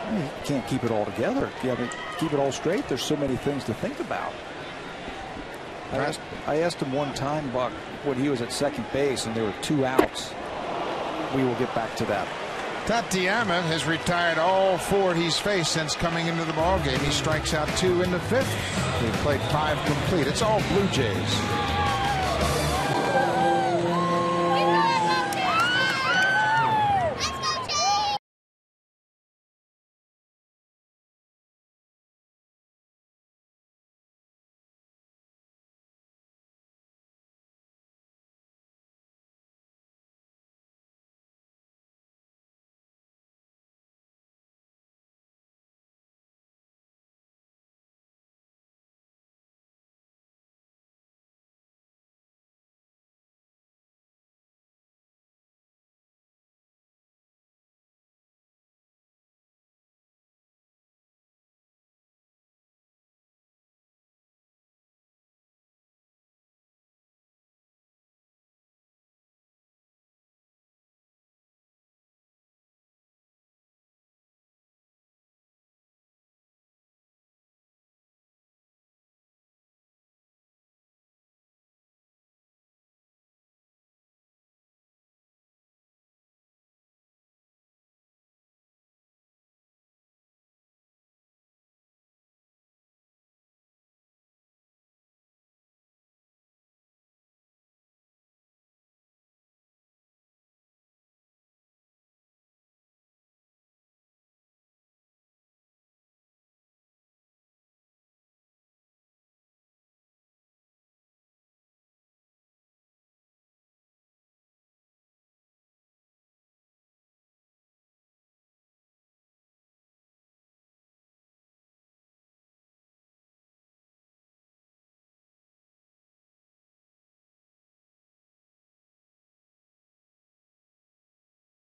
I mean, you can't keep it all together. If you have to keep it all straight, there's so many things to think about. I asked him one time, Buck, when he was at second base and there were 2 outs. We will get back to that. Tatiana has retired all 4 he's faced since coming into the ball game. He strikes out 2 in the 5th. He played 5 complete. It's all Blue Jays.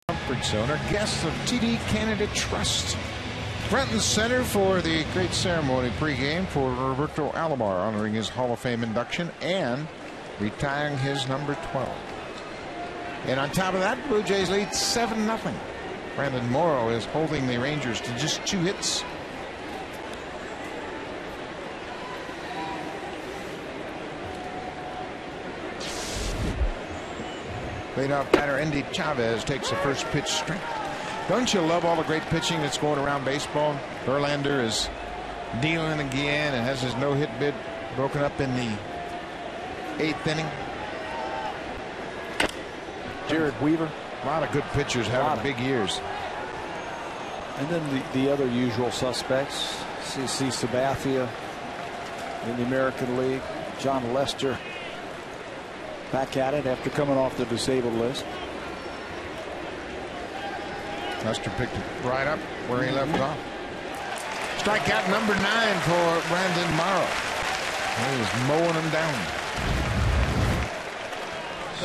Comfort Zone are guests of TD Canada Trust. Front and center for the great ceremony pregame for Roberto Alomar, honoring his Hall of Fame induction and retiring his number 12. And on top of that, Blue Jays lead 7-0. Brandon Morrow is holding the Rangers to just 2 hits. Leadoff batter Endy Chavez takes the first pitch straight. Don't you love all the great pitching that's going around baseball? Verlander is dealing again and has his no-hit bid broken up in the 8th inning. Jared Weaver. A lot of good pitchers having big years. And then the other usual suspects. CC Sabathia in the American League. John Lester back at it after coming off the disabled list. Lester picked it right up where he left off. Strikeout number 9 for Brandon Morrow. He was mowing him down.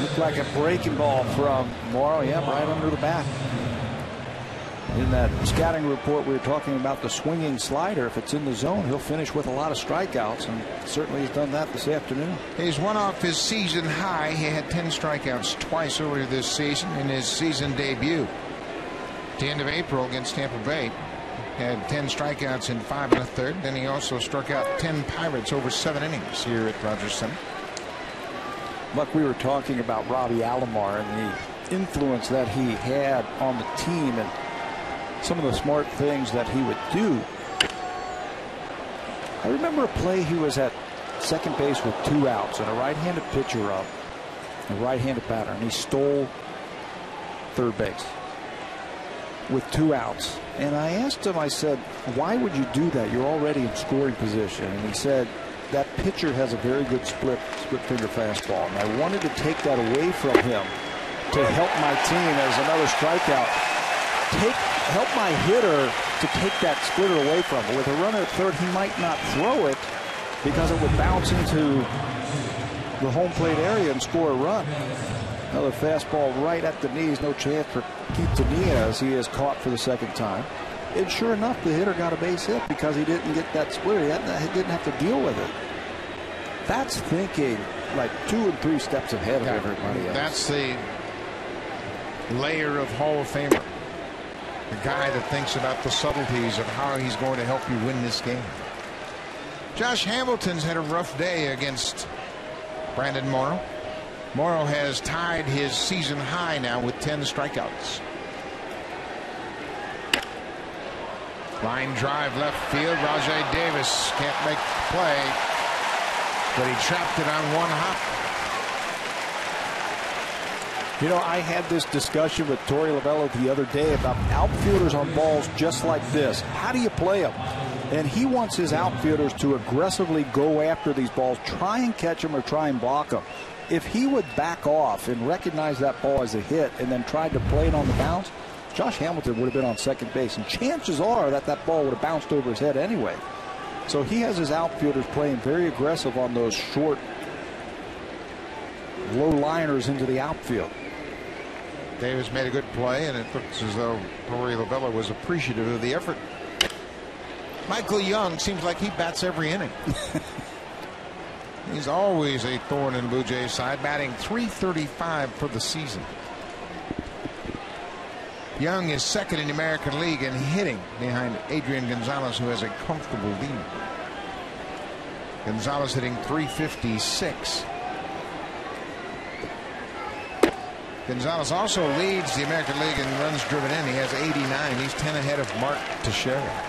Looked like a breaking ball from Morrow. Yeah, right under the bat. In that scouting report, we were talking about the swinging slider. If it's in the zone, he'll finish with a lot of strikeouts, and certainly he's done that this afternoon. He's one off his season high. He had 10 strikeouts twice earlier this season in his season debut. At the end of April against Tampa Bay, had 10 strikeouts in 5 1/3. Then he also struck out 10 Pirates over 7 innings here at Rogers Center. Buck, we were talking about Robbie Alomar and the influence that he had on the team and some of the smart things that he would do. I remember a play he was at second base with 2 outs and a right-handed pitcher up, a right-handed batter, and he stole third base with 2 outs. And I asked him, I said, why would you do that? You're already in scoring position. And he said, that pitcher has a very good split finger fastball, and I wanted to take that away from him to help my team as another strikeout. Help my hitter to take that splitter away from him. With a runner at third, he might not throw it because it would bounce into the home plate area and score a run. Another fastball right at the knees. No chance for Quintanilla. He is caught for the second time. And sure enough, the hitter got a base hit because he didn't get that splitter. He didn't have to deal with it. That's thinking like 2 and 3 steps ahead of everybody else. That's the layer of Hall of Famer. The guy that thinks about the subtleties of how he's going to help you win this game. Josh Hamilton's had a rough day against Brandon Morrow. Morrow has tied his season high now with 10 strikeouts. Line drive left field. Rajai Davis can't make the play, but he trapped it on 1 hop. You know, I had this discussion with Torey Lovullo the other day about outfielders on balls just like this. How do you play them? And he wants his outfielders to aggressively go after these balls, try and catch them or try and block them. If he would back off and recognize that ball as a hit and then tried to play it on the bounce, Josh Hamilton would have been on second base. And chances are that that ball would have bounced over his head anyway. So he has his outfielders playing very aggressive on those short, low liners into the outfield. Davis made a good play, and it looks as though Torey Lovullo was appreciative of the effort. Michael Young seems like he bats every inning. He's always a thorn in Blue Jays' side, batting .335 for the season. Young is second in the American League in hitting behind Adrian Gonzalez, who has a comfortable lead. Gonzalez hitting .356. Gonzalez also leads the American League in runs driven in. He has 89. He's 10 ahead of Mark Teixeira.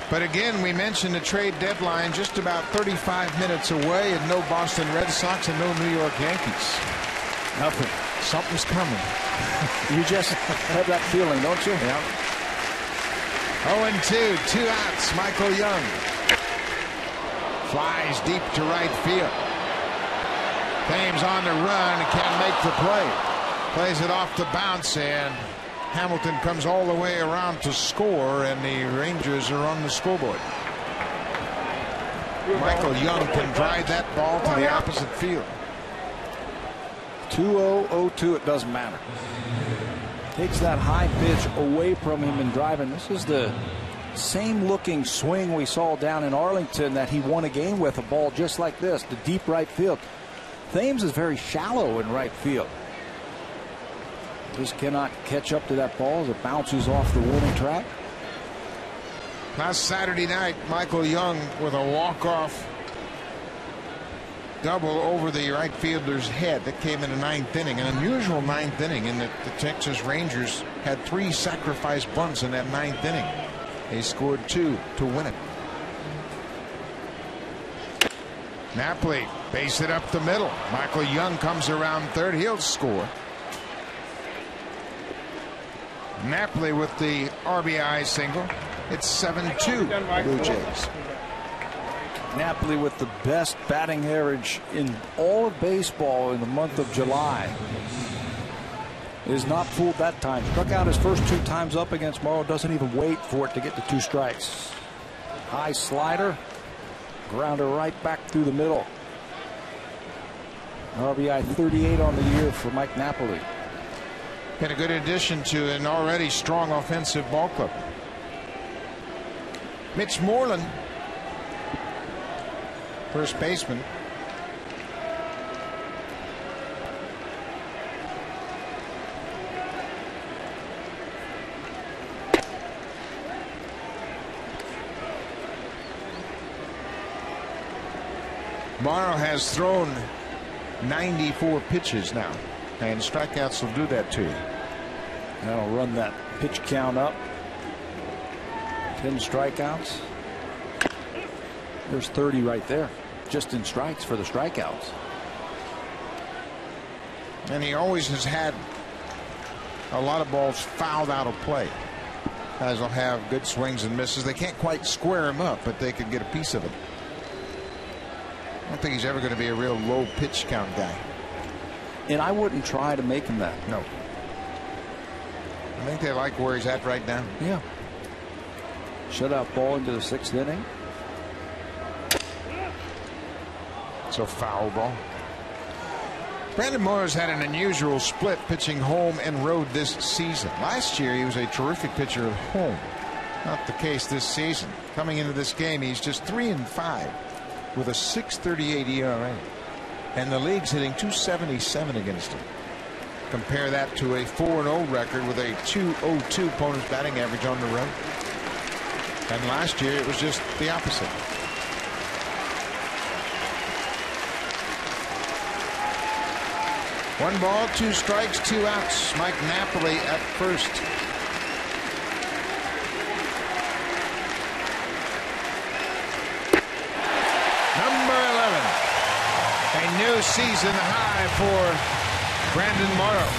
But again, we mentioned the trade deadline just about 35 minutes away, and no Boston Red Sox and no New York Yankees. Nothing. Something's coming. You just have that feeling, don't you? Yeah. 0-2, 2 outs. Michael Young flies deep to right field. Thames on the run and can't make the play. Plays it off the bounce, and Hamilton comes all the way around to score, and the Rangers are on the scoreboard. Michael Young can drive that ball to the opposite field. 2-0, 0-2, it doesn't matter. Takes that high pitch away from him and driving. This is the same looking swing we saw down in Arlington that he won a game with, a ball just like this, the deep right field. Thames is very shallow in right field. Just cannot catch up to that ball as it bounces off the warning track. Last Saturday night, Michael Young with a walk-off double over the right fielder's head. That came in the 9th inning. An unusual 9th inning in that the Texas Rangers had 3 sacrifice bunts in that 9th inning. They scored 2 to win it. Napoli base it up the middle. Michael Young comes around third. He'll score. Napoli with the RBI single. It's 7-2 Blue Jays. Napoli with the best batting average in all of baseball in the month of July. Is not fooled that time. Struck out his first 2 times up against Morrow. Doesn't even wait for it to get to 2 strikes. High slider. Grounder right back through the middle. RBI 38 on the year for Mike Napoli. Been a good addition to an already strong offensive ball club. Mitch Moreland, first baseman. Morrow has thrown 94 pitches now, and strikeouts will do that to you. That'll run that pitch count up. 10 strikeouts. There's 30 right there, just in strikes for the strikeouts. And he always has had a lot of balls fouled out of play. Guys will have good swings and misses. They can't quite square him up, but they can get a piece of it. I don't think he's ever going to be a real low pitch count guy. And I wouldn't try to make him that. No. I think they like where he's at right now. Yeah. Shutout ball into the 6th inning. It's a foul ball. Brandon Morrow's had an unusual split pitching home and road this season. Last year he was a terrific pitcher at home. Not the case this season. Coming into this game, he's just 3-5 with a 6.38 ERA. And the league's hitting .277 against him. Compare that to a 4-0 record with a .202 opponent's batting average on the road. And last year it was just the opposite. One ball, 2 strikes, 2 outs. Mike Napoli at first. Number 11. A new season high for Brandon Morrow.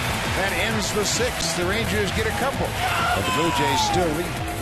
That ends the 6th. The Rangers get a couple, but the Blue Jays still lead.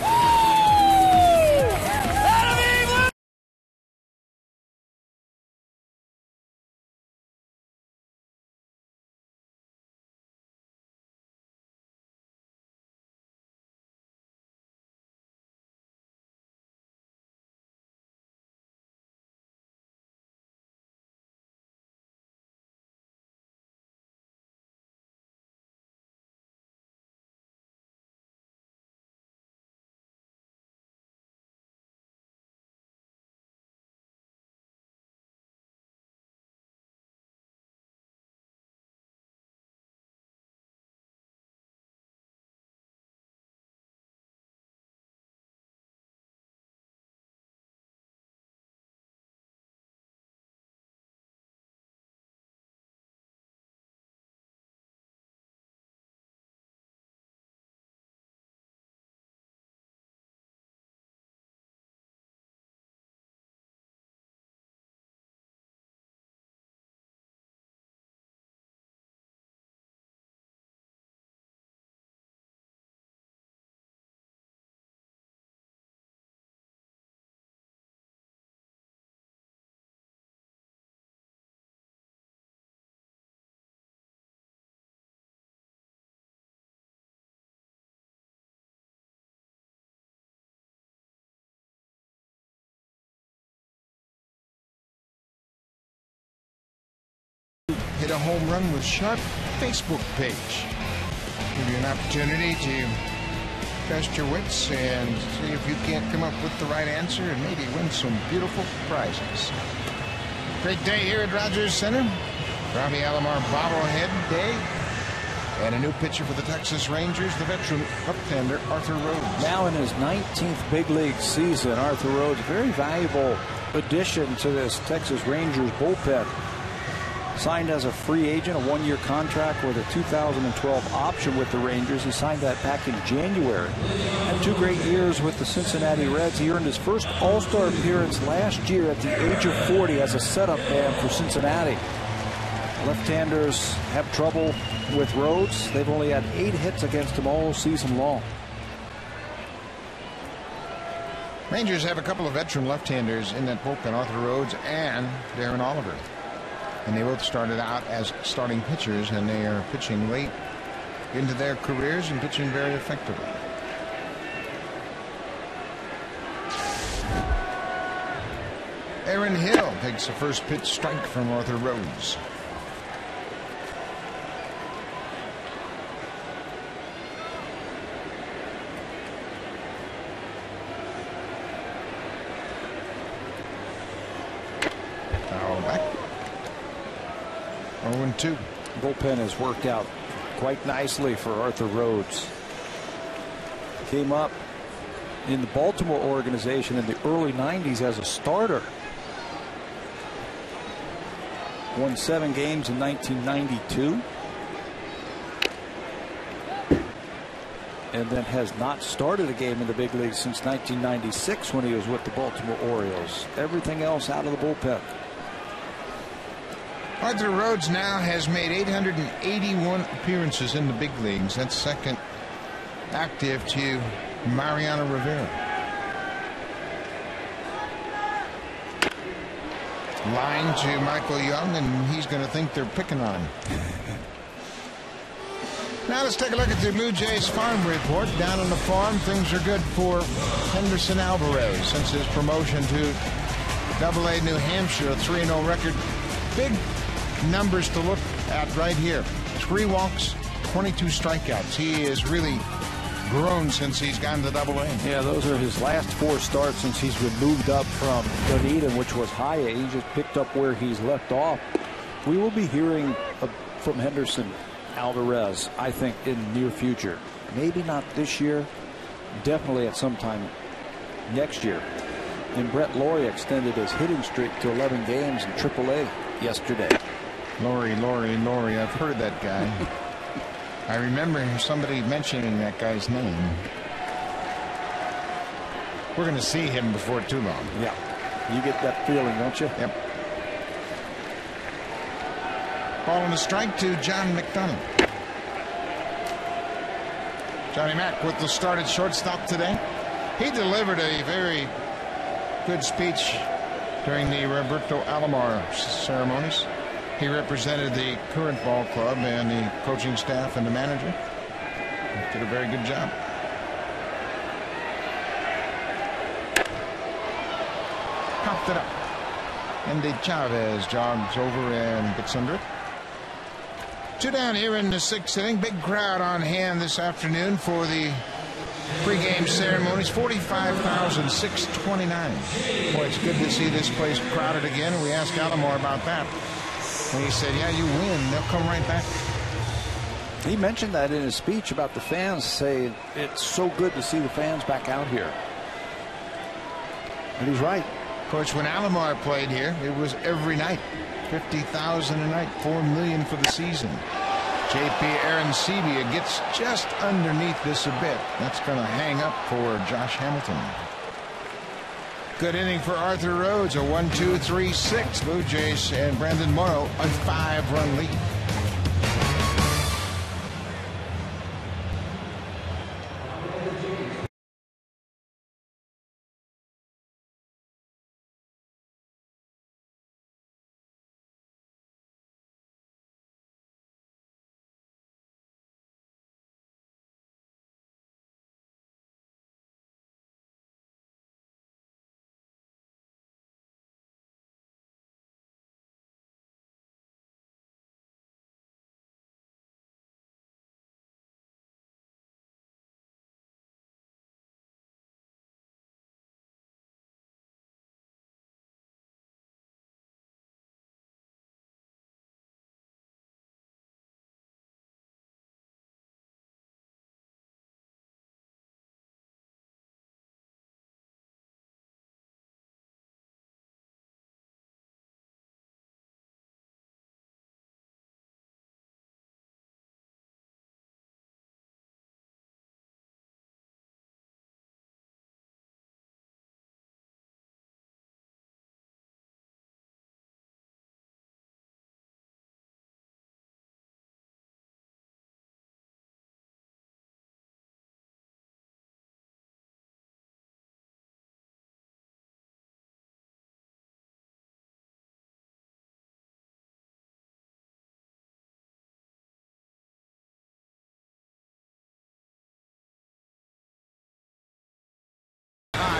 Hit a home run with Sharp Facebook page. Give you an opportunity to test your wits and see if you can't come up with the right answer and maybe win some beautiful prizes. Great day here at Rogers Center. Robbie Alomar bobblehead day. And a new pitcher for the Texas Rangers, the veteran left-hander Arthur Rhodes. Now in his 19th big league season, Arthur Rhodes, very valuable addition to this Texas Rangers bullpen. Signed as a free agent, a 1-year contract with a 2012 option with the Rangers. He signed that back in January. Had 2 great years with the Cincinnati Reds. He earned his first All-Star appearance last year at the age of 40 as a setup man for Cincinnati. Left-handers have trouble with Rhodes. They've only had 8 hits against him all season long. Rangers have a couple of veteran left-handers in that bullpen, Arthur Rhodes and Darren Oliver. And they both started out as starting pitchers, and they are pitching late into their careers and pitching very effectively. Aaron Hill takes the first pitch strike from Arthur Rhodes. Foul back. 0-2. Bullpen has worked out quite nicely for Arthur Rhodes. Came up in the Baltimore organization in the early 90s as a starter. Won 7 games in 1992. And then has not started a game in the big leagues since 1996 when he was with the Baltimore Orioles. Everything else out of the bullpen. Arthur Rhodes now has made 881 appearances in the big leagues. That's second active to Mariano Rivera. Line to Michael Young, and he's going to think they're picking on him. Now let's take a look at the Blue Jays farm report. Down on the farm, things are good for Henderson Alvarez since his promotion to Double-A New Hampshire, a 3-0 record. Big numbers to look at right here. 3 walks, 22 strikeouts. He has really grown since he's gone to Double-A. Yeah, those are his last 4 starts since he's been moved up from Dunedin, which was high A. He just picked up where he's left off. We will be hearing from Henderson Alvarez, I think, in the near future. Maybe not this year, definitely at some time next year. And Brett Laurie extended his hitting streak to 11 games in AAA yesterday. Laurie, I've heard that guy. I remember somebody mentioning that guy's name. We're going to see him before too long. Yeah, you get that feeling, don't you? Yep. Ball and a strike to John McDonough. Johnny Mack with the start at shortstop today. He delivered a very good speech during the Roberto Alomar ceremonies. He represented the current ball club and the coaching staff and the manager. Did a very good job. Popped it up. Andy Chavez jogs over and gets under it. 2 down here in the 6th inning. Big crowd on hand this afternoon for the pregame ceremonies. 45,629. Boy, it's good to see this place crowded again. And we asked Alomar about that. And he said, yeah, you win, they'll come right back. He mentioned that in his speech about the fans, saying it's so good to see the fans back out here. And he's right. Of course, when Alomar played here, it was every night. 50,000 a night, 4 million for the season. JP Arancibia gets just underneath this a bit. That's going to hang up for Josh Hamilton. Good inning for Arthur Rhodes. A 1-2-3-6. Blue Jays and Brandon Morrow a 5-run lead.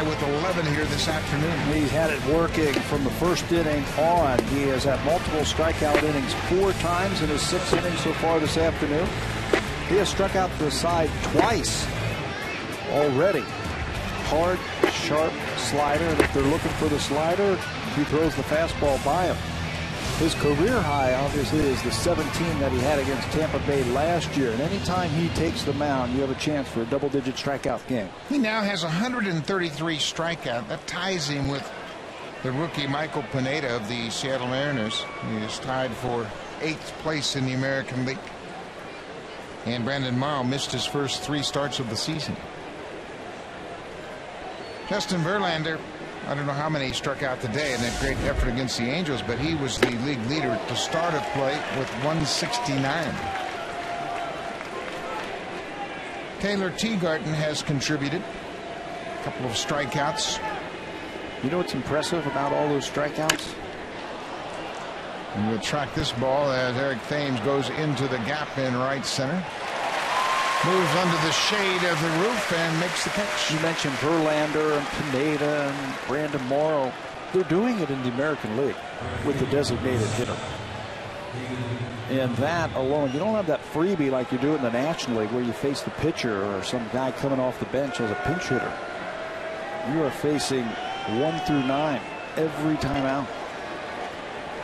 With 11 here this afternoon. He's had it working from the first inning on. He has had multiple strikeout innings 4 times in his 6 innings so far this afternoon. He has struck out the side twice already. Hard, sharp slider, and if they're looking for the slider, he throws the fastball by him. His career high, obviously, is the 17 that he had against Tampa Bay last year. And anytime he takes the mound, you have a chance for a double-digit strikeout game. He now has 133 strikeout. That ties him with the rookie Michael Pineda of the Seattle Mariners. He is tied for 8th place in the American League. And Brandon Morrow missed his first 3 starts of the season. Justin Verlander I don't know how many he struck out today in that great effort against the Angels, but he was the league leader at the start of play with 169. Taylor Teagarden has contributed a couple of strikeouts. You know what's impressive about all those strikeouts? And we'll track this ball as Eric Thames goes into the gap in right center. Moves under the shade of the roof and makes the catch. You mentioned Verlander and Pineda and Brandon Morrow. They're doing it in the American League with the designated hitter. And that alone, you don't have that freebie like you do in the National League where you face the pitcher or some guy coming off the bench as a pinch hitter. You are facing 1 through 9 every time out.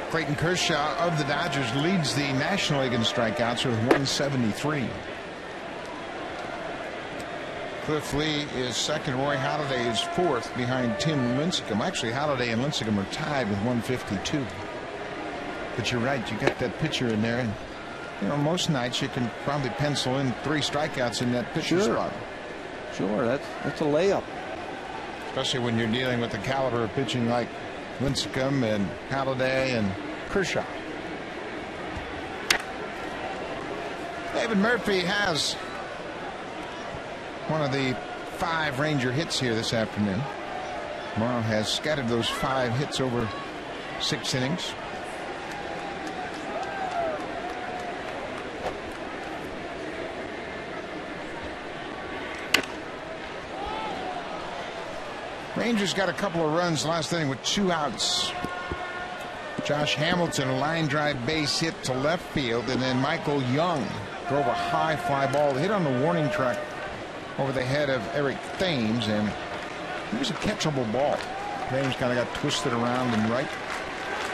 Clayton Kershaw of the Dodgers leads the National League in strikeouts with 173. Cliff Lee is second. Roy Halladay is fourth behind Tim Lincecum. Actually, Halladay and Lincecum are tied with 152. But you're right, you got that pitcher in there, and you know most nights you can probably pencil in 3 strikeouts in that pitcher spot. Sure, that's a layup. Especially when you're dealing with the caliber of pitching like Lincecum and Halladay and Kershaw. David Murphy has one of the 5 Ranger hits here this afternoon. Morrow has scattered those 5 hits over 6 innings. Rangers got a couple of runs last inning with 2 outs. Josh Hamilton, a line drive base hit to left field, and then Michael Young drove a high fly ball, hit on the warning track over the head of Eric Thames, and it was a catchable ball. Thames kind of got twisted around and right.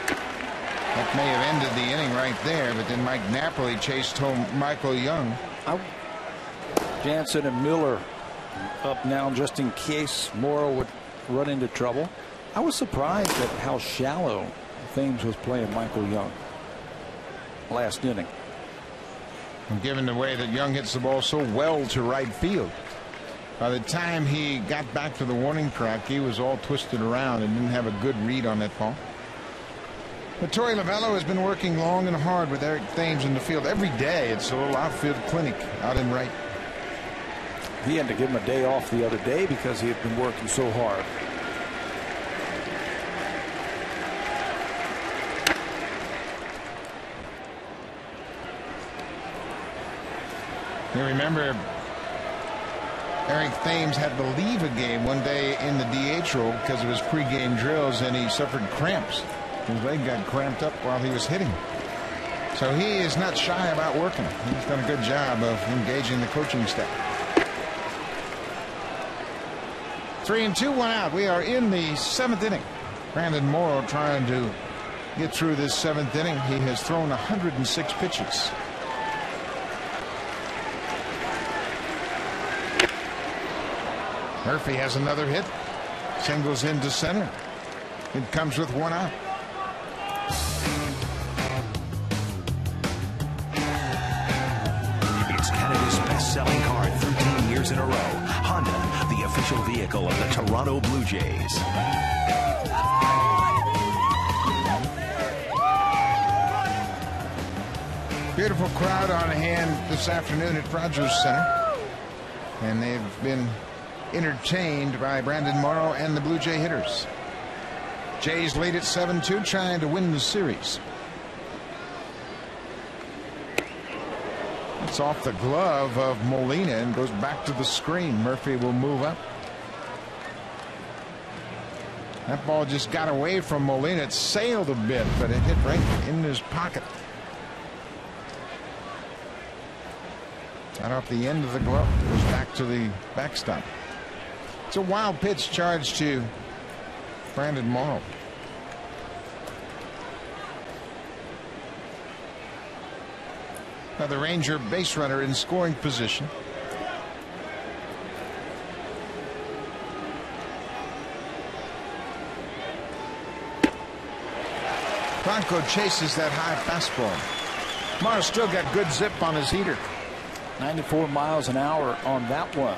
That may have ended the inning right there, but then Mike Napoli chased home Michael Young. Jansen and Miller up now just in case Morrow would run into trouble. I was surprised at how shallow Thames was playing Michael Young last inning. And given the way that Young hits the ball so well to right field, by the time he got back to the warning track, he was all twisted around and didn't have a good read on that ball. But Torey Lovullo has been working long and hard with Eric Thames in the field every day. It's a little outfield clinic out in right. He had to give him a day off the other day because he had been working so hard. You remember Eric Thames had to leave a game one day in the DH role because of his pregame drills, and he suffered cramps. His leg got cramped up while he was hitting. So he is not shy about working. He's done a good job of engaging the coaching staff. 3-2, 1 out. We are in the 7th inning. Brandon Morrow trying to get through this 7th inning. He has thrown 106 pitches. Murphy has another hit. Singles into center. It comes with 1 out. It's Canada's best-selling car 13 years in a row. Honda, the official vehicle of the Toronto Blue Jays. Beautiful crowd on hand this afternoon at Rogers Center. And they've been entertained by Brandon Morrow and the Blue Jay hitters. Jays lead at 7-2, trying to win the series. It's off the glove of Molina and goes back to the screen. Murphy will move up. That ball just got away from Molina. It sailed a bit, but it hit right in his pocket. Right off the end of the glove. It goes back to the backstop. It's a wild pitch charged to Brandon Morrow. Now the Ranger base runner in scoring position. Bronco chases that high fastball. Morrow still got good zip on his heater. 94 miles an hour on that one.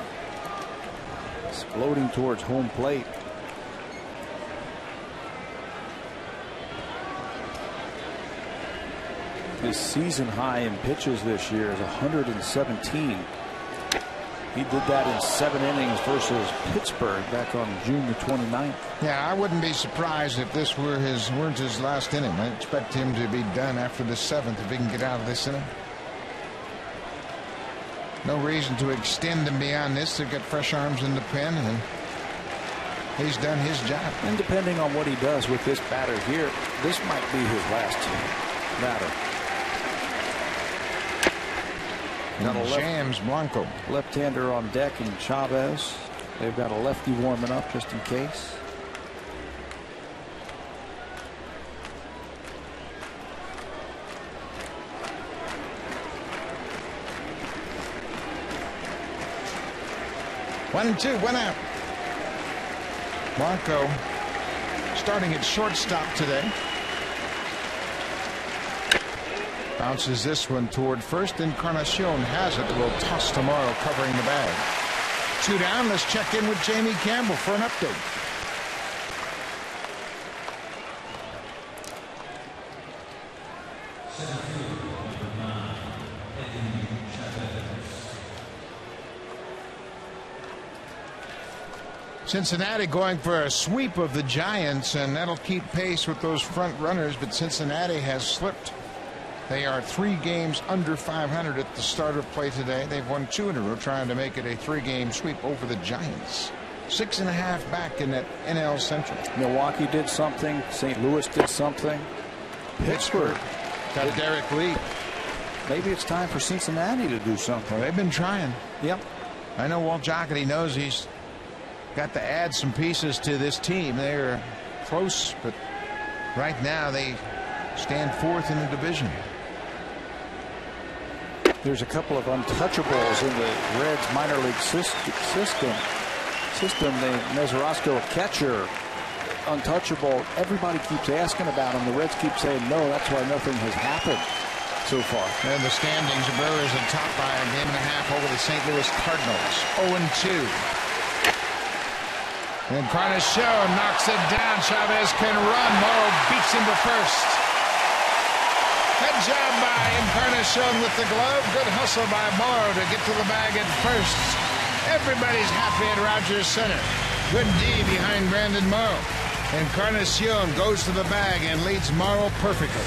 Exploding towards home plate. His season high in pitches this year is 117. He did that in 7 innings versus Pittsburgh back on June the 29th. Yeah, I wouldn't be surprised if this weren't his last inning. I expect him to be done after the 7th if he can get out of this inning. No reason to extend him beyond this to get fresh arms in the pen, and he's done his job. And depending on what he does with this batter here, this might be his last batter. Got a James Blanco. Left-hander on deck in Chavez. They've got a lefty warming up just in case. One, two, one out. Blanco starting at shortstop today. Bounces this one toward first. Encarnacion has it. Will toss to Morrow covering the bag. 2 down. Let's check in with Jamie Campbell for an update. Cincinnati going for a sweep of the Giants, and that'll keep pace with those front runners, but Cincinnati has slipped. They are 3 games under 500 at the start of play today. They've won 2 in a row, trying to make it a 3-game sweep over the Giants. 6.5 back in that NL Central. Milwaukee did something. St. Louis did something. Pittsburgh got Derek Lee. Maybe it's time for Cincinnati to do something. Well, they've been trying. Yep. I know Walt Jocketty knows he's got to add some pieces to this team. They're close, but right now they stand 4th in the division. There's a couple of untouchables in the Reds minor league system. The Meserosko, a catcher, untouchable. Everybody keeps asking about him. The Reds keep saying no. That's why nothing has happened so far. And the standings, the Brewers are top by a game and a half over the St. Louis Cardinals. 0-2. Encarnacion knocks it down. Chavez can run. Morrow beats him to first. Good job by Encarnacion with the glove. Good hustle by Morrow to get to the bag at first. Everybody's happy at Rogers Center. Good D behind Brandon Morrow. Encarnacion goes to the bag and leads Morrow perfectly.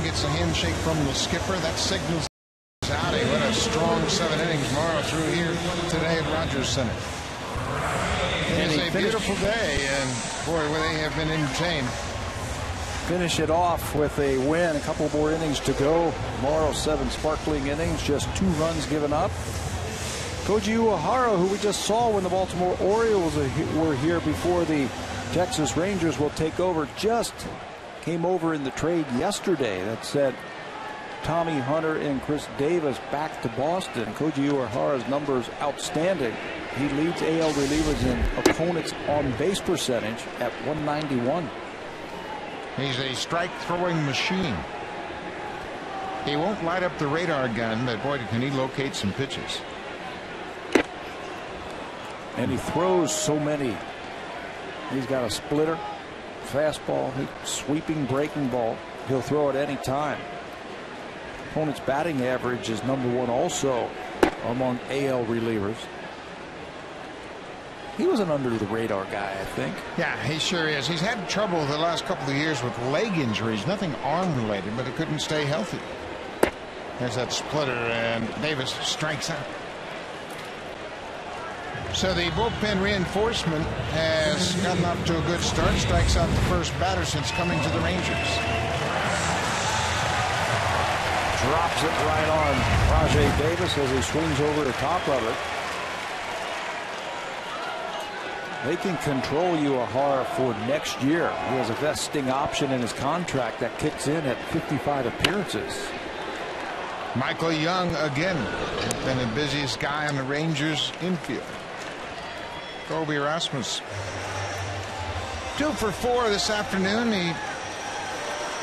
Gets a handshake from the skipper. That signals out. What a strong 7 innings Morrow threw here today at Rogers Center. It's a beautiful day, and boy, they have been entertained. Finish it off with a win. A couple more innings to go. Morrow 7 sparkling innings, just 2 runs given up. Koji Uehara, who we just saw when the Baltimore Orioles were here before the Texas Rangers will take over. Just came over in the trade yesterday that said Tommy Hunter and Chris Davis back to Boston. Koji Uehara's numbers outstanding. He leads AL relievers in opponents on base percentage at 191. He's a strike throwing machine. He won't light up the radar gun, but boy, can he locate some pitches. And he throws so many. He's got a splitter, fastball, sweeping breaking ball. He'll throw it any time. Opponent's batting average is #1 also among AL relievers. He was an under the radar guy, I think. Yeah, he sure is. He's had trouble the last couple of years with leg injuries, nothing arm related, but he couldn't stay healthy. There's that splitter, and Davis strikes out. So the bullpen reinforcement has gotten off to a good start. Strikes out the first batter since coming to the Rangers. Drops it right on Rajai Davis as he swings over the top of it. They can control Uehara for next year. He has a vesting option in his contract that kicks in at 55 appearances. Michael Young again, been the busiest guy on the Rangers infield. Colby Rasmus 2 for 4 this afternoon. He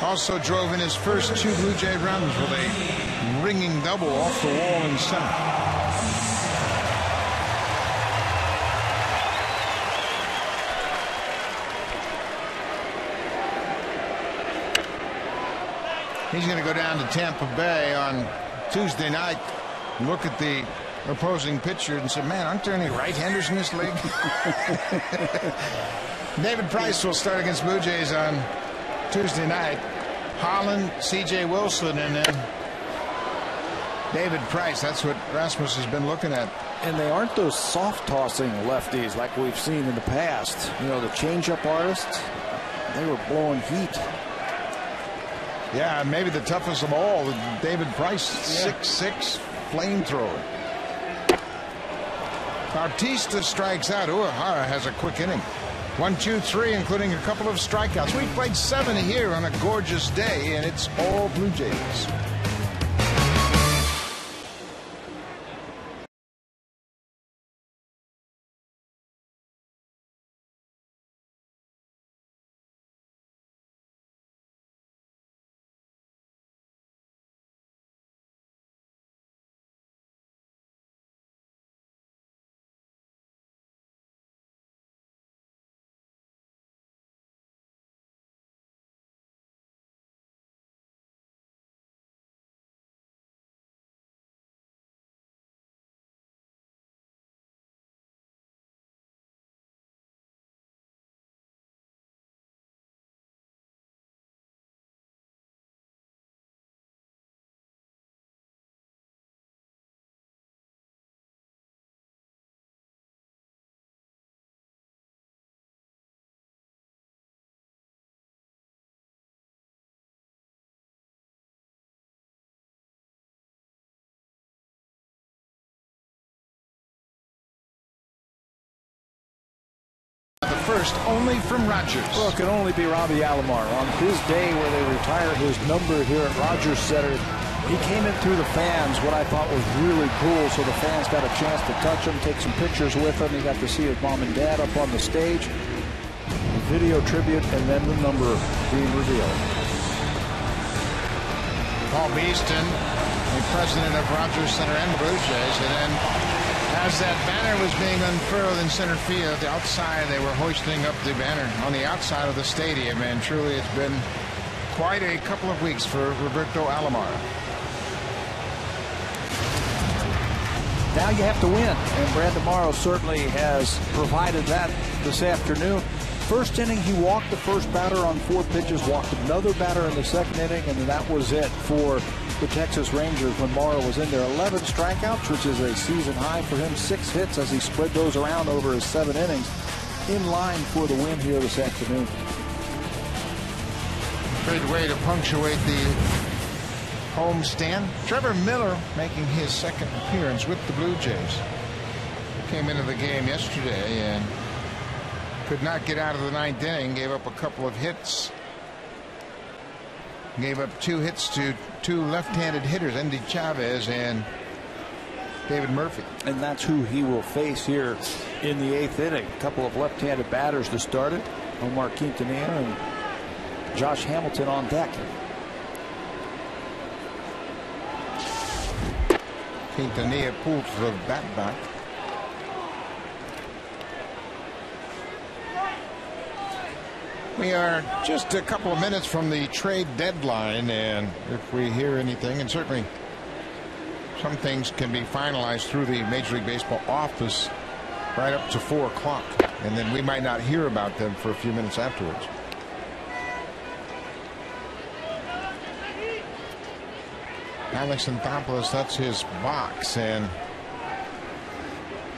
also drove in his first 2 Blue Jay runs with a ringing double off the wall in center. He's going to go down to Tampa Bay on Tuesday night, look at the opposing pitcher and say, man, aren't there any right-handers in this league? David Price will start against Blue Jays on Tuesday night. Holland, C.J. Wilson, and then David Price. That's what Rasmus has been looking at. And they aren't those soft-tossing lefties like we've seen in the past. You know, the change-up artists, they were blowing heat. Yeah, maybe the toughest of all, David Price, 6'6", flamethrower. Bautista strikes out. Uehara has a quick inning. 1, 2, 3, including a couple of strikeouts. We played 7 here on a gorgeous day, and it's all Blue Jays. First, only from Rogers. Well, it can only be Robbie Alomar. On his day where they retire his number here at Rogers Center, he came in through the fans, what I thought was really cool, so the fans got a chance to touch him, take some pictures with him. He got to see his mom and dad up on the stage, video tribute, and then the number being revealed. Paul Beeston, the president of Rogers Center and Blue Jays, and then as that banner was being unfurled in center field, outside they were hoisting up the banner on the outside of the stadium, and truly it's been quite a couple of weeks for Roberto Alomar. Now you have to win, and Brandon Morrow certainly has provided that this afternoon. First inning, he walked the first batter on 4 pitches, walked another batter in the second inning, and that was it for the Texas Rangers when Morrow was in there. 11 strikeouts, which is a season high for him. 6 hits as he spread those around over his 7 innings. In line for the win here this afternoon. Good way to punctuate the homestand. Trevor Miller making his second appearance with the Blue Jays. Came into the game yesterday and could not get out of the ninth inning, gave up a couple of hits. Gave up 2 hits to 2 left-handed hitters, Endy Chavez and David Murphy. And that's who he will face here in the 8th inning. A couple of left-handed batters to start it. Omar Quintanilla and Josh Hamilton on deck. Quintanilla pulls the bat back. We are just a couple of minutes from the trade deadline, and if we hear anything, and certainly some things can be finalized through the Major League Baseball office right up to 4 o'clock, and then we might not hear about them for a few minutes afterwards. Alex Anthopoulos, that's his box, and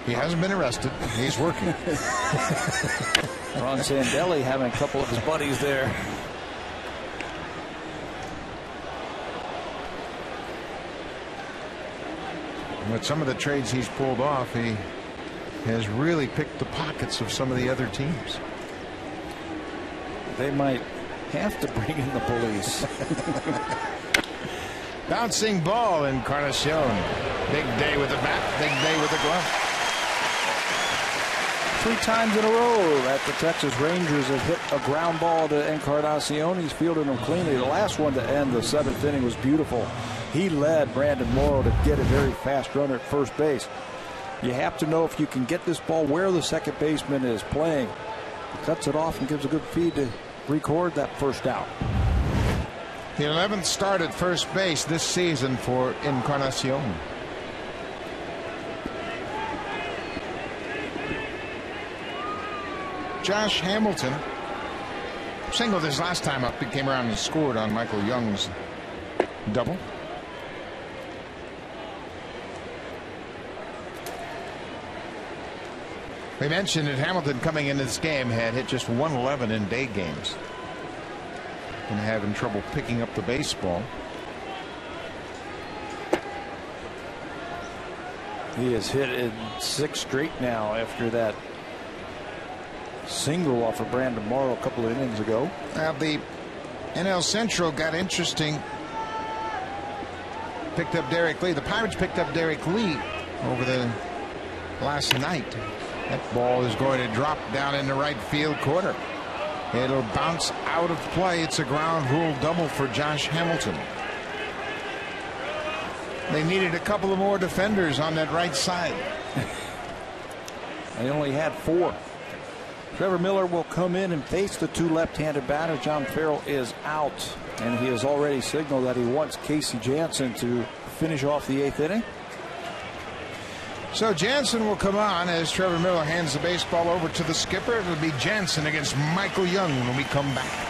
he hasn't been arrested. He's working. Ron Sandelli having a couple of his buddies there. With some of the trades he's pulled off, he has really picked the pockets of some of the other teams. They might have to bring in the police. Bouncing ball, Encarnacion. Big day with the bat, big day with the glove. 3 times in a row that the Texas Rangers have hit a ground ball to Encarnacion. He's fielded them cleanly. The last one to end the 7th inning was beautiful. He led Brandon Morrow to get a very fast runner at first base. You have to know if you can get this ball where the second baseman is playing. He cuts it off and gives a good feed to record that first out. The 11th start at first base this season for Encarnacion. Josh Hamilton singled his last time up. He came around and scored on Michael Young's double. We mentioned that Hamilton coming into this game had hit just 111 in day games. And having trouble picking up the baseball. He has hit in 6 straight now after that single off of Brandon Morrow a couple of innings ago. Now the NL Central got interesting. Picked up Derek Lee. The Pirates picked up Derek Lee over the last night. That ball is going to drop down in the right field corner. It'll bounce out of play. It's a ground rule double for Josh Hamilton. They needed a couple of more defenders on that right side. They only had 4. Trevor Miller will come in and face the 2 left-handed batters. John Farrell is out, and he has already signaled that he wants Casey Janssen to finish off the 8th inning. So Jansen will come on as Trevor Miller hands the baseball over to the skipper. It'll be Jansen against Michael Young when we come back.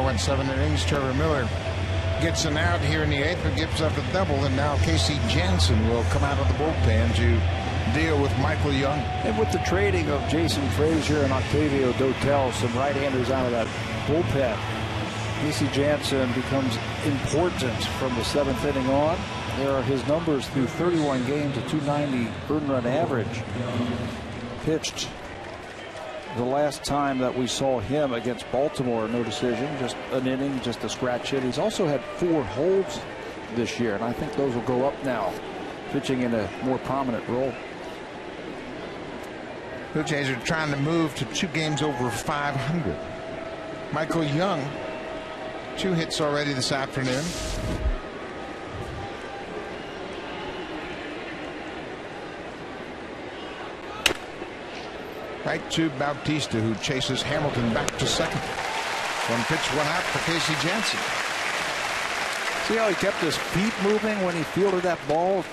Went 7 innings. Trevor Miller gets an out here in the 8th, but gives up a double, and now Casey Janssen will come out of the bullpen to deal with Michael Young. And with the trading of Jason Frazier and Octavio Dotel, some right-handers out of that bullpen, Casey Janssen becomes important from the 7th inning on. There are his numbers through 31 games, a 290 earned run average. Pitched the last time that we saw him against Baltimore, no decision, just an inning, just a scratch hit. He's also had 4 holds this year, and I think those will go up now, pitching in a more prominent role. Blue Jays are trying to move to 2 games over 500. Michael Young, 2 hits already this afternoon. Right to Bautista, who chases Hamilton back to second. 1 pitch, 1 out for Casey Janssen. See how he kept his feet moving when he fielded that ball?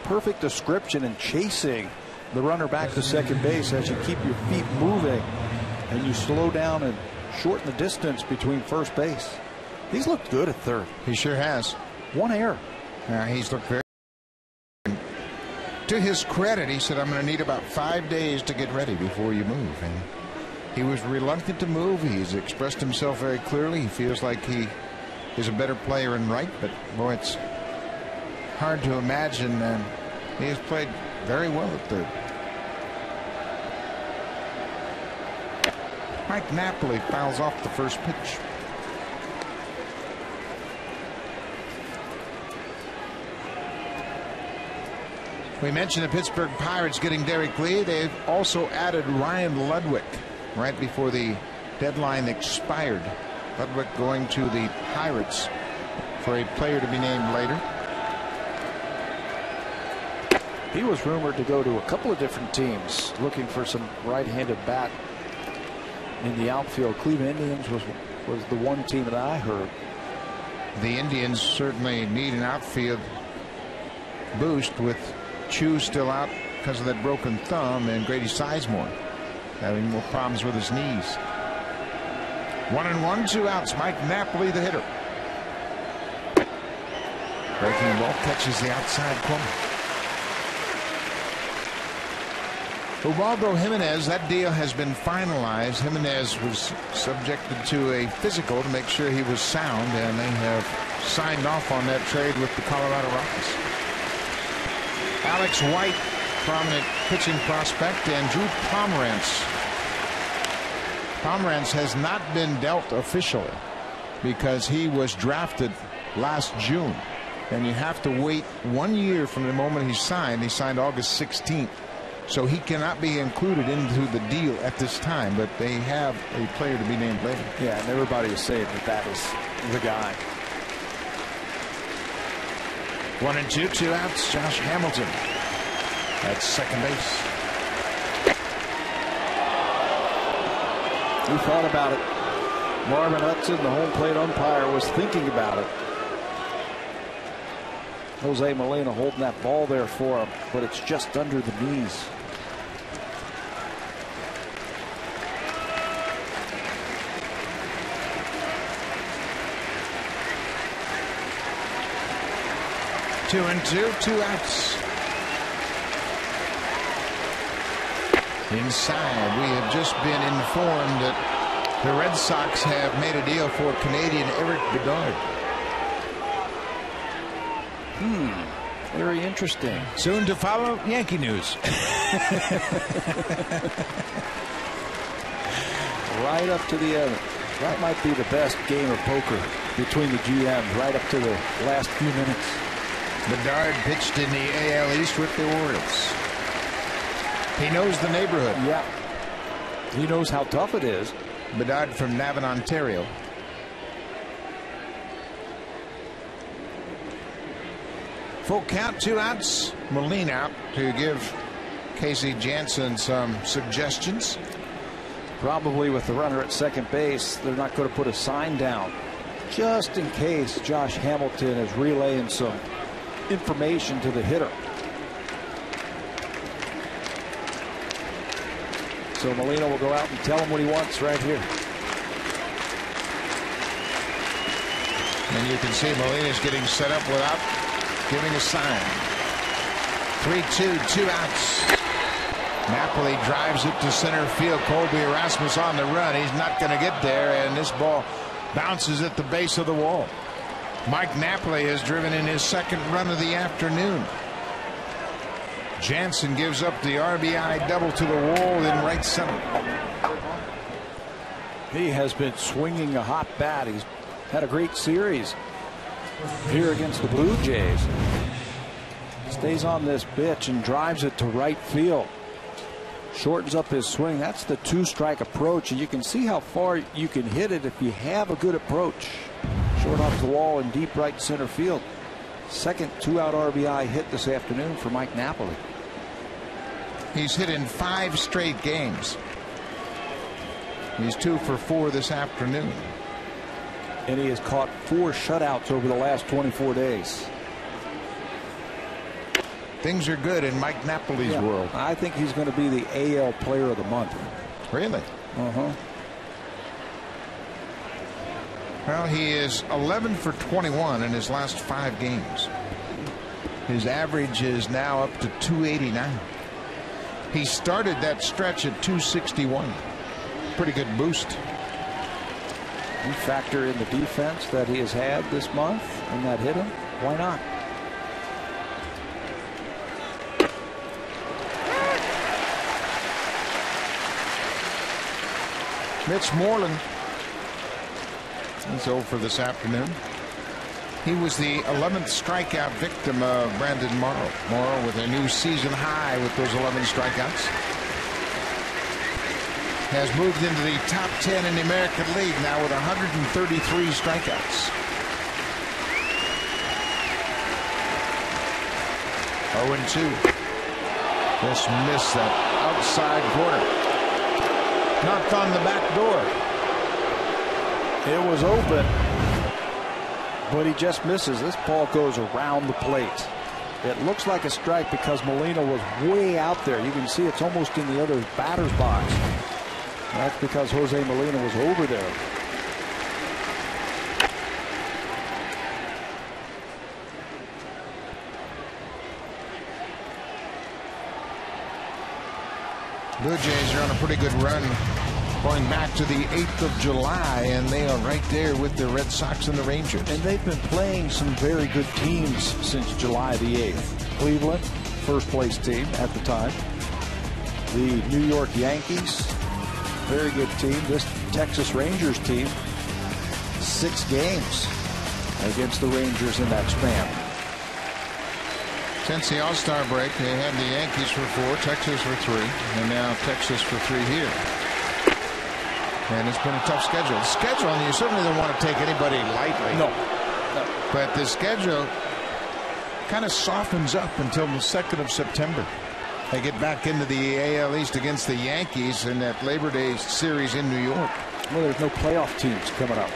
Perfect description in chasing the runner back to second base as you keep your feet moving and you slow down and shorten the distance between first base. He's looked good at third. He sure has. 1 error. He's looked very. To his credit, he said, I'm going to need about 5 days to get ready before you move. And he was reluctant to move. He's expressed himself very clearly. He feels like he is a better player in right, but boy, it's hard to imagine. He has played very well at third. Mike Napoli fouls off the first pitch. We mentioned the Pittsburgh Pirates getting Derek Lee. They've also added Ryan Ludwig right before the deadline expired. Ludwig going to the Pirates for a player to be named later. He was rumored to go to a couple of different teams looking for some right-handed bat in the outfield. Cleveland Indians was the one team that I heard. The Indians certainly need an outfield boost with Chu still out because of that broken thumb, and Grady Sizemore having more problems with his knees. 1-1, 2 outs. Mike Napoli, the hitter. Breaking ball catches the outside corner. Ubaldo Jimenez, that deal has been finalized. Jimenez was subjected to a physical to make sure he was sound, and they have signed off on that trade with the Colorado Rockies. Alex White, prominent pitching prospect, and Drew Pomerantz. Pomerantz has not been dealt officially because he was drafted last June, and you have to wait 1 year from the moment he signed. He signed August 16th, so he cannot be included into the deal at this time, but they have a player to be named later. Yeah, and everybody is saying that is the guy. 1-2, 2 outs. Josh Hamilton at second base. He thought about it. Marvin Hudson, the home plate umpire, was thinking about it. Jose Molina holding that ball there for him, but it's just under the knees. Two and two outs. Inside, we have just been informed that the Red Sox have made a deal for Canadian Eric Bedard. Very interesting. Soon to follow, Yankee news. Right up to the end. That might be the best game of poker between the GMs, right up to the last few minutes. Bedard pitched in the AL East with the Orioles. He knows the neighborhood. Yeah. He knows how tough it is. Bedard from Navan, Ontario. Full count, 2 outs. Molina out to give Casey Janssen some suggestions. Probably with the runner at second base, they're not going to put a sign down just in case Josh Hamilton is relaying some information to the hitter. So Molina will go out and tell him what he wants right here. And you can see Molina's getting set up without giving a sign. 3-2, 2 outs. Napoli drives it to center field. Colby Erasmus on the run. He's not going to get there, and this ball bounces at the base of the wall. Mike Napoli has driven in his second run of the afternoon. Jansen gives up the RBI double to the wall in right center. He has been swinging a hot bat. He's had a great series here against the Blue Jays. Stays on this pitch and drives it to right field. Shortens up his swing. That's the 2-strike approach, and you can see how far you can hit it if you have a good approach. Short off the wall in deep right center field. Second 2-out RBI hit this afternoon for Mike Napoli. He's hit in 5 straight games. He's 2 for 4 this afternoon. And he has caught 4 shutouts over the last 24 days. Things are good in Mike Napoli's world. I think he's going to be the AL Player of the Month. Really? Well, he is 11 for 21 in his last 5 games. His average is now up to 289. He started that stretch at 261. Pretty good boost. You factor in the defense that he has had this month and that hit him. Why not? Mitch Moreland. He's 0 for this afternoon. He was the 11th strikeout victim of Brandon Morrow. Morrow with a new season high with those 11 strikeouts. Has moved into the top 10 in the American League now with 133 strikeouts. 0-2. Just missed that outside corner. Knocked on the back door. It was open, but he just misses. This ball goes around the plate. It looks like a strike because Molina was way out there. You can see it's almost in the other batter's box. That's because Jose Molina was over there. Blue Jays are on a pretty good run going back to the 8th of July, and they are right there with the Red Sox and the Rangers. And they've been playing some very good teams since July the 8th. Cleveland, first place team at the time. The New York Yankees, very good team. This Texas Rangers team, 6 games against the Rangers in that span. Since the All-Star break, they had the Yankees for 4, Texas for 3, and now Texas for 3 here. And it's been a tough schedule. The schedule, and you certainly don't want to take anybody lightly. No. But the schedule kind of softens up until the 2nd of September. They get back into the AL East against the Yankees in that Labor Day series in New York. Well, there's no playoff teams coming up.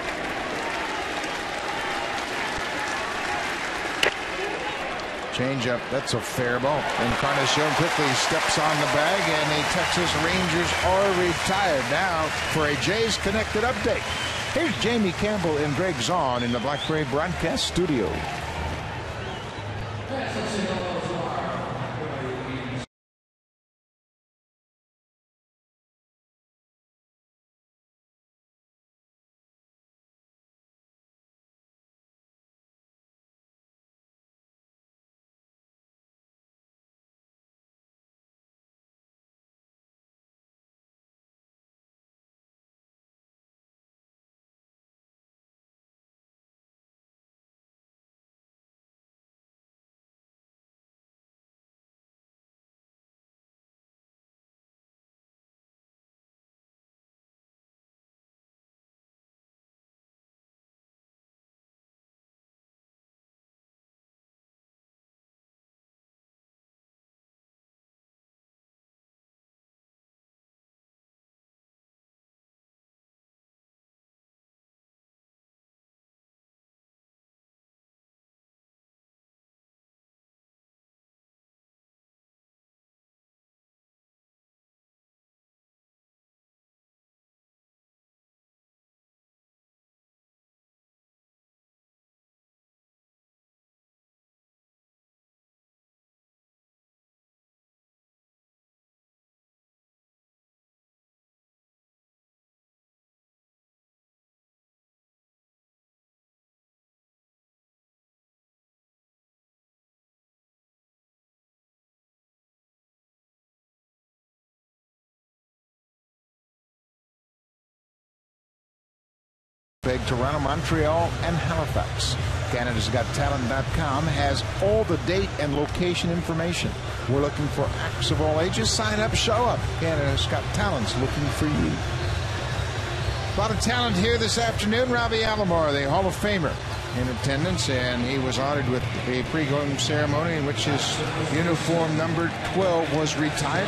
Changeup, that's a fair ball. Encarnacion quickly steps on the bag, and the Texas Rangers are retired. Now for a Jays Connected update. Here's Jamie Campbell and Greg Zahn in the Blackberry Broadcast Studio. Toronto, Montreal, and Halifax. Canada'sGotTalent.com has all the date and location information. We're looking for acts of all ages. Sign up, show up. Canada's Got Talent's looking for you. A lot of talent here this afternoon. Robbie Alomar, the Hall of Famer, in attendance, and he was honored with a pre-game ceremony in which his uniform number 12 was retired,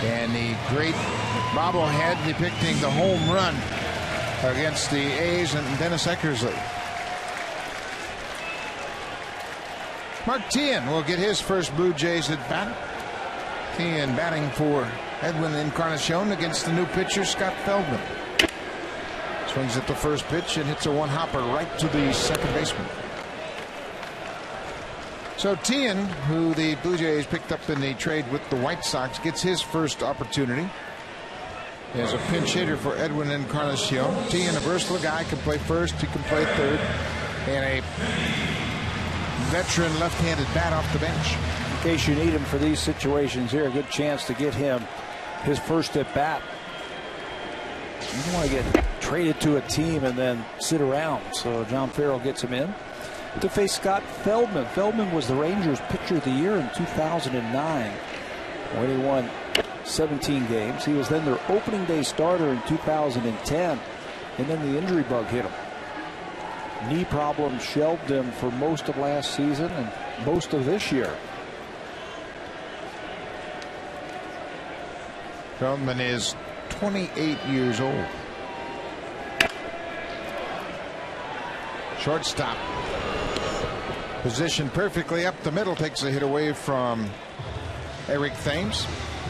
and the great bobblehead depicting the home run against the A's and Dennis Eckersley. Mark Teahen will get his first Blue Jays at bat. Teahen batting for Edwin Encarnacion against the new pitcher Scott Feldman. Swings at the first pitch and hits a one-hopper right to the second baseman. So Teahen, who the Blue Jays picked up in the trade with the White Sox, gets his first opportunity as a pinch hitter for Edwin Encarnacion. Teahen, a versatile guy, can play first, he can play third, and a veteran left-handed bat off the bench. In case you need him for these situations here, a good chance to get him his first at bat. You don't want to get traded to a team and then sit around. So John Farrell gets him in to face Scott Feldman. Feldman was the Rangers Pitcher of the Year in 2009 when he won 17 games. He was then their opening day starter in 2010, and then the injury bug hit him. Knee problems shelved him for most of last season and most of this year. Feldman is 28 years old. Shortstop. Positioned perfectly up the middle. Takes a hit away from Eric Thames.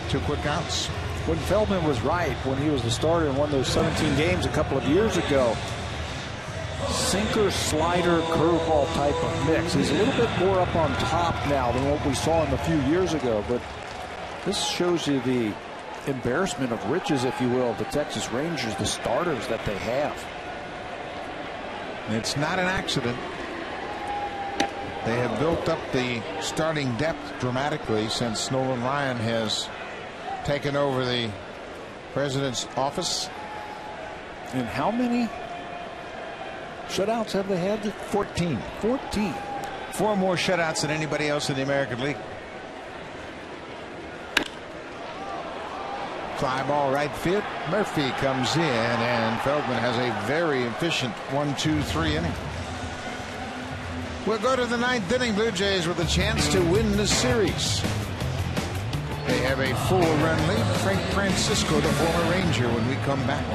2 quick outs. When Feldman was right, when he was the starter and won those 17 games a couple of years ago, sinker, slider, curveball type of mix. He's a little bit more up on top now than what we saw him a few years ago, but this shows you the embarrassment of riches, if you will, of the Texas Rangers, the starters that they have. It's not an accident. They have built up the starting depth dramatically since Nolan Ryan has taken over the president's office. And how many shutouts have they had? 14. 14. 4 more shutouts than anybody else in the American League. Fly ball right field. Murphy comes in, and Feldman has a very efficient 1-2-3 inning. We'll go to the 9th inning. Blue Jays with a chance to win the series. They have a 4-run lead. Frank Francisco, the former Ranger, when we come back.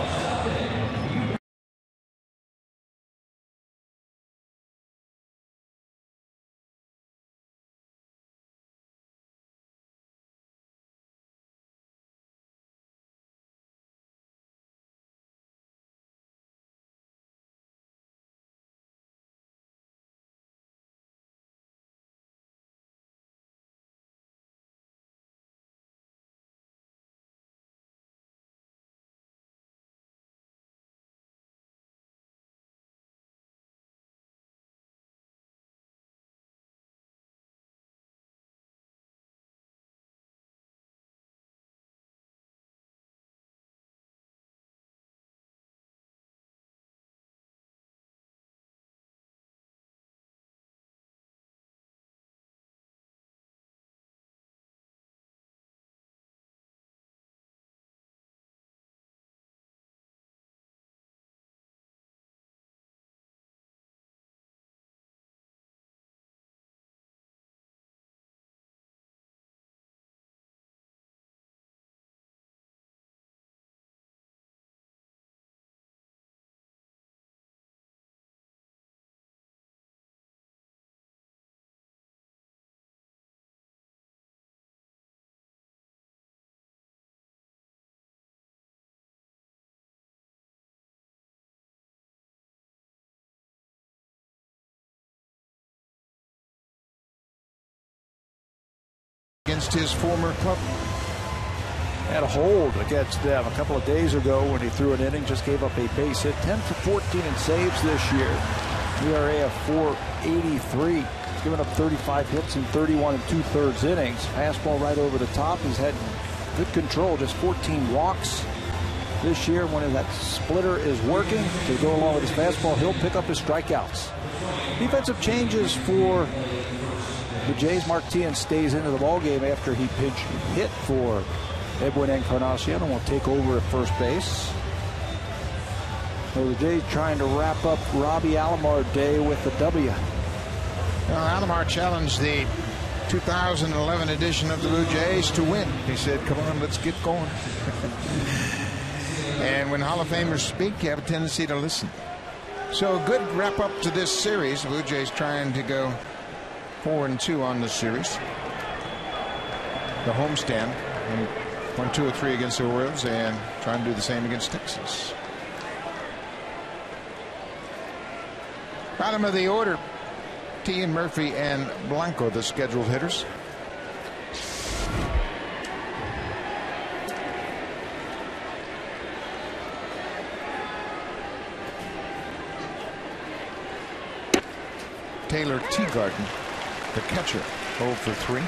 Against his former club. Had a hold against them a couple of days ago when he threw an inning, just gave up a base hit. 10 for 14 in saves this year. ERA of 4.83. He's given up 35 hits in 31 2/3 innings. Fastball right over the top. He's had good control, just 14 walks this year, when that splitter is working to go along with his fastball, he'll pick up his strikeouts. Defensive changes for the Jays. Martin stays into the ballgame after he pinch hit for Edwin Encarnacion, and will take over at first base. So the Jays trying to wrap up Robbie Alomar Day with a W. Well, Alomar challenged the 2011 edition of the Blue Jays to win. He said, come on, let's get going. And when Hall of Famers speak, you have a tendency to listen. So a good wrap up to this series. The Blue Jays trying to go 4-2 on the series. The homestand, and 1, 2, or 3 against the Orioles, and trying to do the same against Texas. Bottom of the order, T and Murphy and Blanco, the scheduled hitters. Taylor Teagarden, the catcher, 0 for 3.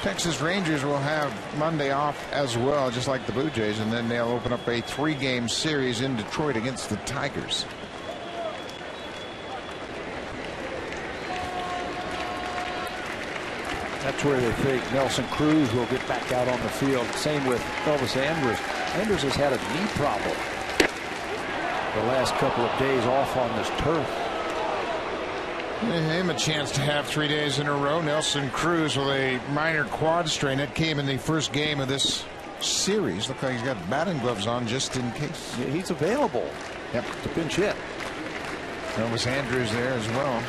Texas Rangers will have Monday off as well, just like the Blue Jays, and then they'll open up a 3-game series in Detroit against the Tigers. That's where they think Nelson Cruz will get back out on the field. Same with Elvis Andrus. Andrus has had a knee problem the last couple of days off on this turf. Give him a chance to have 3 days in a row. Nelson Cruz with a minor quad strain that came in the first game of this series. Looks like he's got batting gloves on just in case. Yeah, he's available. Yep, to pinch hit. Elvis Andrus there as well.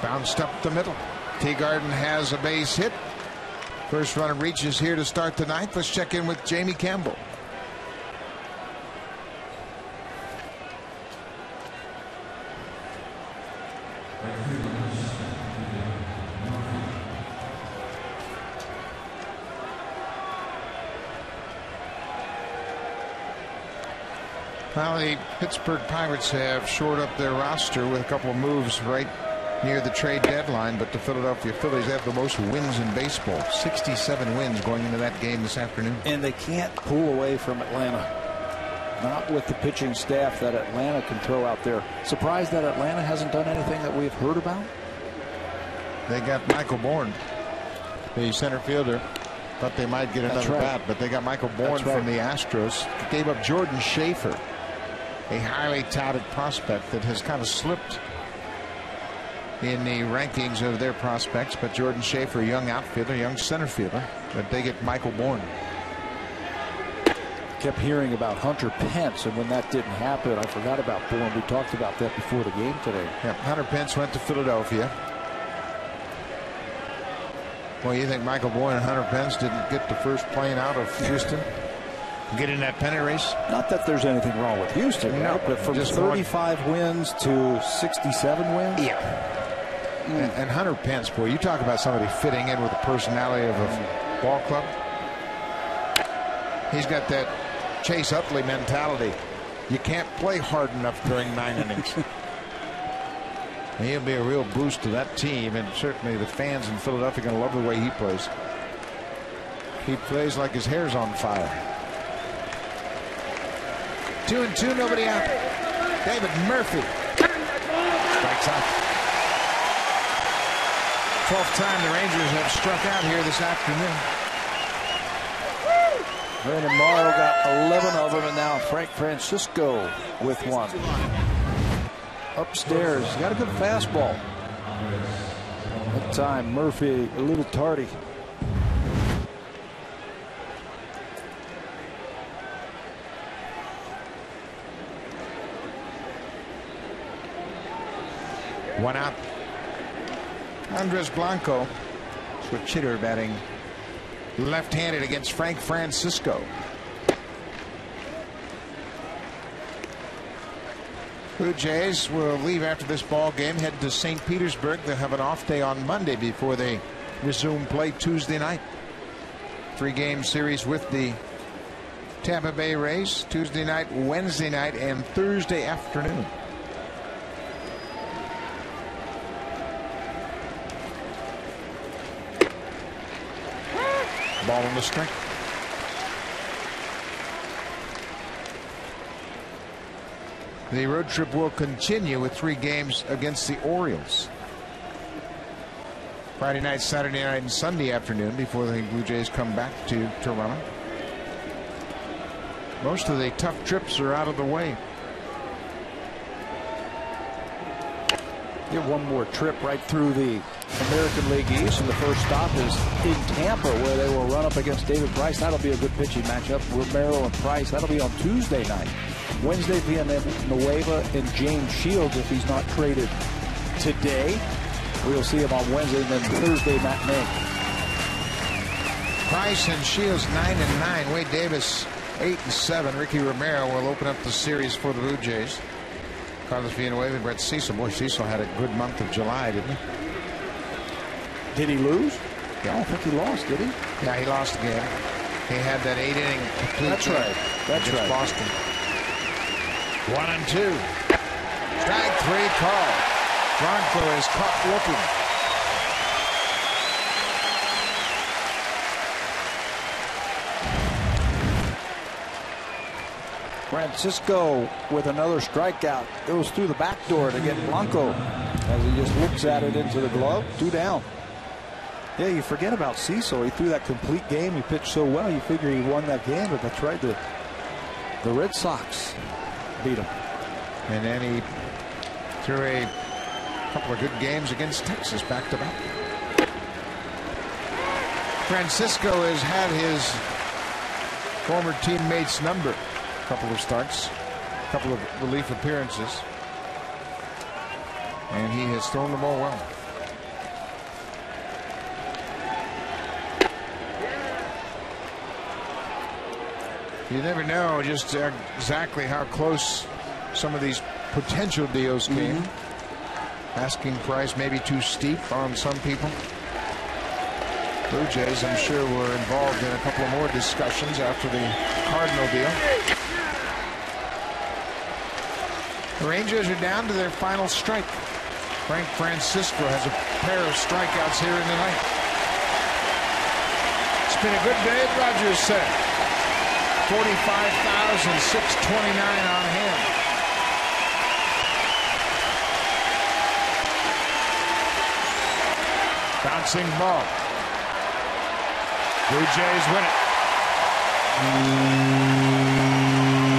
Bounced up the middle. Teagarden has a base hit. First runner reaches here to start the ninth. Let's check in with Jamie Campbell. Well, the Pittsburgh Pirates have shored up their roster with a couple of moves right near the trade deadline, but the Philadelphia Phillies have the most wins in baseball. 67 wins going into that game this afternoon. And they can't pull away from Atlanta. Not with the pitching staff that Atlanta can throw out there. Surprised that Atlanta hasn't done anything that we've heard about? They got Michael Bourne, the center fielder. Thought they might get another bat, but they got Michael Bourne from the Astros. Gave up Jordan Schaefer, a highly touted prospect that has kind of slipped in the rankings of their prospects, but Jordan Schaefer, a young outfielder, young center fielder, but they get Michael Bourne. Kept hearing about Hunter Pence, and when that didn't happen, I forgot about Bourne. We talked about that before the game today. Yep, Hunter Pence went to Philadelphia. Well, you think Michael Bourne and Hunter Pence didn't get the first plane out of Houston? Get in that pennant race? Not that there's anything wrong with Houston, no, right? But from just 35 wins to 67 wins? Yeah. And Hunter Pence, boy, you talk about somebody fitting in with the personality of a ball club. He's got that Chase Utley mentality. You can't play hard enough during 9 innings. And he'll be a real boost to that team, and certainly the fans in Philadelphia are going to love the way he plays. He plays like his hair's on fire. 2-2, nobody out. David Murphy strikes out. 12th time the Rangers have struck out here this afternoon. Brandon Morrow got 11 of them, and now Frank Francisco with one. Upstairs, he's got a good fastball. That time Murphy a little tardy. One out. Andres Blanco, switch hitter, batting left-handed against Frank Francisco. Blue Jays will leave after this ball game, head to St. Petersburg. They'll have an off day on Monday before they resume play Tuesday night. 3-game series with the Tampa Bay Rays, Tuesday night, Wednesday night, and Thursday afternoon. Ball on the string. The road trip will continue with 3 games against the Orioles. Friday night, Saturday night, and Sunday afternoon before the Blue Jays come back to Toronto. Most of the tough trips are out of the way. Get one more trip right through the American League East, and the first stop is in Tampa, where they will run up against David Price. That'll be a good pitching matchup. Romero and Price. That'll be on Tuesday night. Wednesday, Villanueva and James Shields, if he's not traded today. We'll see him on Wednesday, and then Thursday matinee. Price and Shields 9-9. Wade Davis 8-7. Ricky Romero will open up the series for the Blue Jays. Carlos Villanueva and Brett Cecil. Boy, Cecil had a good month of July, didn't he? Did he lose? I don't think he lost, did he? Yeah, he lost the game. He had that 8-inning complete. That's right. That's right. Boston. 1-2. Strike 3 call. Bronco is caught looking. Francisco with another strikeout. Goes through the back door to get Blanco as he just looks at it into the glove. 2 down. Yeah, you forget about Cecil. He threw that complete game. He pitched so well. You figure he won that game, but that's right. The Red Sox beat him. And then he threw a couple of good games against Texas back-to-back. Francisco has had his former teammates' number. A couple of starts, a couple of relief appearances, and he has thrown the ball well. You never know just exactly how close some of these potential deals came. Asking price maybe too steep on some people. Blue Jays, I'm sure, were involved in a couple of more discussions after the Cardinal deal. The Rangers are down to their final strike. Frank Francisco has a pair of strikeouts here in the night. It's been a good day at Rogers Center. 45,629 on hand. Bouncing ball. Blue Jays win it.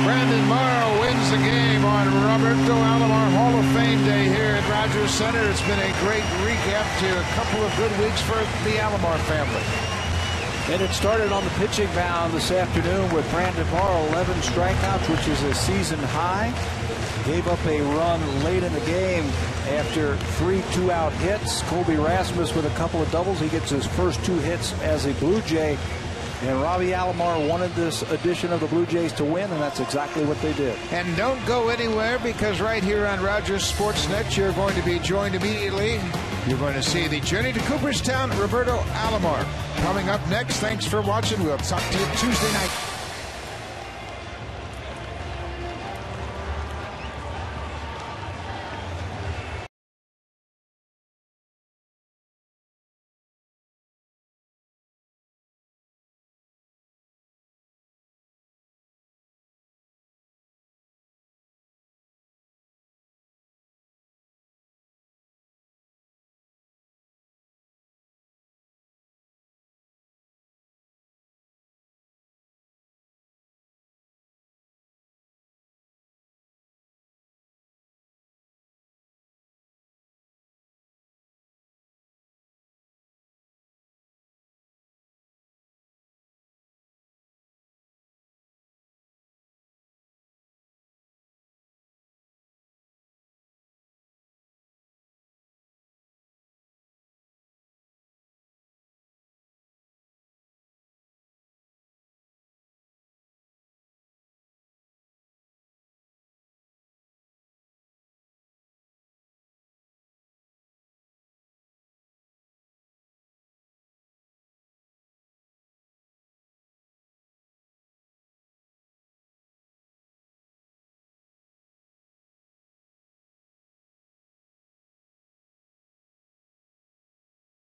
Brandon Morrow wins the game on Roberto Alomar Hall of Fame Day here at Rogers Center. It's been a great recap to a couple of good weeks for the Alomar family. And it started on the pitching mound this afternoon with Brandon Morrow, 11 strikeouts, which is a season high. Gave up a run late in the game after 3 2-out hits. Colby Rasmus with a couple of doubles. He gets his first 2 hits as a Blue Jay. And Robbie Alomar wanted this edition of the Blue Jays to win, and that's exactly what they did. And don't go anywhere, because right here on Rogers Sportsnet, you're going to be joined immediately. You're going to see the journey to Cooperstown, Roberto Alomar. Coming up next, thanks for watching. We'll talk to you Tuesday night.